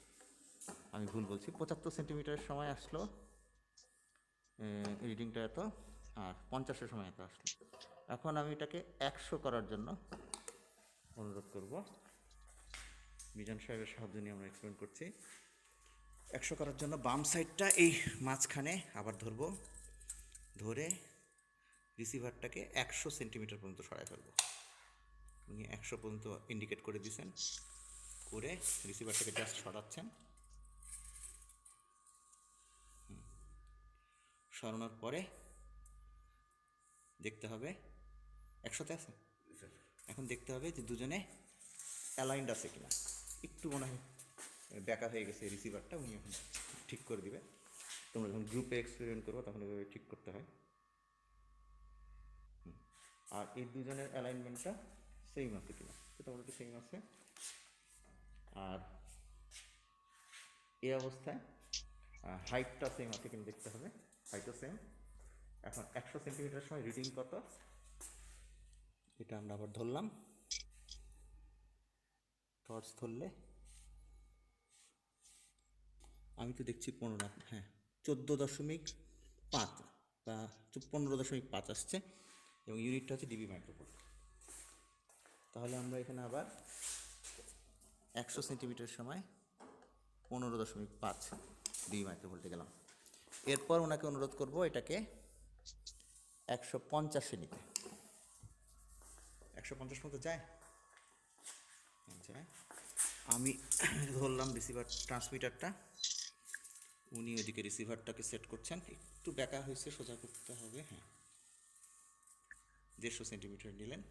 I: আমি ভুল বলছি। 75 সেন্টিমিটারের সময় আসলো রিডিংটা এত, আর 50-এর সময় এত আসলো। এখন আমি এটাকে 100 করার জন্য অনুরোধ করব। মিজান সাহেবের সাহায্য নিয়ে আমরা এক্সপেরিমেন্ট করছি। 100 করার জন্য বাম সাইডটা এই মাঝখানে আবার ধরবো, ধরে রিসিভারটাকে 100 সেন্টিমিটার পর্যন্ত সরাই ফেলবো। উনি 100 পর্যন্ত ইন্ডিকেট করে দিয়েছেন, করে রিসিভারটাকে জাস্ট সরাচ্ছেন। সরানোর পরে দেখতে হবে 100-তে আছে। এখন দেখতে হবে যে দুজনে অ্যালাইন্ড আছে কিনা। একটু মনে হয় ব্যাকা হয়ে গেছে রিসিভারটা, উনি এখন ঠিক করে দিবে। তোমরা যখন গ্রুপে এক্সপেরিমেন্ট করবো তখন এভাবে ঠিক করতে হয়। আর এই দুজনের অ্যালাইনমেন্টটা সেম আছে কিনা সেটা মোটামুটি সেম আছে। আর এই অবস্থায় হাইটটা সেম আছে কিনা দেখতে হবে, হাইটও সেম। এখন 100 সেন্টিমিটারের সময় রিডিং কত এটা আমরা আবার ধরলাম, টর্চ ধরলে আমি তো দেখছি 15 হ্যাঁ 14.5 বা 15.5 আসছে এবং ইউনিটটা হচ্ছে ডিবি মাইক্রোভোল্ট। তাহলে আমরা এখানে আবার 100 সেন্টিমিটার সময় 15.5 ডিবি মাইক্রোভোল্টে গেলাম। এরপর ওনাকে অনুরোধ করব এটাকে 150 নিতে। 150 মতো যায়, আমি ধরলাম রিসিভার ট্রান্সমিটারটা, উনি ওইদিকে রিসিভারটাকে সেট করছেন, একটু ব্যাকা হয়েছে, সোজা করতে হবে। হ্যাঁ 150 সেন্টিমিটার নিলেন।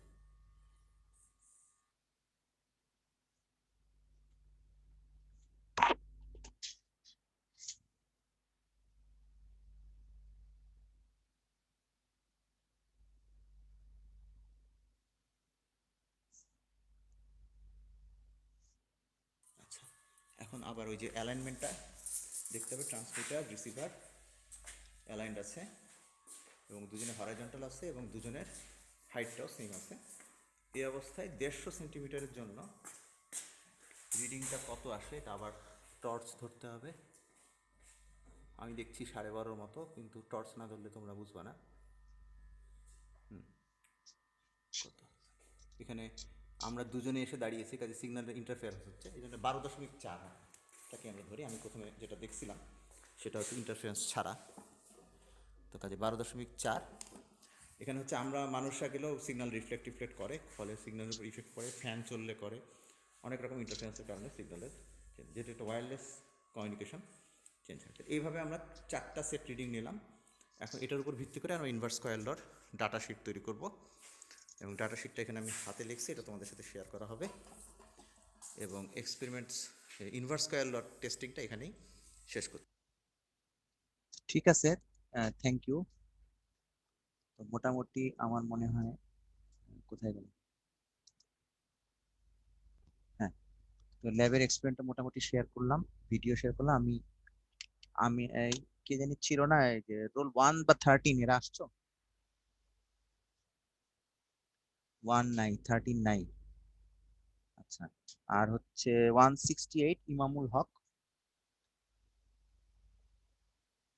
I: আচ্ছা এখন আবার ওই যে অ্যালাইনমেন্টটা দেখতে হবে, ট্রান্সমিটার রিসিভার অ্যালাইন্ড আছে এবং দুজনে হরাইজন্টাল আছে এবং দুজনের হাইটটাও সেম আছে। এই অবস্থায় 150 সেন্টিমিটারের জন্য রিডিংটা কত আসে এটা আবার টর্চ ধরতে হবে। আমি দেখছি 12.5 মতো, কিন্তু টর্চ না ধরলে তোমরা বুঝবা না। কত এখানে আমরা দুজনে এসে দাঁড়িয়েছি, কাজে সিগন্যালের ইন্টারফেয়ারেন্স হচ্ছে, এই জন্য 12.4 টাকে আমরা ধরি। আমি প্রথমে যেটা দেখছিলাম সেটা হচ্ছে ইন্টারফেরেন্স ছাড়া, তো কাজে 12.4। এখানে হচ্ছে আমরা মানুষরা গেলেও সিগন্যাল রিফ্লেক্ট করে, ফলে সিগন্যালের উপর ইফেক্ট পড়ে, ফ্যান চললে করে, অনেক রকম ইন্টারফারেন্সের কারণে সিগন্যালের যেটা একটা ওয়্যারলেস কমিউনিকেশন চেঞ্জ হয়। এইভাবে আমরা 4টা সেট রিডিং নিলাম। এখন এটার উপর ভিত্তি করে আমরা ইনভার্স কয়েল লর ডাটা শিট তৈরি করব এবং ডাটা শিটটা এখানে আমি হাতে লিখছি, এটা তোমাদের সাথে শেয়ার করা হবে এবং এক্সপেরিমেন্টস ইনভার্স কয়েল লর টেস্টিংটা এখানেই শেষ করতে।
A: ঠিক আছে, থ্যাংক ইউ। মোটামুটি আমার মনে হয় কোথায় গেল, হ্যাঁ তো ল্যাবের এক্সপেরিমেন্টটা মোটামুটি শেয়ার করলাম, ভিডিও শেয়ার করলাম। আমি আমি এই কে জানি ছিল না, এই যে রোল 1 বা 13 এরা আসছো? 1 নাই, 13 নাই। আচ্ছা, আর হচ্ছে 168 ইমামুল হক,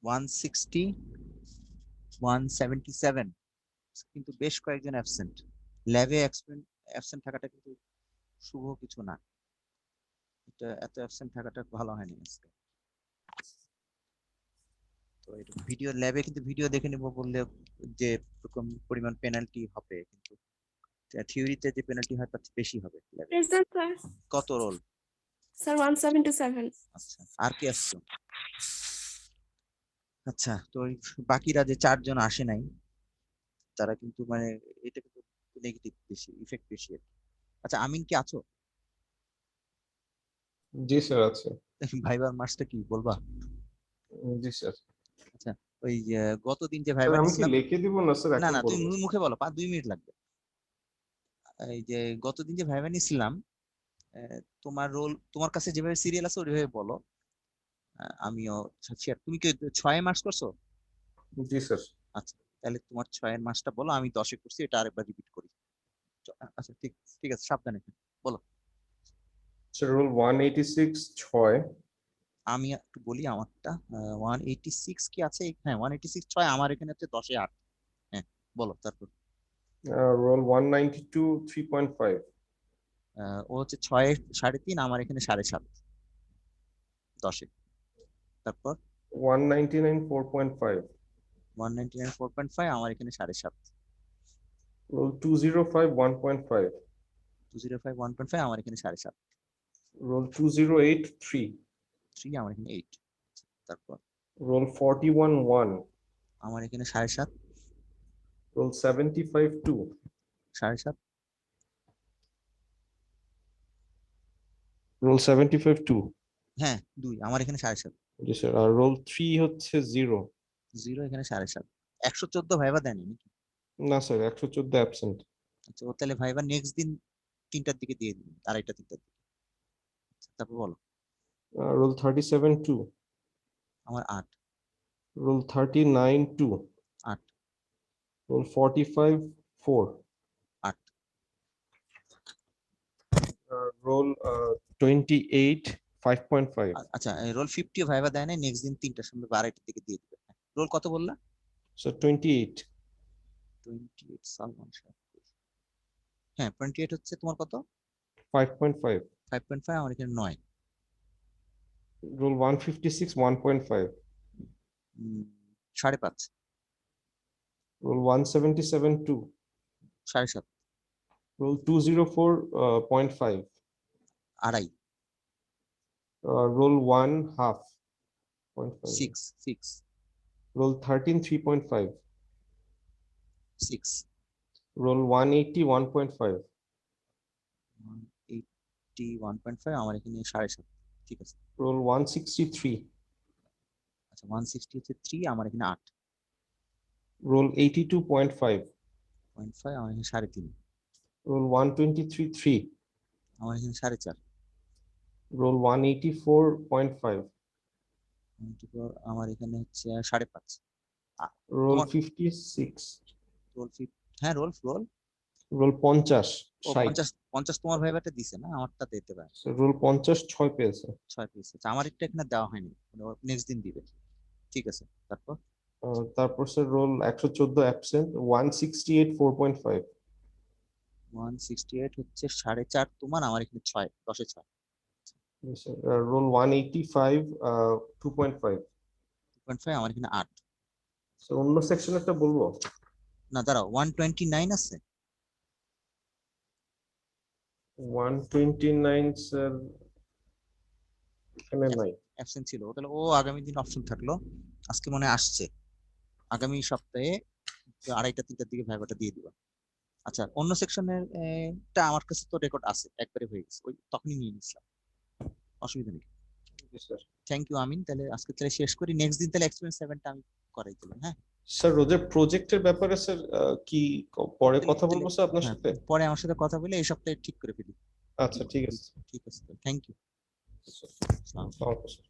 A: 160, 177, কিন্তু বেশ কয়েকজন অ্যাবসেন্ট। ল্যাবে অ্যাবসেন্ট থাকাটা কিন্তু শুভ কিছু না, এটা এত অ্যাবসেন্ট থাকাটা ভালো হয়নি আজকে। তো এটা ভিডিও ল্যাবে কিন্তু ভিডিও দেখে নিব বললে যে পরিমাণ পেনাল্টি হবে, কিন্তু থিওরিতে যে পেনাল্টি হয় তার চেয়ে বেশি হবে ল্যাবে।
E: Present sir.
A: কত রোল?
E: স্যার 177।
A: আচ্ছা, আর কি আসছো? আচ্ছা, তো ওই বাকিরা যে 4 জন আসে নাই তারা কিন্তু মানে এটা কিন্তু নেগেটিভ বেশি, ইফেক্ট বেশি আর কি। আচ্ছা, আমিন কি আছো?
F: জি স্যার আছে।
A: ভাইবার মার্কসটা কি বলবা?
F: জি স্যার।
A: আচ্ছা, ওই গতদিন যে
F: স্যার
A: ভাইবা
F: আমি কি
A: নিছিলাম,
F: লিখে দিব না স্যার,
A: না
F: এখন
A: না তুমি
F: বলবো?
A: মুখে বলো, 2 মিনিট লাগবে। এই যে গতদিন যে ভাইবা নিছিলাম, তোমার রোল, তোমার কাছে যেভাবে সিরিয়াল আছে ওইভাবে বলো। আমিও শেয়ার। তুমি কি 6 মার্কস করছো?
F: জি স্যার।
A: আচ্ছা, তাহলে তোমার 6 মার্কসটা বলো, আমি 10 করছি, এটা আরেকবার রিপিট করি। আচ্ছা, ঠিক ঠিক আছে, সাবধানে বলো।
F: Sir roll 186 6।
A: আমি একটু বলি আমারটা, 186 কি আছে? হ্যাঁ 186 6, আমার এখানে হচ্ছে 10-এ 8। হ্যাঁ বলো তারপর।
F: রোল 192 3.5।
A: ও হচ্ছে 6-এ 3.5, আমার এখানে 7.5 10-এ। তারপর
F: 199 4.5।
A: 199 4.5, আমার এখানে 7.5।
F: রোল 205 1.5।
A: 205 1.5, আমার এখানে 7.5।
F: রোল 208 3।
A: 3, আমার এখানে 8। তারপর
F: রোল 41 1।
A: আমার এখানে 7.5।
F: রোল 75 2।
A: 7.5।
F: রোল 75 2।
A: হ্যাঁ 2 আমার এখানে 7.5
F: জি স্যার, আর রোল 3 হচ্ছে 0।
A: 0 এখানে 7.5 114 ভাইবা দেয়নি নাকি?
F: না স্যার, 114 অ্যাবসেন্ট।
A: আচ্ছা ও তাহলে ভাইবা নেক্সট দিন 3টার দিকে দিয়ে দিন, 2:30 3টার দিকে। তারপর বলো।
F: রোল 37 2,
A: আমার 8
F: রোল 39 2,
A: 8
F: রোল 45 4,
A: 8
F: রোল 28 5.5,
A: আচ্ছা রোল 50 ভাইবা দেয় না, নেক্সট দিন 3টার সময় 2:30 দিকে দিয়ে দিবে। রোল কত বললা?
F: স্যার 28,
A: 28 সালমান শাহ। হ্যাঁ 28 হচ্ছে তোমার কত?
F: 5.5,
A: 5.5 আমার এখানে 9।
F: Roll 156 1.5,
A: 5.5
F: roll 177 2,
A: 7.5
F: roll 204.5,
A: 2.5
F: roll 1 half 0.5,
A: 6
F: roll 13 3.5,
A: 6
F: roll 180 1.5,
A: 180 1.5 আমার এখানে 7.5। ঠিক আছে।
F: রোল 163,
A: আচ্ছা 160 হচ্ছে 3 আমার এখানে 8
F: রোল 82.5,
A: 0.5 আমার এখানে 3.5
F: রোল 123 3,
A: আমার এখানে 4.5
F: রোল 184.5,
A: আমার এখানে হচ্ছে 5.5
F: রোল
A: তোমার
F: 56,
A: রোল হ্যাঁ রোল
F: রোল 50
A: ও
F: 60,
A: 50 তোমার ভাইবাটা দিছে না, আমারটা দিতে পারে
F: রোল 50 6 পেয়েছে।
A: 6 পিস। আচ্ছা আমার একটা এখানে দেওয়া হয়নি, নেক্সট দিন দিবে। ঠিক আছে তারপর
F: তারপর স্যার রোল 114 অ্যাবসেন্ট 168 4.5,
A: 168 হচ্ছে 4.5 তোমার, আমার এখানে 6 10 এ 6
F: রোল 185 2.5।
A: 2.5 আমার এখানে 8।
F: স্যার অন্য সেকশনেরটা বলবো?
A: না দাঁড়াও 129 আছে।
F: 129 স্যার এখানে নাই।
A: অ্যাবসেন্ট ছিল তাহলে ও আগামী দিন অপশন থাকলো, আজকে মনে হয় আসছে, আগামী সপ্তাহে 2:30 3টার দিকে ভাইবাটা দিয়ে দিবা। আচ্ছা অন্য সেকশনের টা আমার কাছে তো রেকর্ড আছে, একবারে হয়ে গেছে, ওই তখনই নিয়ে নিছিলাম, অসুবিধা নেই।
F: জি স্যার।
A: থ্যাংক ইউ আমিন, তাহলে আজকে তাহলে শেষ করি, নেক্সট দিন তাহলে এক্সপেরিয়েন্স 7টা আমি করাই দিলাম। হ্যাঁ
F: স্যার রোজের প্রজেক্টের ব্যাপারে স্যার কি পরে কথা
A: তাহলে-
F: বলবো স্যার আপনার
A: হ্যাঁ,
F: সাথে?
A: পরে আমার সাথে কথা বলে এই সপ্তাহে ঠিক করে ফেলি।
F: আচ্ছা ঠিক আছে।
A: ঠিক আছে থ্যাংক ইউ।
F: আসসালামু আলাইকুম স্যার।